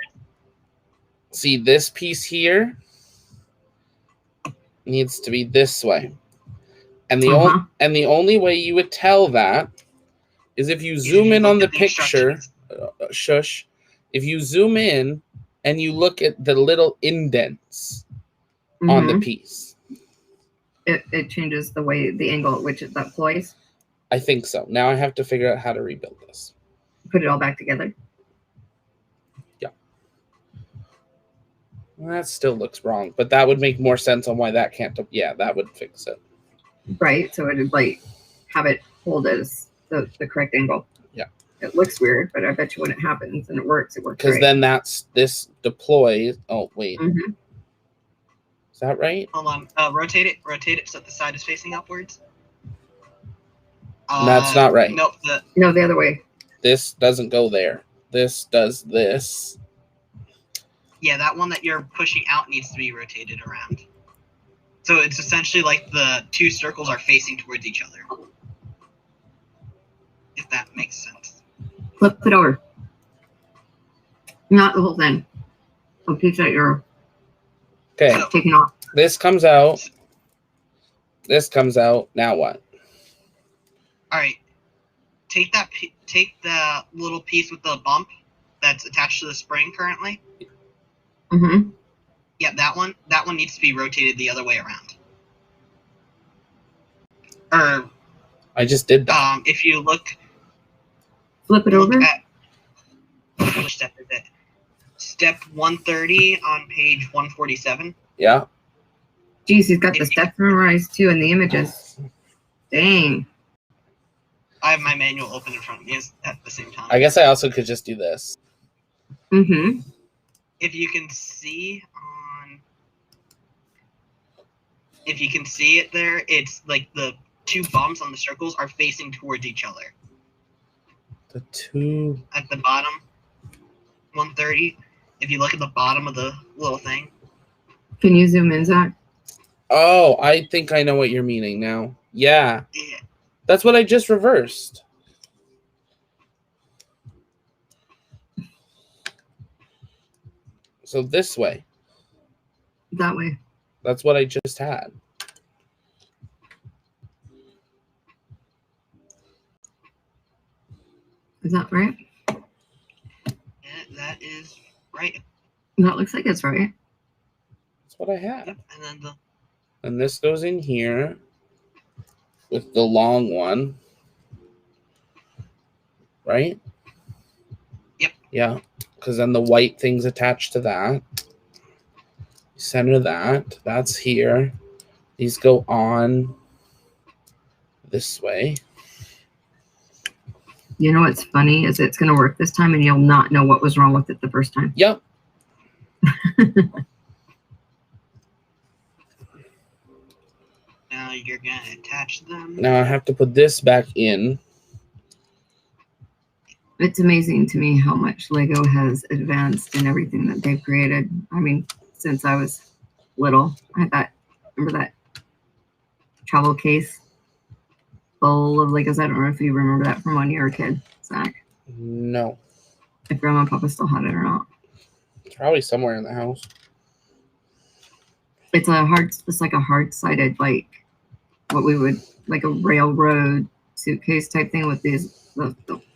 See, this piece here needs to be this way. And the only way you would tell that is if you zoom in on the picture. Shush. If you zoom in and you look at the little indents on the piece. It changes the angle at which that ploys. I think so. Now I have to figure out how to rebuild this. Put it all back together. Yeah. Well, that still looks wrong, but that would make more sense on why that can't. Yeah, that would fix it. Right. So it would like have it hold as the correct angle. Yeah. It looks weird, but I bet you when it happens and it works because right. then this deploys. Oh wait. Is that right? Hold on. Rotate it so the side is facing upwards. That's not right. Nope. No, the other way. This doesn't go there. This does this. Yeah, that one that you're pushing out needs to be rotated around. So it's essentially like the two circles are facing towards each other. If that makes sense. Flip it over. Not the whole thing. A piece that you're taking off. This comes out. This comes out. Now what? All right. Take the little piece with the bump that's attached to the spring currently. Yeah, that one needs to be rotated the other way around. Or I just did that. If you flip it over. Which step is it? Step 130 on page 147. Yeah. Geez, he's got the steps memorized too and the images. Dang. I have my manual open in front of me at the same time. I guess I also could just do this. If you can see it there, it's like the two bumps on the circles are facing towards each other. The two at the bottom, 130. If you look at the bottom of the little thing. Can you zoom in, Zach? Oh, I think I know what you're meaning now. Yeah. That's what I just reversed. So this way. That way. That's what I just had. Is that right? Yeah, that is right. That looks like it's right. That's what I had. Yep. And then and this goes in here with the long one. Right? Yep. Yeah. Because then the white thing's attached to that. Center that. That's here. These go on this way. You know what's funny is it's going to work this time and you'll not know what was wrong with it the first time. Yep. Now you're going to attach them. Now I have to put this back in. It's amazing to me how much LEGO has advanced in everything that they've created. I mean, since I was little, I had remember that travel case full of Legos? I don't know if you remember that from when you were a kid, Zach. No. If Grandma and Papa still had it or not. It's probably somewhere in the house. It's like a hard-sided, like what we would, like a railroad suitcase type thing with the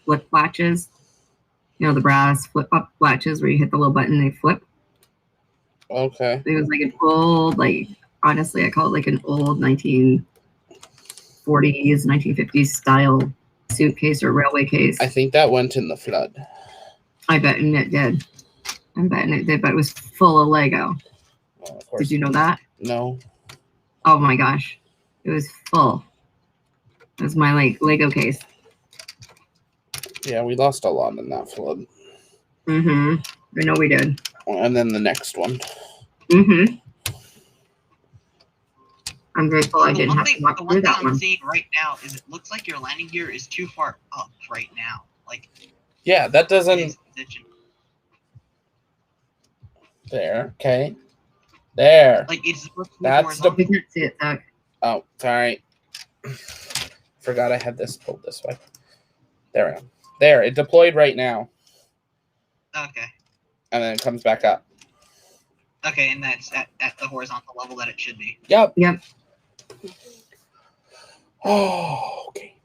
flip latches. You know, the brass flip-up latches where you hit the little button, they flip. Okay. It was like an old, like, honestly, I call it like an old 1940s, 1950s style suitcase or railway case. I think that went in the flood. I bet it did. I'm betting it did, but it was full of Lego. Well, of course. Did you know that? No. Oh my gosh. It was full. It was my like Lego case. Yeah, we lost a lot in that flood. I know we did. And then the next one. Mm-hmm. I'm grateful I didn't have to walk The through one thing that I'm one. seeing right now is it looks like your landing gear is too far up right now. Like, Yeah, that doesn't. its position. There. Okay. There. Like, it's supposed to be That's horizontal. We can't see it, Zach. Oh, sorry. Forgot I had this pulled this way. There I am. There. It deployed right now. Okay. And then it comes back up. Okay, and that's at the horizontal level that it should be. Yep. Yep. Oh, okay.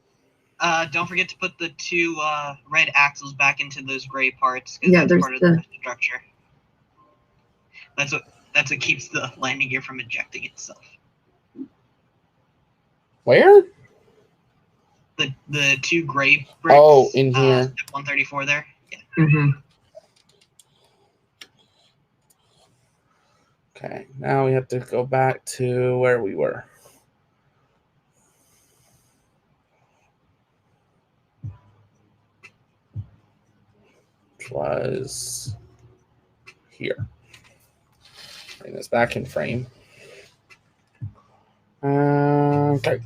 Don't forget to put the two red axles back into those gray parts, because Yeah, that's there's part of the structure. That's what keeps the landing gear from ejecting itself. Where? The two gray bricks. Oh, in here. Step 134 there. Yeah. Mm-hmm. Okay. Now we have to go back to where we were. Which was here. Bring this back in frame. Okay.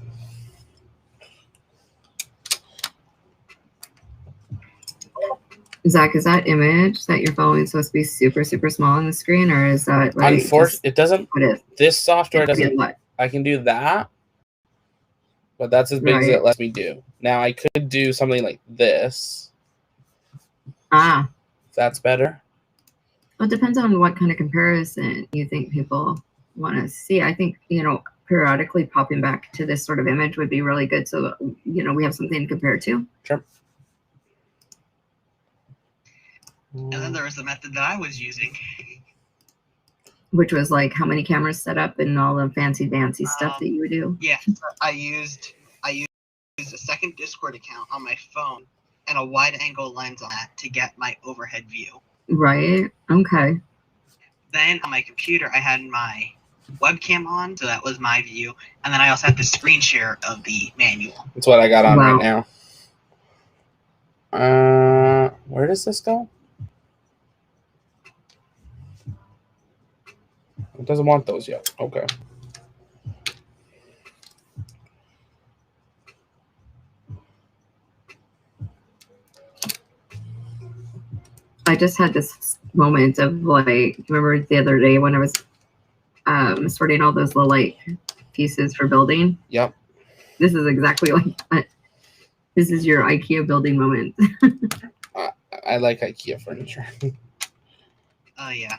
Zach, is that image that you're following supposed to be super, super small on the screen, or is that like Unfortunately, it doesn't. what is This software doesn't. what? I can do that, but that's as big as it lets me do. Now I could do something like this. Ah, If that's better. well, it depends on what kind of comparison you think people want to see. I think, periodically popping back to this sort of image would be really good, so that, we have something to compare to. Sure. And then there was the method that I was using, Which was like how many cameras set up and all the fancy stuff that you would do. Yeah, I used a second Discord account on my phone and a wide-angle lens on that to get my overhead view. Right. Okay. Then on my computer, I had my webcam on, so that was my view, and then I also had the screen share of the manual. That's what I got on Wow. right now. Where does this go? It doesn't want those yet. Okay. I just had this moment of like, remember the other day when I was sorting all those little like pieces for building? Yep. This is exactly like this is your IKEA building moment. I like IKEA furniture. Oh yeah,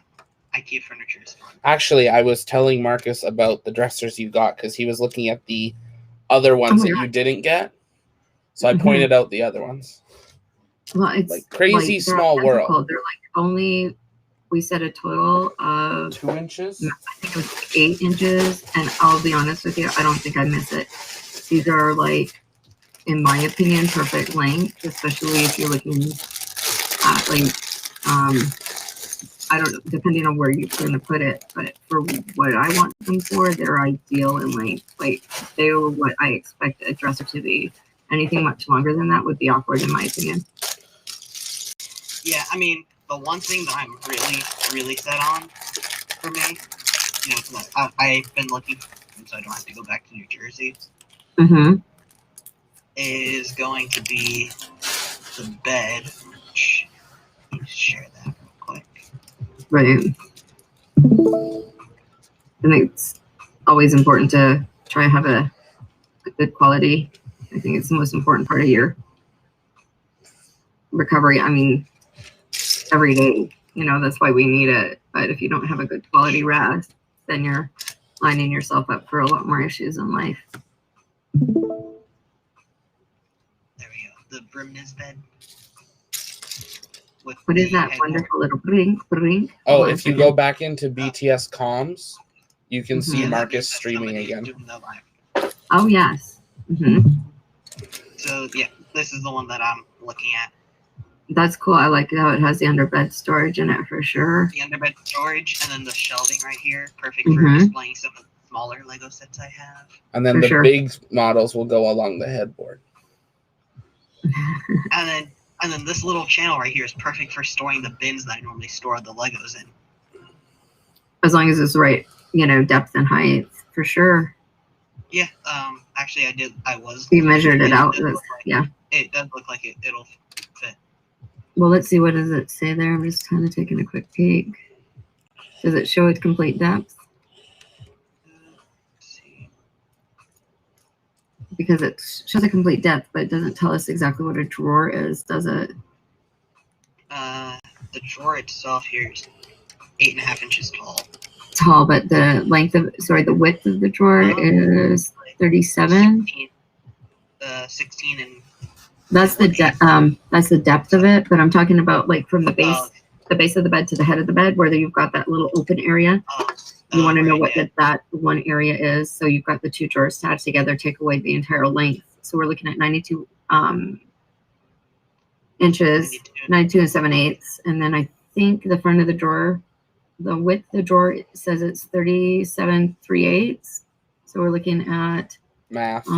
IKEA furniture is fun. Actually, I was telling Marcus about the dressers you got because he was looking at the other ones that you didn't get. So I pointed out the other ones. Well, it's like crazy like, small identical. world. They're like only, we said a total of 2 inches. I think it was 8 inches, and I'll be honest with you, I don't think I miss it. These are like, in my opinion, perfect length, especially if you're looking at like, I don't know, depending on where you're going to put it, but for what I want them for, they're ideal in length. Like they're what I expect a dresser to be. Anything much longer than that would be awkward, in my opinion. Yeah, I mean, the one thing that I'm really, really set on for me, I've been looking, so I don't have to go back to New Jersey, is going to be the bed. Let me share that real quick. Right. I think it's always important to try to have a good quality. I think it's the most important part of your recovery. I mean, every day, that's why we need it. But if you don't have a good quality rest, then you're lining yourself up for a lot more issues in life. There we go. The Brimness bed. What is that wonderful little blink? Oh, if you go back into BTS comms, you can see Marcus streaming again. Oh, yes. So, yeah, this is the one that I'm looking at. That's cool. I like how it has the underbed storage in it for sure. The underbed storage and then the shelving right here. Perfect for displaying some of the smaller Lego sets I have. And then big models will go along the headboard. And then And then this little channel right here is perfect for storing the bins that I normally store the Legos in. As long as it's the right, depth and height, for sure. Yeah, actually I was. You measured it out. Yeah. It does look like it'll fit. Well, let's see, what does it say there? I'm just kind of taking a quick peek. Does it show its complete depth? Let's see. Because it shows a complete depth, but it doesn't tell us exactly what a drawer is, does it? The drawer itself here is 8.5 inches tall. Tall, but the width of the drawer is 37. 16 and that's the depth of it, but I'm talking about like from the base of the bed to the head of the bed, where you've got that little open area. You want to know what that one area is. So you've got the two drawers attached together, take away the entire length. So we're looking at 92 inches, 92 and 7/8. And then I think the front of the drawer, the width of the drawer says it's 37 3/8. So we're looking at math.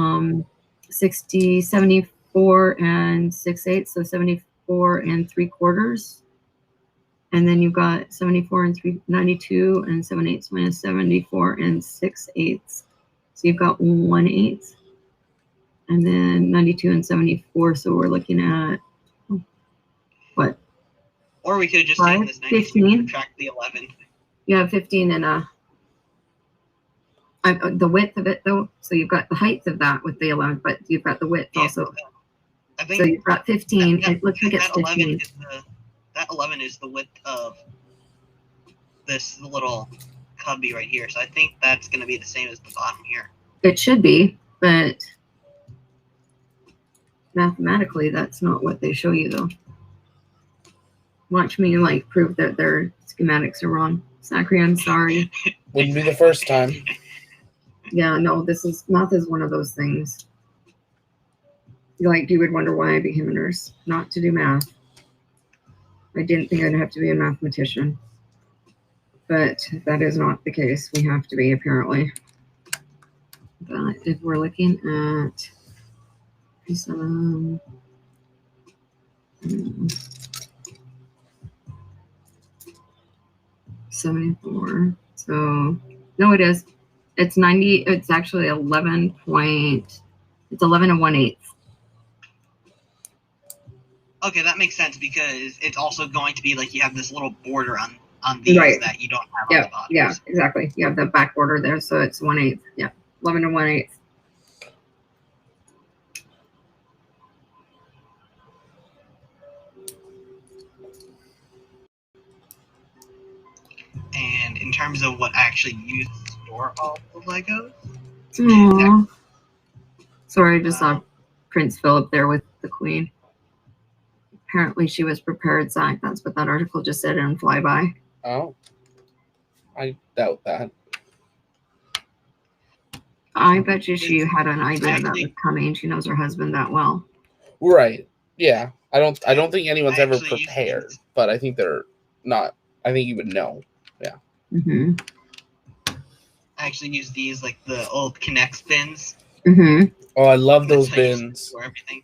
74 and 6/8, so 74 and 3/4. And then you've got 74 and 92 and 7/8 minus 74 and 6/8. So you've got 1/8. And then 92 and 74. So we're looking at what? Or we could have just taken this 92 and subtract the 11. Yeah, 15 and the width of it though. So you've got the height of that with the 11, but you've got the width also. I think so you've got 15. It looks like it's 15. That 11 is the width of this little cubby right here. So I think that's going to be the same as the bottom here. It should be, but mathematically, that's not what they show you, though. Watch me, prove that their schematics are wrong. Zachary, I'm sorry. Wouldn't be the first time. Yeah, no, math is one of those things. You would wonder why I became a nurse, not to do math. I didn't think I'd have to be a mathematician, but that is not the case. We have to be, apparently. But if we're looking at 74, so no, it is. It's 90. It's actually 11 point. It's 11 and 1/8. Okay, that makes sense because it's also going to be you have this little border on these that you don't have on the bottom. Yeah, exactly. You have the back border there, so it's 1/8. Yeah, 11 and 1/8. And in terms of what I actually use to store all the Legos. Aww. Sorry, I just saw Prince Philip there with the Queen. Apparently she was prepared, Zach. That's what that article just said in Flyby. Oh. I doubt that. I bet you she had an idea that was coming. She knows her husband that well. Right. Yeah. I don't think anyone's ever prepared, but I think they're not. I think you would know. Yeah. Mm-hmm. I actually use these the old Connect bins. Mm-hmm. Oh, I love those bins. For everything.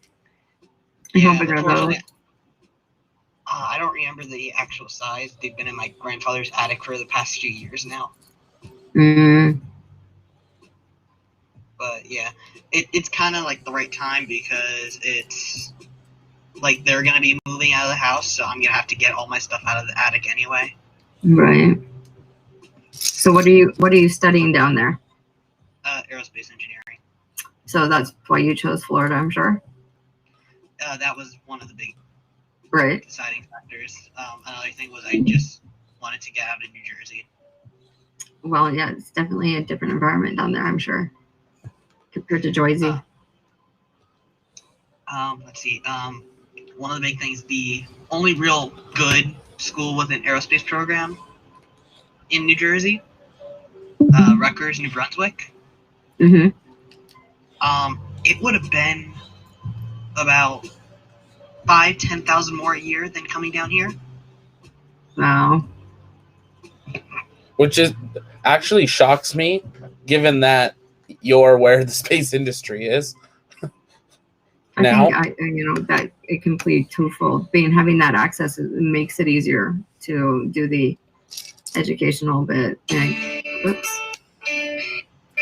How big are those? I don't remember the actual size. They've been in my grandfather's attic for the past few years now. Mm. But yeah, it's kind of the right time because it's they're gonna be moving out of the house, so I'm gonna have to get all my stuff out of the attic anyway. Right. So what are you studying down there? Aerospace engineering. So that's why you chose Florida, I'm sure. That was one of the big deciding factors. Another thing was I just wanted to get out of New Jersey. Well, yeah, it's definitely a different environment down there, I'm sure, compared to Jersey. Let's see. One of the big things, the only real good school with an aerospace program in New Jersey, Rutgers, New Brunswick. Mm-hmm. It would have been about 5,000-10,000 more a year than coming down here. Wow. Which actually shocks me, given that you're where the space industry is. now. I think that it can be twofold. Having that access makes it easier to do the educational bit. Whoops.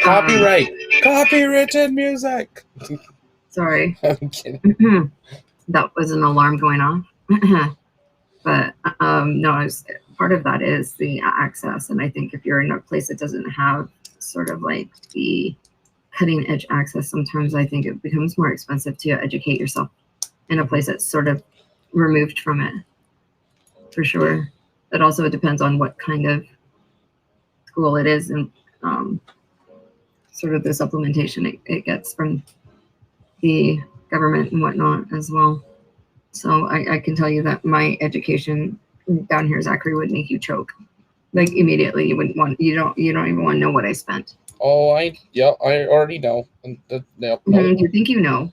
Copyright. Copywritten music. Sorry. I'm kidding. That was an alarm going off. But no, part of that is the access. And I think if you're in a place that doesn't have sort of like the cutting edge access, sometimes I think it becomes more expensive to educate yourself in a place that's sort of removed from it, for sure. It also depends on what kind of school it is and sort of the supplementation it gets from the government and whatnot as well. So I can tell you that my education down here, Zachary, would make you choke. Like immediately, you don't even want to know what I spent. Oh, I already know. No. You think you know.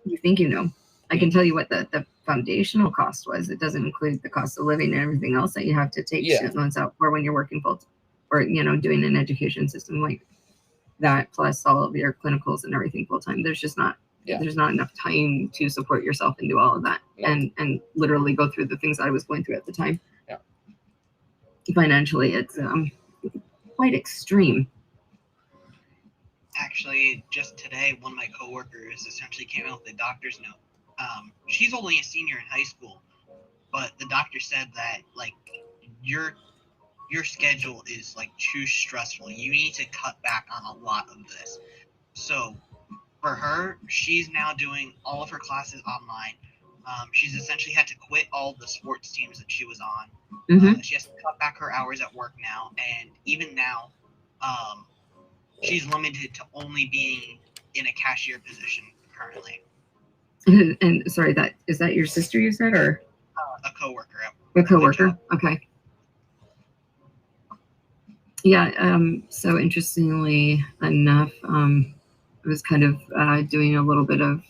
You think you know. I can tell you what the foundational cost was. It doesn't include the cost of living and everything else that you have to take student loans out for when you're working full, or doing an education system like that, plus all of your clinicals and everything full time. There's just not. There's not enough time to support yourself and do all of that, and literally go through the things I was going through at the time. Yeah. Financially, it's quite extreme. Actually, just today, one of my coworkers essentially came out with a doctor's note. She's only a senior in high school, but the doctor said that like your schedule is like too stressful. You need to cut back on a lot of this. So for her, she's now doing all of her classes online. She's essentially had to quit all the sports teams that she was on. She has to cut back her hours at work now, and even now, she's limited to only being in a cashier position currently. And sorry, is that your sister you said, or a coworker? A coworker. Okay. Yeah. So interestingly enough, I was kind of doing a little bit of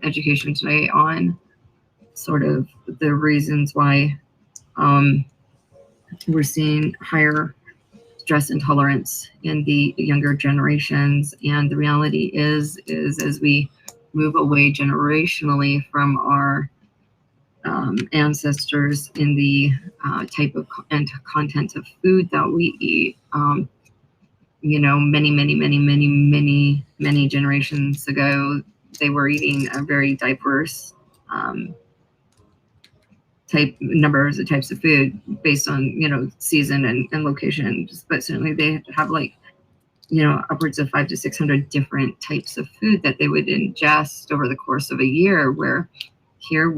education today on sort of the reasons why we're seeing higher stress intolerance in the younger generations. And the reality is as we move away generationally from our ancestors in the type of and content of food that we eat, many generations ago, they were eating a very diverse numbers of types of food based on season and location. But certainly they have upwards of 500 to 600 different types of food that they would ingest over the course of a year. Where here,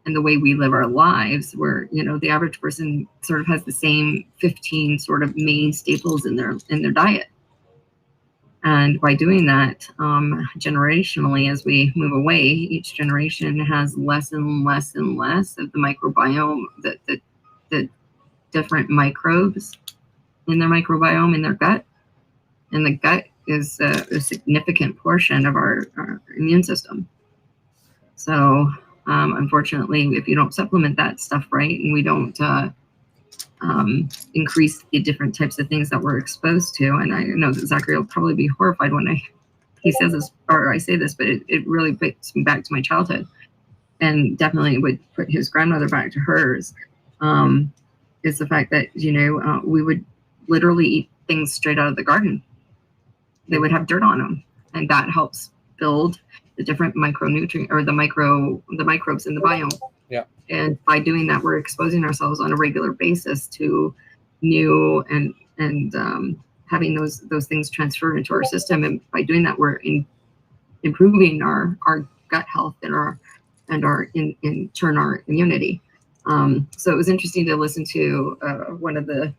in the way we live our lives, where the average person sort of has the same 15 sort of main staples in their diet. And by doing that, generationally, as we move away, each generation has less and less and less of the microbiome, the different microbes in their microbiome in their gut. And the gut is a significant portion of our immune system. So unfortunately, if you don't supplement that stuff right, and we don't increase the different types of things that we're exposed to, and I know that Zachary will probably be horrified when he says this, or I say this, but it really brings me back to my childhood, and definitely would put his grandmother back to hers. Is the fact that we would literally eat things straight out of the garden. They would have dirt on them, and that helps build the different micronutrient or the microbes in the biome. Yeah. And by doing that, we're exposing ourselves on a regular basis to new and having those things transfer into our system. And by doing that, we're improving our gut health and our in turn our immunity. So it was interesting to listen to one of the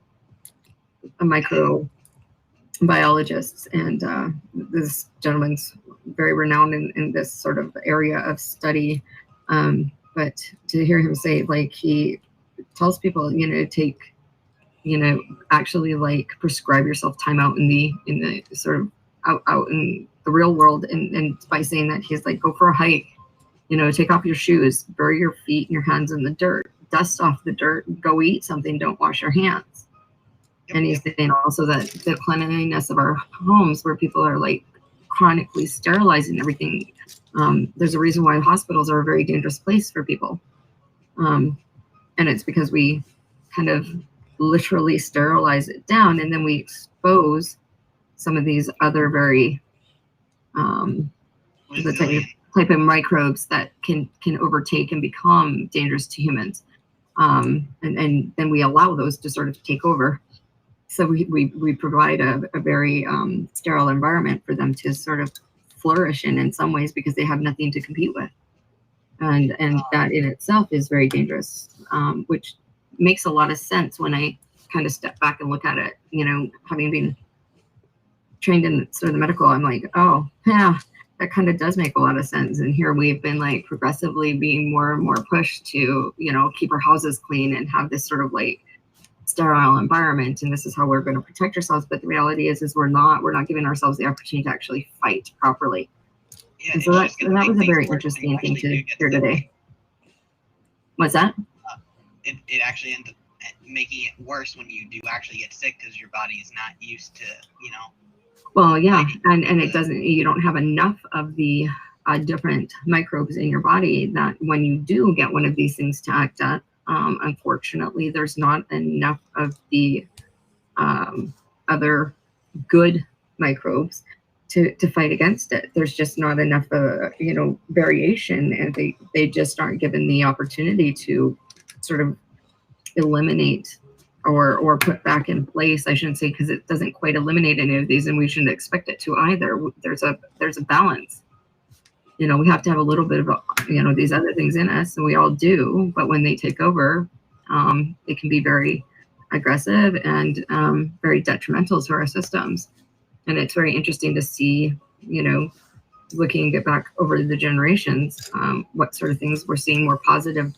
microbiologists, and this gentleman's very renowned in this sort of area of study. But to hear him say, he tells people, take, actually prescribe yourself time out in the sort of out in the real world. And by saying that, he's go for a hike, take off your shoes, bury your feet and your hands in the dirt, dust off the dirt, go eat something, don't wash your hands. And he's saying also that the cleanliness of our homes, where people are chronically sterilizing everything. There's a reason why hospitals are a very dangerous place for people. And it's because we kind of literally sterilize it down, and then we expose some of these other very the type of microbes that can overtake and become dangerous to humans. And then we allow those to sort of take over. So we provide a very sterile environment for them to sort of flourish in some ways, because they have nothing to compete with. And that in itself is very dangerous, which makes a lot of sense when I kind of step back and look at it. You know, having been trained in sort of the medical, I'm like, oh yeah, that kind of does make a lot of sense. And here we've been like progressively being more and more pushed to, you know, keep our houses clean and have this sort of like sterile environment, and this is how we're going to protect ourselves. But the reality is we're not giving ourselves the opportunity to actually fight properly. Yeah, and so that was a very interesting thing to hear today. What's that? It actually ends up making it worse when you do actually get sick, because your body is not used to, you know. Well, yeah, and it doesn't. You don't have enough of the different microbes in your body that when you do get one of these things to act at, unfortunately, there's not enough of the other good microbes to fight against it. There's just not enough, you know, variation, and they just aren't given the opportunity to sort of eliminate or put back in place. I shouldn't say, because it doesn't quite eliminate any of these, and we shouldn't expect it to either. There's a balance. You know, we have to have a little bit of, you know, these other things in us, and we all do. But when they take over, it can be very aggressive and very detrimental to our systems. And it's very interesting to see, you know, looking back over the generations, what sort of things we're seeing more positive,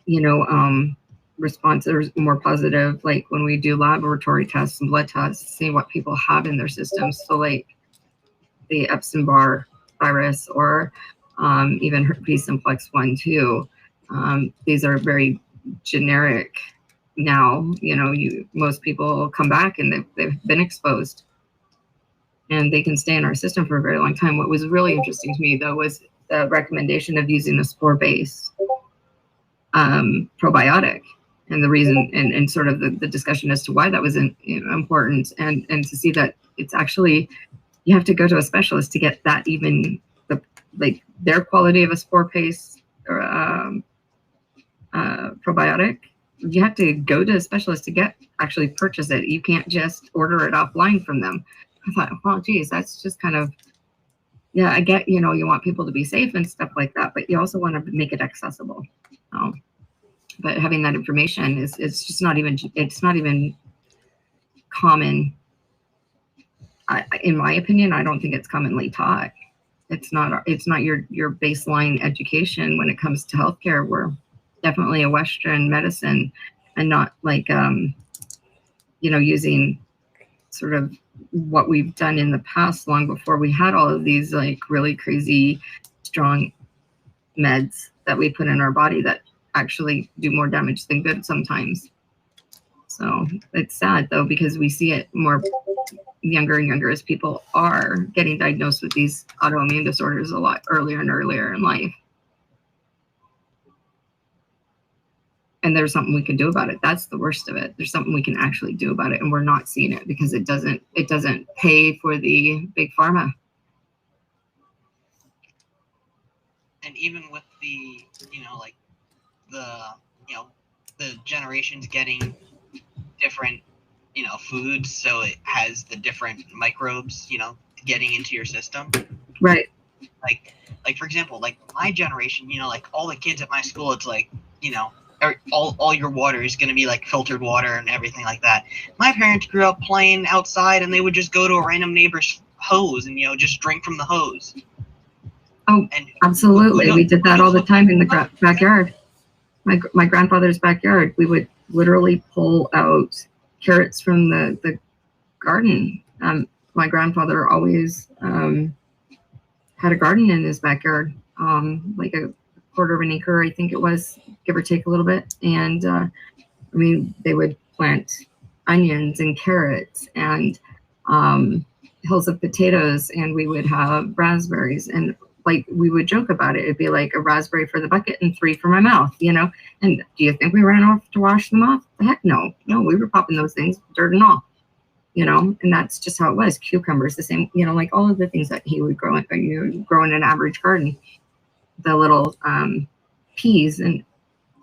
you know, responses, more positive, like when we do laboratory tests and blood tests, see what people have in their systems. So like the Epstein-Barr virus, or even herpes simplex 1, 2. These are very generic now. You know, most people come back and they've been exposed, and they can stay in our system for a very long time. What was really interesting to me, though, was the recommendation of using a spore-based probiotic, and the reason, and sort of the discussion as to why that was important, and to see that it's actually, you have to go to a specialist to get that, even like their quality of a spore-based probiotic. You have to go to a specialist to actually purchase it. You can't just order it offline from them. I thought, well, geez, that's just kind of, yeah, I get, you know, you want people to be safe and stuff like that, but you also want to make it accessible. But having that information it's just not even, it's not even common. In my opinion, I don't think it's commonly taught. It's not your baseline education when it comes to healthcare. We're definitely a Western medicine, and not like, you know, using sort of what we've done in the past, long before we had all of these like really crazy strong meds that we put in our body that actually do more damage than good sometimes. So it's sad, though, because we see it more younger and younger as people are getting diagnosed with these autoimmune disorders a lot earlier and earlier in life. And there's something we can do about it. That's the worst of it. There's something we can actually do about it, and we're not seeing it because it doesn't pay for the big pharma. And even with the, you know, like the generations getting different, you know, foods, so it has the different microbes, you know, getting into your system. Right. Like for example, like my generation, you know, like all the kids at my school, it's like, you know, all your water is going to be like filtered water and everything like that. My parents grew up playing outside, and they would just go to a random neighbor's hose and, you know, just drink from the hose. Oh, and absolutely. We did that all the time in the backyard. My grandfather's backyard. We would literally pull out carrots from the garden. My grandfather always had a garden in his backyard, like a quarter of an acre, I think it was, give or take a little bit. And I mean, they would plant onions and carrots and hills of potatoes, and we would have raspberries, and like we would joke about it. It'd be like a raspberry for the bucket and 3 for my mouth, you know. And do you think we ran off to wash them off? The heck no. No, we were popping those things, dirt and all, you know. And that's just how it was. Cucumbers, the same, you know, like all of the things that he would grow in an average garden. The little peas, and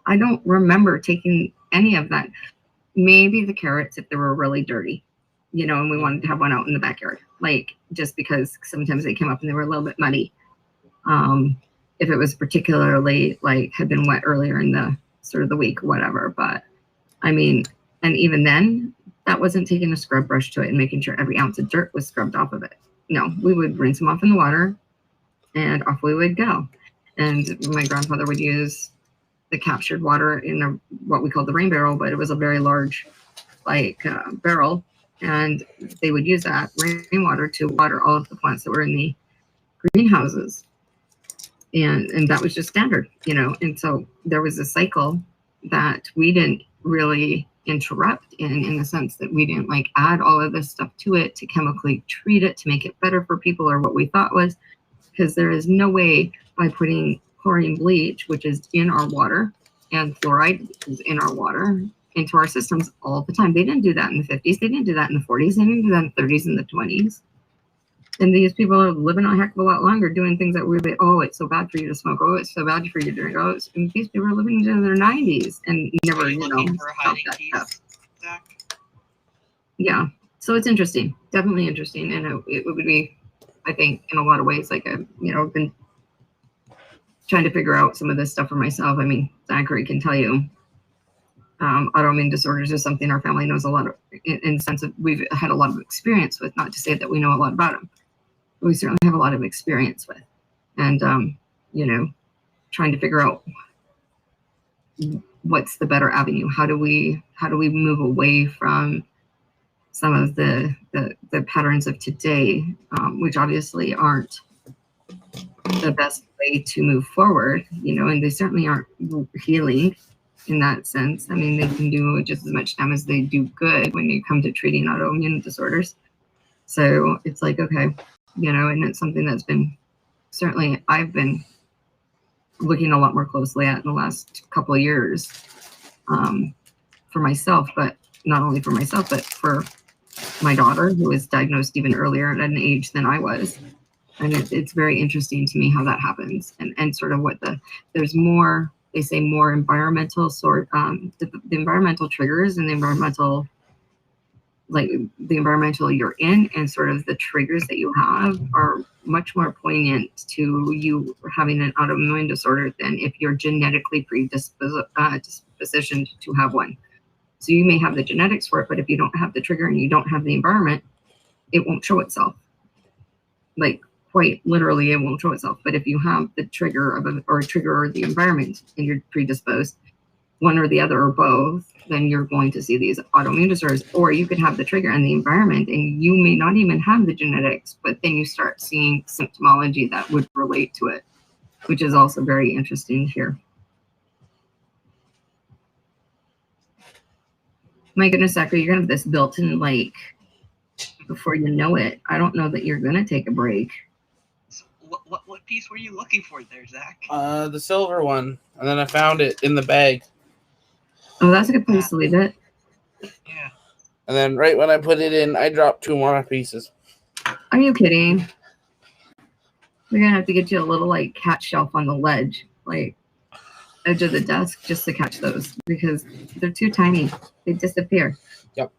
I don't remember taking any of that. Maybe the carrots if they were really dirty, you know, and we wanted to have one out in the backyard, like just because sometimes they came up and they were a little bit muddy. If it was particularly like had been wet earlier in the sort of the week or whatever. But I mean, and even then, that wasn't taking a scrub brush to it and making sure every ounce of dirt was scrubbed off of it. No, we would rinse them off in the water and off we would go. And my grandfather would use the captured water in what we called the rain barrel, but it was a very large barrel. And they would use that rainwater to water all of the plants that were in the greenhouses. And that was just standard, you know. And so there was a cycle that we didn't really interrupt in the sense that we didn't like add all of this stuff to it to chemically treat it to make it better for people or what we thought was, because there is no way by putting chlorine bleach, which is in our water, and fluoride is in our water, into our systems all the time. They didn't do that in the 50s. They didn't do that in the 40s. They didn't do that in the 30s and the 20s. And these people are living a heck of a lot longer doing things that we're like, oh, it's so bad for you to smoke. Oh, it's so bad for you to drink. Oh, and these people are living into their 90s and never, you know, stopped that stuff. Zach? Yeah. So it's interesting. Definitely interesting. And it would be, I think, in a lot of ways, like, you know, I've been trying to figure out some of this stuff for myself. I mean, Zachary can tell you, autoimmune disorders is something our family knows a lot of, in the sense of we've had a lot of experience with, not to say that we know a lot about them. We certainly have a lot of experience with, and you know, trying to figure out what's the better avenue. How do we move away from some of the patterns of today, which obviously aren't the best way to move forward, you know, and they certainly aren't healing in that sense. I mean, they can do just as much damage as they do good when you come to treating autoimmune disorders. So it's like, okay, you know, and it's something that's been, certainly I've been looking a lot more closely at in the last couple of years, for myself, but not only for myself, but for my daughter, who was diagnosed even earlier at an age than I was. And it's very interesting to me how that happens, and sort of what there's more, they say more environmental the environmental triggers and the environmental, like the environmental you're in, and sort of the triggers that you have are much more poignant to you having an autoimmune disorder than if you're genetically predispositioned to have one. So you may have the genetics for it, but if you don't have the trigger and you don't have the environment, it won't show itself. Like quite literally, it won't show itself. But if you have the trigger or the environment and you're predisposed, one or the other or both, then you're going to see these autoimmune disorders. Or you could have the trigger and the environment, and you may not even have the genetics, but then you start seeing symptomology that would relate to it, which is also very interesting here. My goodness, Zachary, you're gonna have this built-in, like, before you know it. I don't know that you're gonna take a break. So what piece were you looking for there, Zach? The silver one, and then I found it in the bag. Oh, that's a good place to leave it. Yeah. And then right when I put it in, I dropped 2 more pieces. Are you kidding? We're gonna have to get you a little like cat shelf on the ledge, like edge of the desk, just to catch those, because they're too tiny. They disappear. Yep.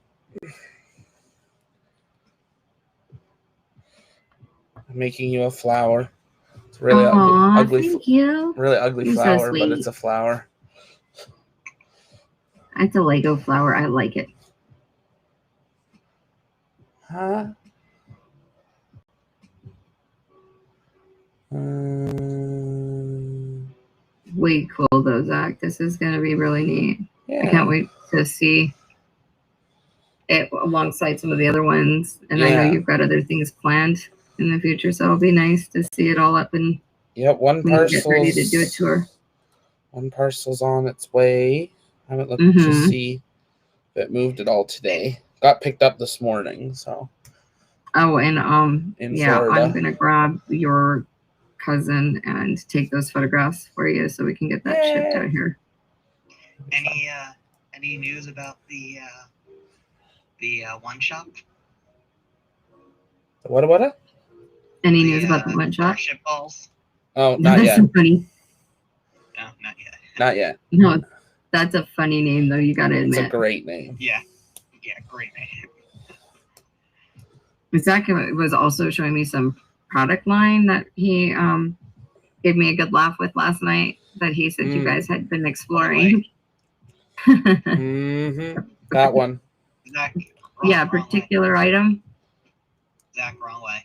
I'm making you a flower. It's really ugly. Thank you. Really ugly You're flower, so but sweet. it's a flower. It's a Lego flower. I like it. Huh? Way cool though, Zach. This is gonna be really neat. Yeah. I can't wait to see it alongside some of the other ones. And I know you've got other things planned in the future, so it'll be nice to see it all up and yep, one get ready to do a tour. One parcel's on its way. I haven't looked to see if it moved at all today. Got picked up this morning, so Oh, and In yeah, Florida. I'm gonna grab your cousin and take those photographs for you so we can get that shipped out here. Any news about the one shop? What? Any news about the one shot? Starship balls? Oh, not That's yet. so funny. No, not yet. Not yet. No, that's a funny name though. You gotta It's admit. a great name. Yeah, great name. Zach was also showing me some product line that he gave me a good laugh with last night. That he said you guys had been exploring. That one. Zach, Yeah, particular item. Zach, wrong way.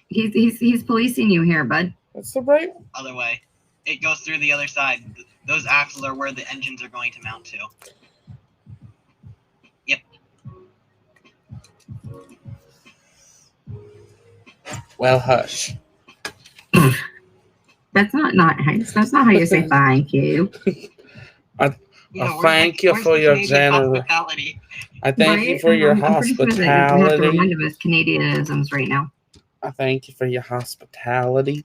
He's policing you here, bud. That's the right. Other way. It goes through the other side. Those axles are where the engines are going to mount to. Yep. Well, hush. That's not that's not how you say thank you. Thank you for your hospitality. I thank you for your hospitality. You have to remind him of his Canadianisms right now. I thank you for your hospitality.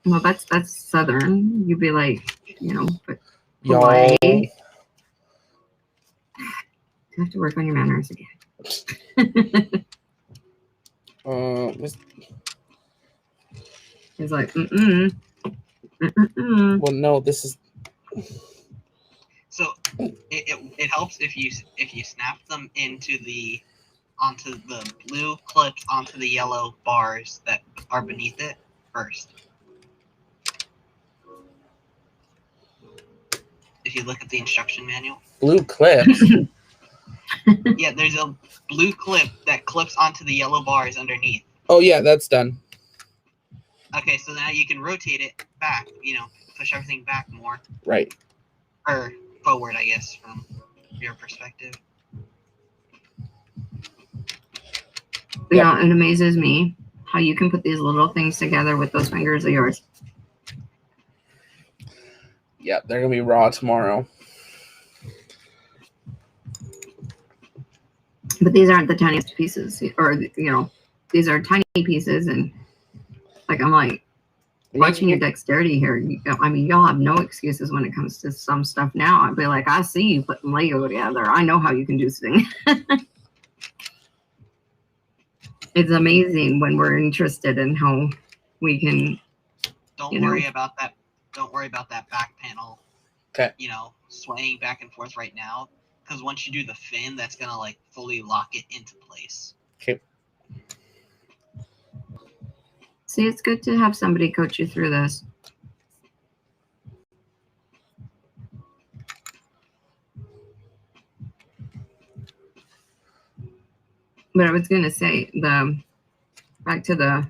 Well, that's Southern. You'd be like, but Y'all. You have to work on your manners again. He's like, Well, no, this is. So it helps if you snap them onto the blue clips onto the yellow bars that are beneath it first. If you look at the instruction manual. Blue clips. Yeah, there's a blue clip that clips onto the yellow bars underneath. Oh yeah, that's done. Okay, so now you can rotate it back, push everything back more. Right. Or forward, I guess, from your perspective. Yeah, it amazes me how you can put these little things together with those fingers of yours. Yep, they're gonna be raw tomorrow. But these aren't the tiniest pieces, or these are tiny pieces, and I'm like watching your dexterity here. Y'all have no excuses when it comes to some stuff now. I'd be like, I see you putting Lego together. I know how you can do things. It's amazing when we're interested in how we can. Don't worry about that. Don't worry about that back panel. Okay. Swaying back and forth right now, because once you do the fin, that's gonna fully lock it into place. Okay. See, it's good to have somebody coach you through this. But I was going to say, back to the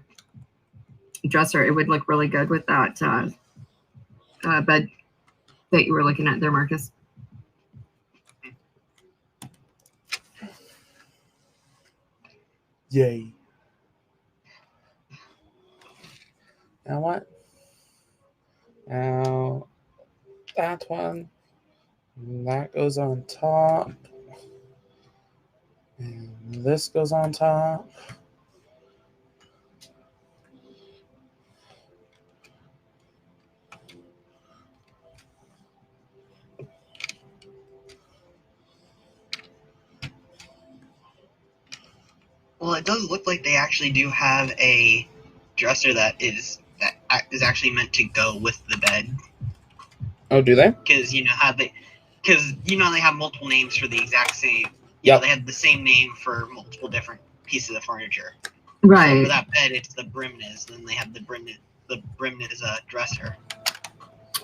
dresser, it would look really good with that bed that you were looking at there, Marcus. Yay. Now what? Now that one. That goes on top. And this goes on top. Well, it does look like they actually do have a dresser that is actually meant to go with the bed. Oh, do they? Because they have multiple names for the exact same. Yeah. They have the same name for multiple different pieces of furniture. Right. So for that bed, it's the Brimnes. Then they have the Brimnes dresser.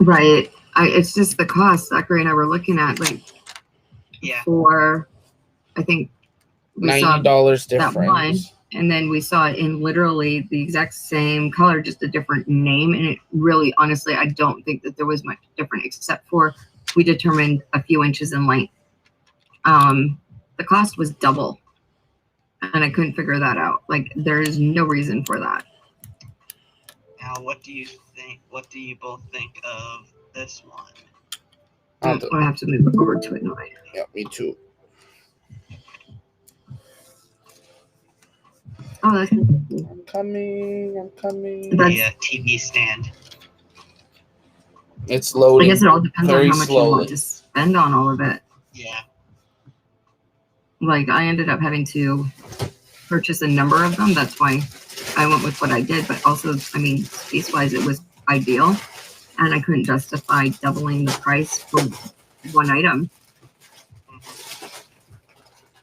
Right. It's just the cost. Zachary and I were looking at for, I think we $90 saw that one, difference. and then we saw it in literally the exact same color, just a different name. And it really, honestly, I don't think that there was much different, except for we determined a few inches in length. The cost was double, and I couldn't figure that out. There's no reason for that. Now, what do you think? What do you both think of this one? I have to move over to it now. Yeah, me too. Oh, that's interesting. I'm coming. I'm coming. That's- The TV stand. It's I loading. guess it all depends on very how much you want slowly. to spend on all of it. Yeah. Like, I ended up having to purchase a number of them. That's why I went with what I did. But also, I mean, space-wise, it was ideal. And I couldn't justify doubling the price for one item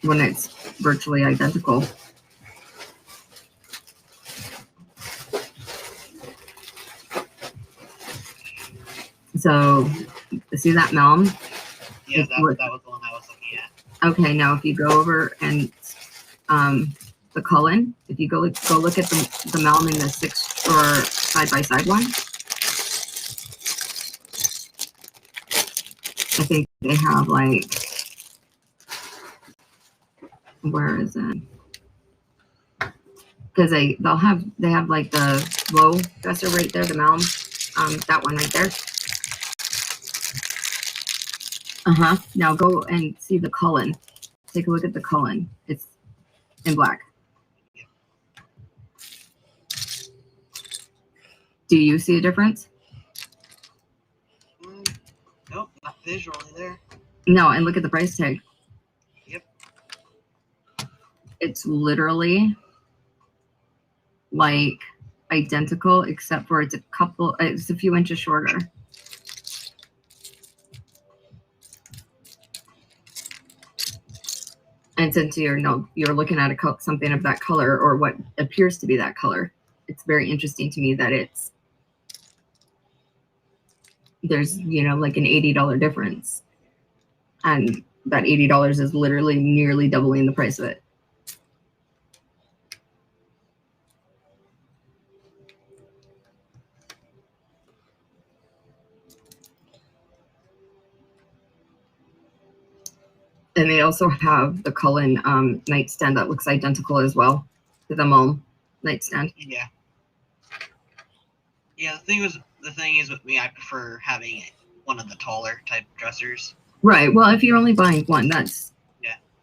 when it's virtually identical. So, see that Melm? Yeah, It's that was the one I was looking at. Okay, now if you go over and the Cullen, if you go look at the Melm in the 6-drawer side-by-side one, I think they have like, where is it? Because they have like the low dresser right there, the Melm, that one right there. Now go and see the Cullen. Take a look at the Cullen. It's in black. Do you see a difference? Nope, not visually there. No, and look at the price tag. Yep. It's literally like identical, except for it's a few inches shorter. And since you're looking at something of that color, or what appears to be that color, it's very interesting to me that there's like an $80 difference, and that $80 is literally nearly doubling the price of it. And they also have the Cullen nightstand that looks identical as well to the Melm nightstand. Yeah. Yeah, the thing is with me, I prefer having one of the taller type dressers. Right. Well, if you're only buying one, that's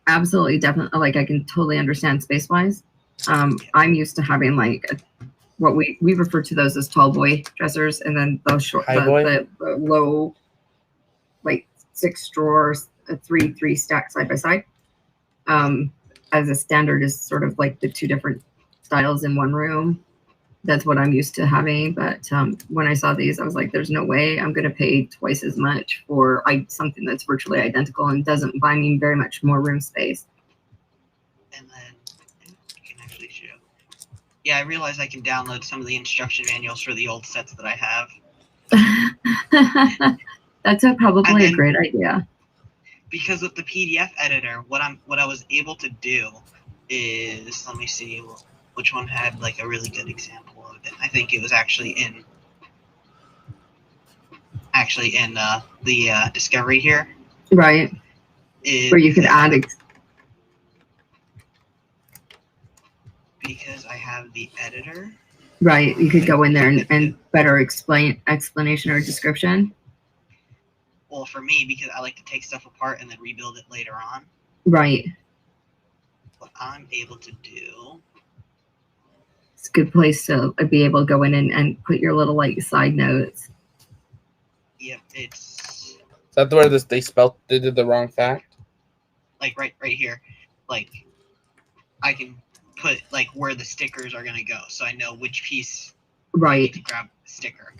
absolutely definitely, like, I can totally understand space wise. I'm used to having like what we refer to those as tall boy dressers, and then those short, the low, like 6 drawers, three stacked side by side. As a standard is sort of like the 2 different styles in one room. That's what I'm used to having. But when I saw these, I was like, there's no way I'm going to pay twice as much for something that's virtually identical and doesn't buy me very much more room space. And then you can actually show. Yeah, I realize I can download some of the instruction manuals for the old sets that I have. That's probably a great idea. Because with the PDF editor, what I was able to do is, let me see which one had like a really good example of it. I think it was actually in the Discovery here. Right. Where you could add because I have the editor. Right. You could go in there and better explanation or description. Well, for me, because I like to take stuff apart and then rebuild it later on. Right. What I'm able to do. It's a good place to be able to go in and put your little like side notes. Yep, it's. Is that where they did the wrong fact? Like right here, like I can put like where the stickers are gonna go, so I know which piece. Right. To grab the sticker.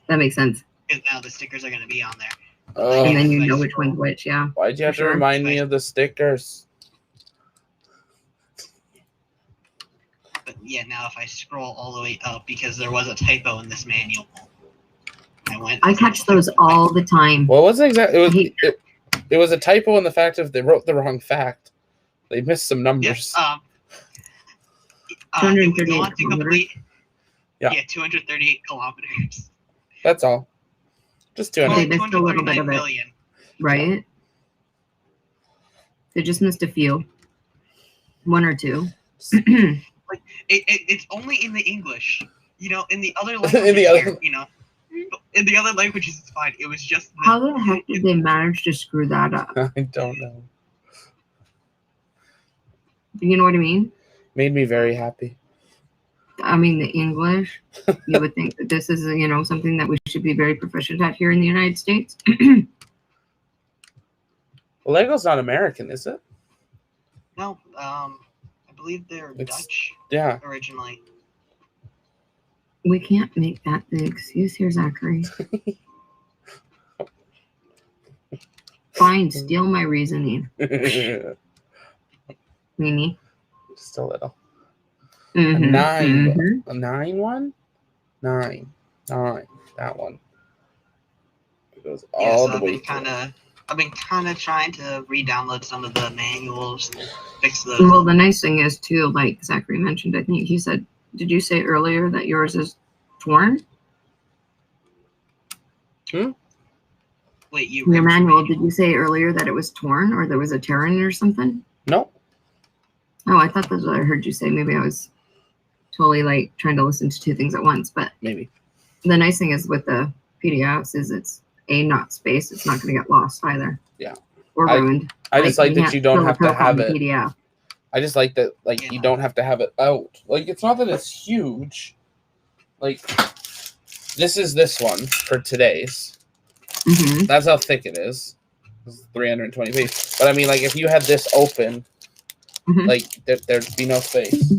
That makes sense. Because now the stickers are gonna be on there. And then you know which one's which, yeah. Why'd you have to remind me of the stickers? But yeah, now if I scroll all the way up, because there was a typo in this manual, I catch those all the time. Well, it wasn't exactly. It was a typo in the fact of they wrote the wrong fact. They missed some numbers. Yeah, 238 kilometers. Yeah, 238 kilometers. That's all. Just 200. They missed a little bit of it. Right? They just missed a few. 1 or 2. Like it's only in the English. You know, in the other languages, in the other languages it's fine. It was just how the heck did they manage to screw that up? I don't know. You know what I mean? Made me very happy. I mean, the English, you would think that this is, something that we should be very proficient at here in the United States. Lego's not American, is it? No, I believe they're Dutch. Yeah. Originally. We can't make that the excuse here, Zachary. Fine, steal my reasoning. Mimi. Just a little. Mm-hmm. A 9. Mm-hmm. A 9 one? 9. That one. It goes all the way through. I've been kind of trying to re-download some of the manuals and fix those. Well, the nice thing is, too, like Zachary mentioned, I think he said, did you say earlier that yours is torn? Wait, your manual, did you say earlier that it was torn or there was a tear in it or something? No. Oh, I thought that's what I heard you say. Maybe I was totally like trying to listen to two things at once, but maybe. The nice thing is with the PDFs is it's not space. It's not going to get lost either. Yeah. Or ruined. I just like that you don't have to have it. PDF. I just like that, like, you don't have to have it out. Like, it's not that it's huge. Like, this is this one for today's. Mm-hmm. That's how thick it is. It's 320 pages. But I mean, like, if you had this open, like, there'd be no space.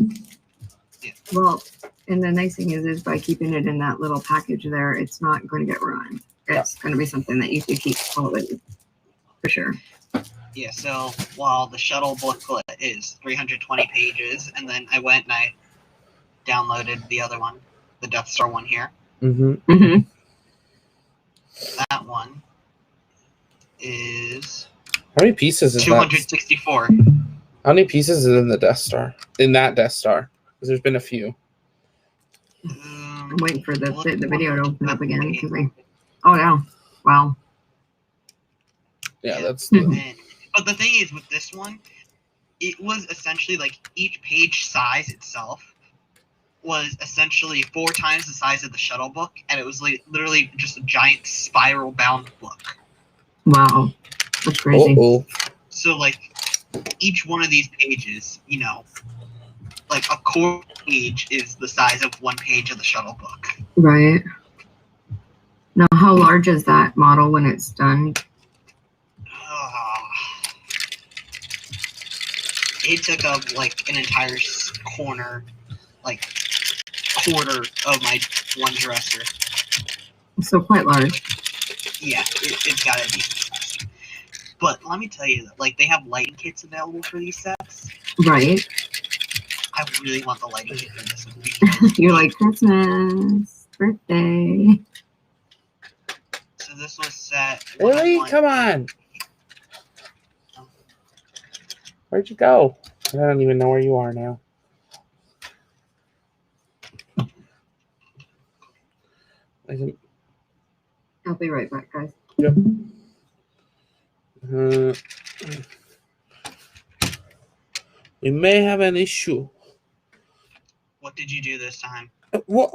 Well, and the nice thing is by keeping it in that little package there, it's not going to get ruined. It's going to be something that you can keep quality for sure. Yeah, so while the shuttle booklet is 320 pages, and then I went and I downloaded the other one, the Death Star one here. Mm-hmm. That one is... How many pieces is 264. that? How many pieces is in the Death Star? In that Death Star? Because there's been a few. I'm waiting for the video to open up again. Oh, yeah. Wow. Yeah, that's... But the thing is, with this one, it was essentially like each page size itself was essentially 4 times the size of the shuttle book, and it was like literally just a giant spiral bound book. Wow, that's crazy. So like each one of these pages, like a core page is the size of 1 page of the shuttle book. Right. Now, how large is that model when it's done? It took up like an entire quarter of my one dresser. So quite large. Yeah, it's got a decent size. But let me tell you, like, they have lighting kits available for these sets. Right. I really want the lighting kit for this one. You're like, Christmas, birthday. So this was set. Really? Come on. Where'd you go? I don't even know where you are now. I'll be right back, guys. Yep. We may have an issue. What did you do this time? What?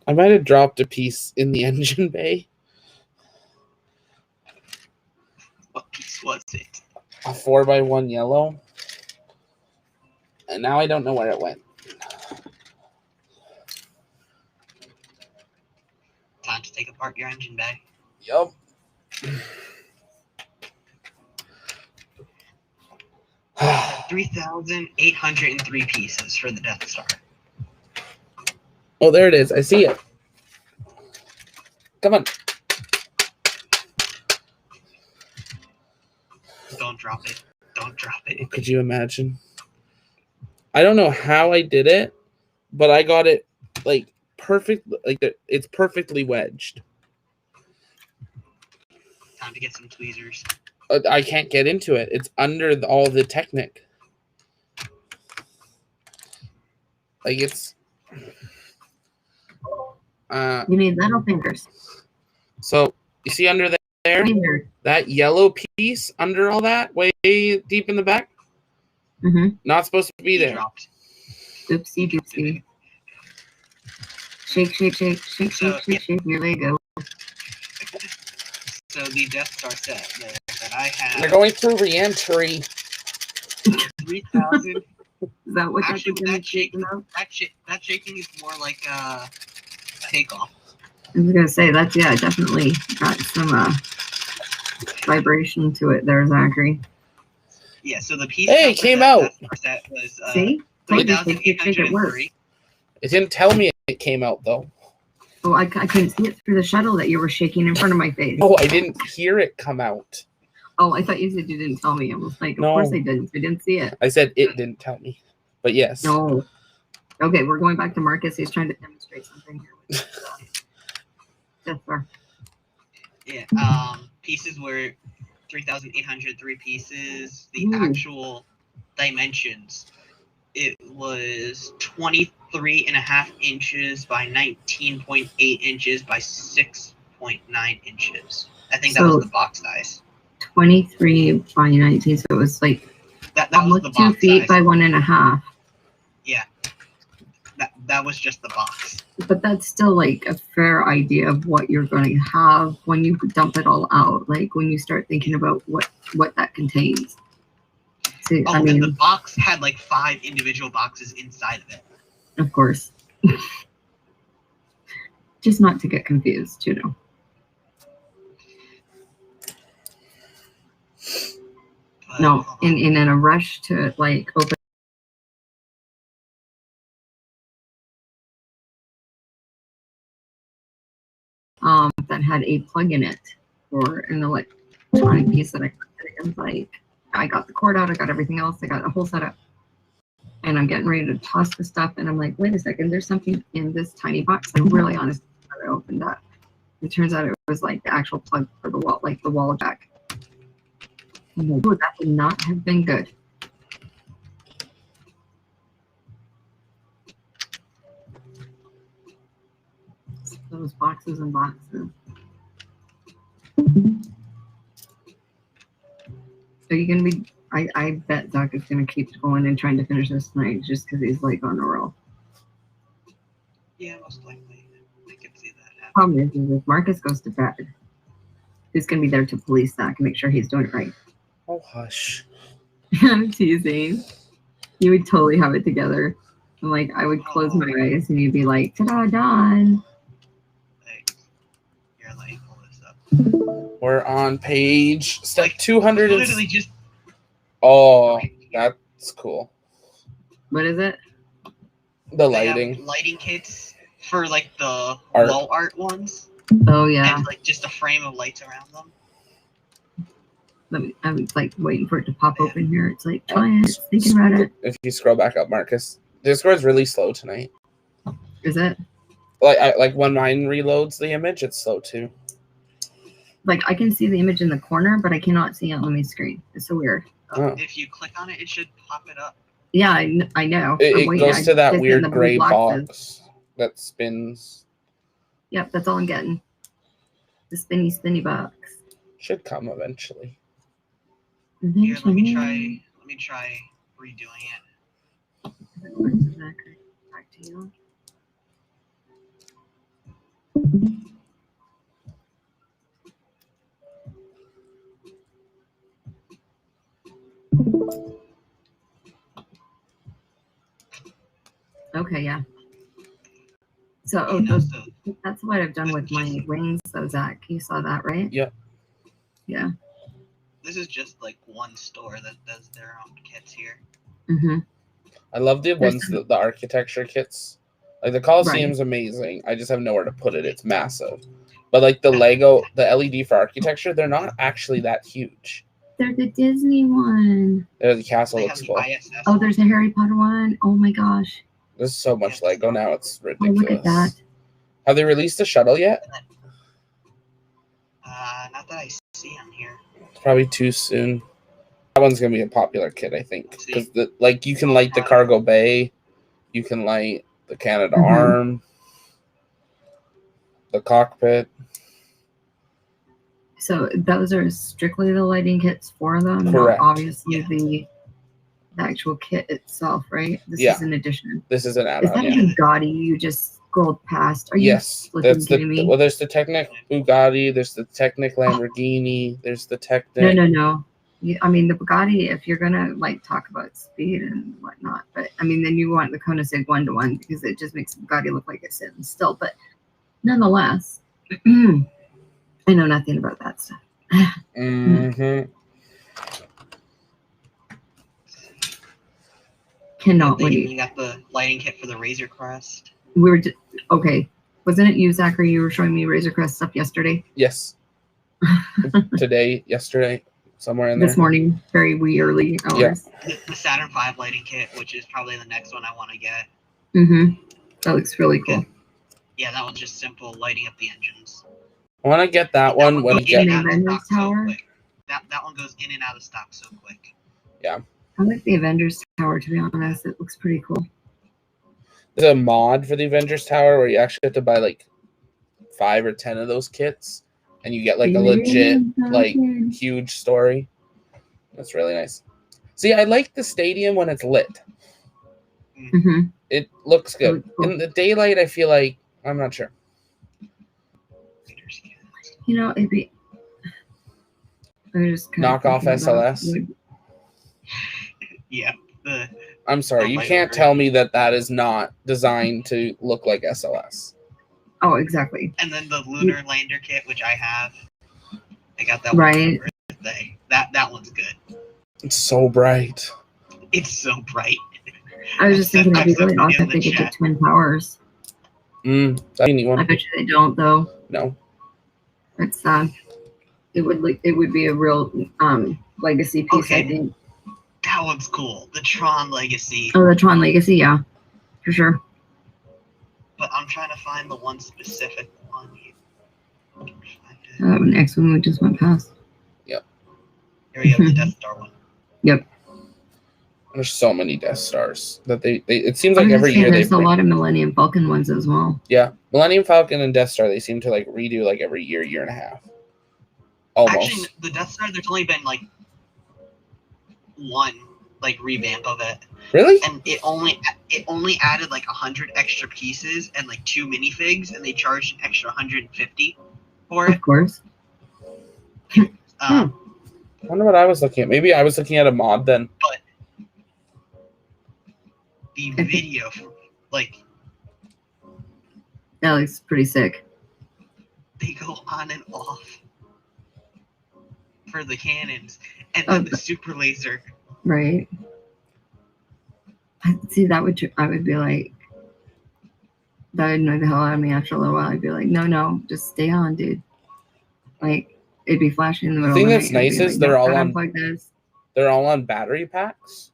I might have dropped a piece in the engine bay. What piece was it? A 4x1 yellow. And now I don't know where it went. Time to take apart your engine bay. Yup. Uh, 3,803 pieces for the Death Star. Oh, there it is. I see it. Come on. Don't drop it. Don't drop it. Could you imagine? I don't know how I did it, but I got it like perfect. Like it's perfectly wedged. Time to get some tweezers. I can't get into it. It's under all the Technic. Like it's. You need little fingers. So you see under there, that yellow piece under all that, way deep in the back. Not supposed to be there. Dropped. Oopsie doopsie. Shake, shake, shake, shake, shake, shake, shake your Lego. So the Death Star set that I have. They're going through re-entry. 3,000. Is that what Actually, that's that shaking, about? that shaking is more like takeoff. I was gonna say that's definitely got some vibration to it there, Zachary. Yeah, so the piece. Hey, it came out. That was See? 3,803. It didn't tell me it came out though. Oh, I couldn't see it through the shuttle that you were shaking in front of my face. Oh, I didn't hear it come out. Oh, I thought you said you didn't tell me. I was like, of No. course I didn't. I didn't see it. I said it didn't tell me. But yes. No. Okay, we're going back to Marcus. He's trying to demonstrate something here. Yes, sir. Yeah. Pieces were 3,803 pieces. The actual dimensions, it was 23.5 inches by 19.8 inches by 6.9 inches. I think that was the box size. 23 by 19, so it was like that was the 2 box feet size. by 1.5. Yeah. That was just the box. But that's still like a fair idea of what you're going to have when you dump it all out. Like when you start thinking about what that contains. See, I mean, and the box had like 5 individual boxes inside of it. Of course. Just not to get confused, But, No, in a rush to like open. That had a plug in it for an electronic piece that I was like, I got the cord out, I got everything else, I got a whole setup, and I'm getting ready to toss the stuff, and I'm like, wait a second, there's something in this tiny box. I'm really honest. I opened up. It turns out it was like the actual plug for the wall, like the wall jack. I'm like, oh, that would not have been good. Those boxes and boxes. Are you gonna be? I bet Zach is gonna keep going and trying to finish this tonight just because he's like on a roll. Yeah, most likely. I can see that happen. Problem is if Marcus goes to bed, who's gonna be there to police Zach and make sure he's doing it right? Oh hush. I'm teasing. You would totally have it together. I'm like, I would close my eyes and you'd be like, ta-da, done. Here, let me pull this up. We're on page step 200. Literally just. Oh, that's cool. What is it? The They lighting. have lighting kits for like the Art. wall art ones. Oh yeah. And like just a frame of lights around them. I was like waiting for it to pop open here. It's like, try it. Thinking about it. If you scroll back up, Marcus. Discord's really slow tonight. Is it? Like when mine reloads the image, it's slow too. Like I can see the image in the corner, but I cannot see it on my screen. It's so weird. Oh. If you click on it, it should pop it up. Yeah, I know. It goes to that just weird in the gray blue boxes. box that spins. Yep, that's all I'm getting. The spinny box. Should come eventually. Here, let me try redoing it. Back to you. Okay, yeah. So that's what I've done with my wings, though, Zach. You saw that, right? Yep. Yeah. This is just like one store that does their own kits here. Mm-hmm. I love the ones, the architecture kits. Like the Coliseum's amazing. I just have nowhere to put it. It's massive. But like the Lego, the LED for architecture, they're not actually that huge. They're the Disney one. The castle looks cool. Oh, there's a Harry Potter one. Oh my gosh. There's so much Lego now. It's ridiculous. Oh, look at that. Have they released a shuttle yet? Not that I see on here. It's probably too soon. That one's gonna be a popular kit, I think, because you can light the cargo bay, you can light the Canadarm, the cockpit. So those are strictly the lighting kits for them. Correct. Not obviously the actual kit itself, right? This is an addition. This is an Is add-on. that a Bugatti you just scrolled past? Are you Yes, that's me? there's the Technic Bugatti, there's the Technic Lamborghini, there's the Technic. No. I mean, the Bugatti, if you're gonna like talk about speed and whatnot, but I mean, then you want the Koenigsegg 1-to-1 because it just makes the Bugatti look like it's sitting still. But nonetheless, I know nothing about that stuff. Mm-hmm. Cannot They wait. even got the lighting kit for the Razor Crest. We were okay. Wasn't it you, Zachary? You were showing me Razor Crest stuff yesterday. Yes. Today, yesterday, somewhere in there. This morning, very wee early hours. The Saturn V lighting kit, which is probably the next one I want to get. That looks really cool. Yeah, that one's just simple lighting up the engines. I want to get that one when goes in and out of Avengers stock so Tower? quick. That one goes in and out of stock so quick. Yeah. I like the Avengers Tower, to be honest. It looks pretty cool. There's a mod for the Avengers Tower where you actually have to buy like 5 or 10 of those kits, and you get like a legit, like huge story. That's really nice. See, I like the stadium when it's lit. It looks good. Cool. In the daylight, I feel like I'm not sure. You know, it'd be. Just Knock off SLS. Yeah. I'm sorry, you can't tell me that that is not designed to look like SLS. Oh, exactly. And then the lunar lander kit, which I have. I got that right. one for birthday. That one's good. It's so bright. It's so bright. I was just thinking it'd be really awesome if they could get twin towers. That'd be a neat one. I bet you they don't, though. No. It's it would be a real legacy piece. Okay. I think. That one's cool. The Tron Legacy. Oh, the Tron Legacy, yeah, for sure. But I'm trying to find the one specific one. Next one we just went past. Yep. Here we have the Death Star one. Yep. There's so many Death Stars that they it seems like every year there's a lot of Millennium Falcon ones as well. Yeah, Millennium Falcon and Death Star, they seem to like redo like every year and a half. Almost. Actually, the Death Star, there's only been like one like revamp of it. Really? And it only added like 100 extra pieces and like 2 minifigs, and they charged an extra 150 for it. Of course. I wonder what I was looking at. Maybe I was looking at a mod then. But the video, like, that looks pretty sick. They go on and off for the cannons, and then the super laser. Right. See, I would be like, that would annoy the hell out of me after a little while. I'd be like, no, just stay on, dude. Like, it'd be flashing in the middle The thing of that's the night. nice is they're all on this. They're all on battery packs.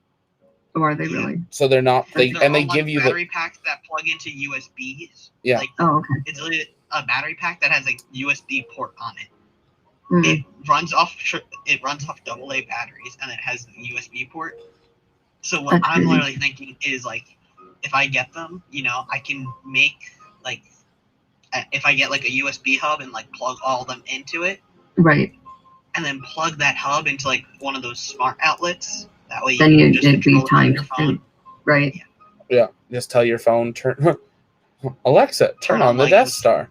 Or are they really? So they're not they give you battery packs that plug into USBs. Yeah. Like, okay. It's literally a battery pack that has a USB port on it. Mm-hmm. It runs off AA batteries, and it has the USB port. So what I'm literally thinking is, like, if I get them, I can make, like, if I get like a USB hub and like plug all of them into it, right, and then plug that hub into like one of those smart outlets. That way, then you you just did be control it from timed, your phone. right? Yeah. Just tell your phone Alexa, turn on the Death Star.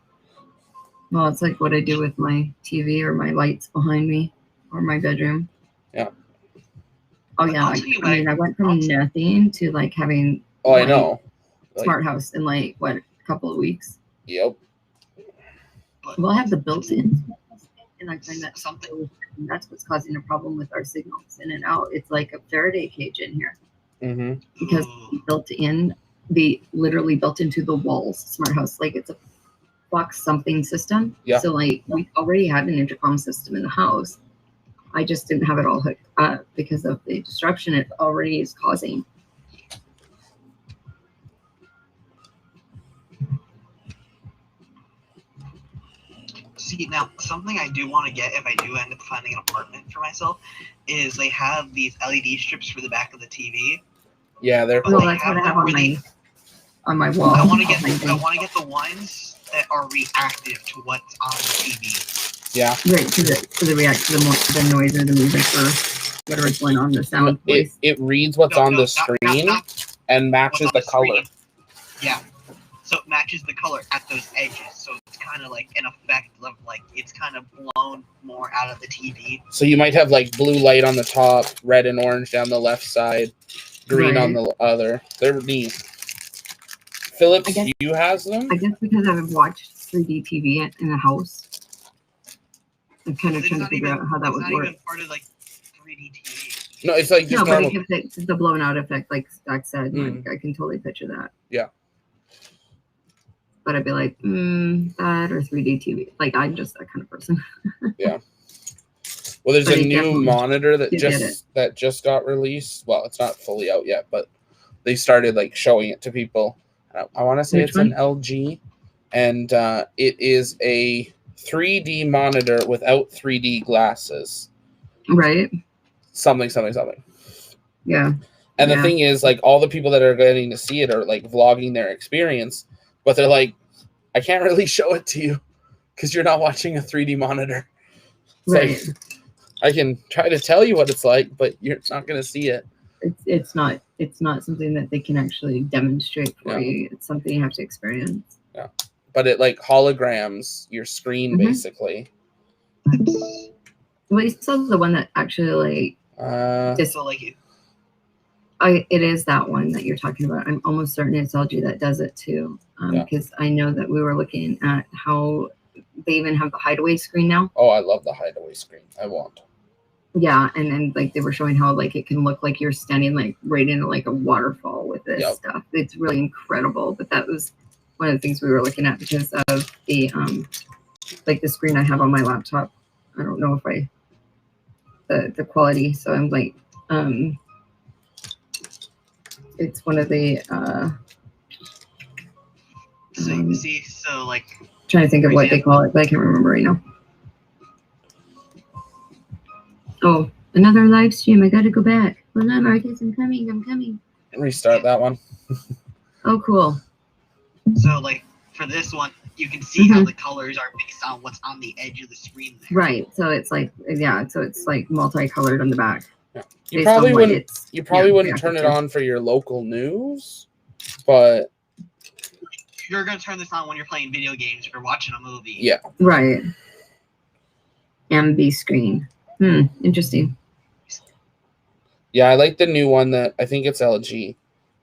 Well, it's like what I do with my TV or my lights behind me or my bedroom. Yeah. Oh yeah, I went from nothing to like having. Oh, I know. Smart house in like what, a couple of weeks. Yep. We'll have the built-in, and I find that that's what's causing a problem with our signals in and out. It's like a Faraday cage in here because literally built into the walls. Smart house, like it's a box something system. Yeah. So like we already had an intercom system in the house. I just didn't have it all hooked up because of the disruption it already is causing. See, now, something I do want to get if I do end up finding an apartment for myself is they have these LED strips for the back of the TV. Yeah, they're cool. Well, that's what I have on my wall. I want to get the ones that are reactive to what's on the TV. Yeah. Right, to the react to the noise or the music or whatever's going on, the sound. It reads what's on the screen and matches the color. Yeah. so it matches the color at those edges. So it's kind of like an effect of like it's kind of blown more out of the TV. So you might have like blue light on the top, red and orange down the left side, green on the other. They're neat. Philips Hue has them. I guess because I've watched 3D TV in the house, I'm kind of trying to figure out how that would work. It's not even part of like 3D TV. No, it's like just normal. But it gives the blown out effect, like Zach said. Like, I can totally picture that. Yeah. But I'd be like, that or 3D TV. Like, I'm just that kind of person. Yeah. Well, there's a new monitor that just got released. Well, it's not fully out yet, but they started like showing it to people. I want to say it's an LG, and it is a 3D monitor without 3D glasses. Right. Something. Yeah. And the thing is, like, all the people that are getting to see it are like vlogging their experience, but they're like, I can't really show it to you because you're not watching a 3D monitor. It's right. Like, I can try to tell you what it's like, but you're not going to see it. It's not something that they can actually demonstrate for you. It's something you have to experience. Yeah. But it like holograms your screen basically. Well, you saw the one that actually like it is that one that you're talking about. I'm almost certain it's LG that does it too. Because I know that we were looking at how they even have the hideaway screen now. Oh, I love the hideaway screen. I want. Yeah, and then like they were showing how like it can look like you're standing like right in like a waterfall with this stuff. It's really incredible. But that was one of the things we were looking at because of the like the screen I have on my laptop. I don't know if the quality. So I'm like it's one of the so like trying to think of what they call it, but I can't remember right now. Oh, another live stream. I gotta go back. Hold on, Marcus. I'm coming. Restart that one. Oh, cool. So, like, for this one, you can see how the colors are based on what's on the edge of the screen there. Right. So it's like, so it's like multicolored on the back. Yeah. You probably wouldn't turn it on for your local news, but you're gonna turn this on when you're playing video games or watching a movie. Yeah. Right. MB screen. Interesting. Yeah, I like the new one that I think it's LG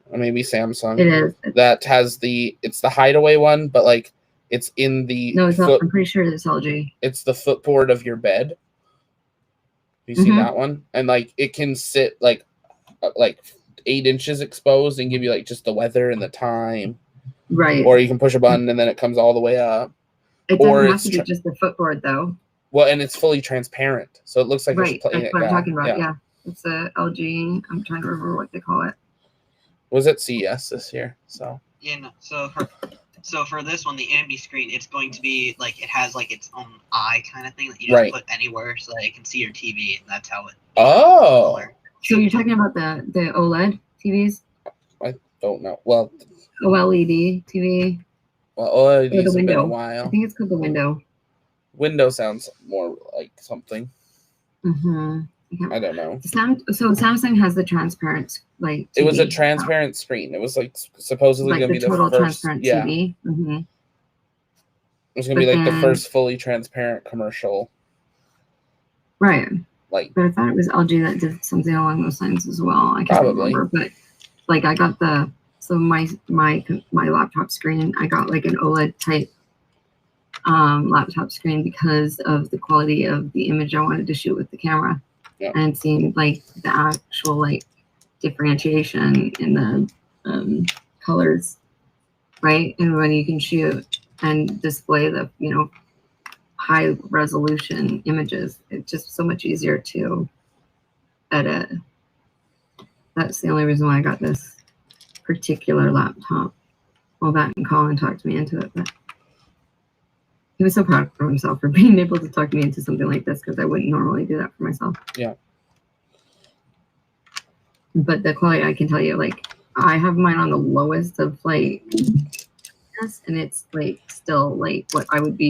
or maybe Samsung. It is. That has it's the hideaway one, but like it's in the I'm pretty sure it's LG. It's the footboard of your bed. You see that one? And like it can sit like 8 inches exposed and give you like just the weather and the time. Right. Or you can push a button and then it comes all the way up. It doesn't have to be just the footboard though. Well, and it's fully transparent, so it looks like it's playing it. That's what I'm talking about. Yeah, it's a LG. I'm trying to remember what they call it. Was it CES this year? So so for this one, the ambi screen, it's going to be like it has like its own eye kind of thing that you don't put anywhere, so that it can see your TV, and that's how it. Oh. So you're talking about the OLED TVs? I don't know. Well. OLED TV. Well, OLED has been a while. I think it's called the window. Window sounds more like something. I don't know. So Samsung has the transparent TV. It was a transparent screen. It was like supposedly going to be the total first transparent TV. It was going to be like the first fully transparent commercial. Right. Like, but I thought it was LG that did something along those lines as well. I can't remember, but like I got my laptop screen. I got like an OLED type laptop screen because of the quality of the image I wanted to shoot with the camera, and seeing like the actual like differentiation in the colors, right? And when you can shoot and display the high resolution images, it's just so much easier to edit. That's the only reason why I got this particular laptop. Well, that and Colin talked me into it, but he was so proud of himself for being able to talk me into something like this because I wouldn't normally do that for myself. Yeah. But the quality, I can tell you, like I have mine on the lowest of like, and it's like still like what I would be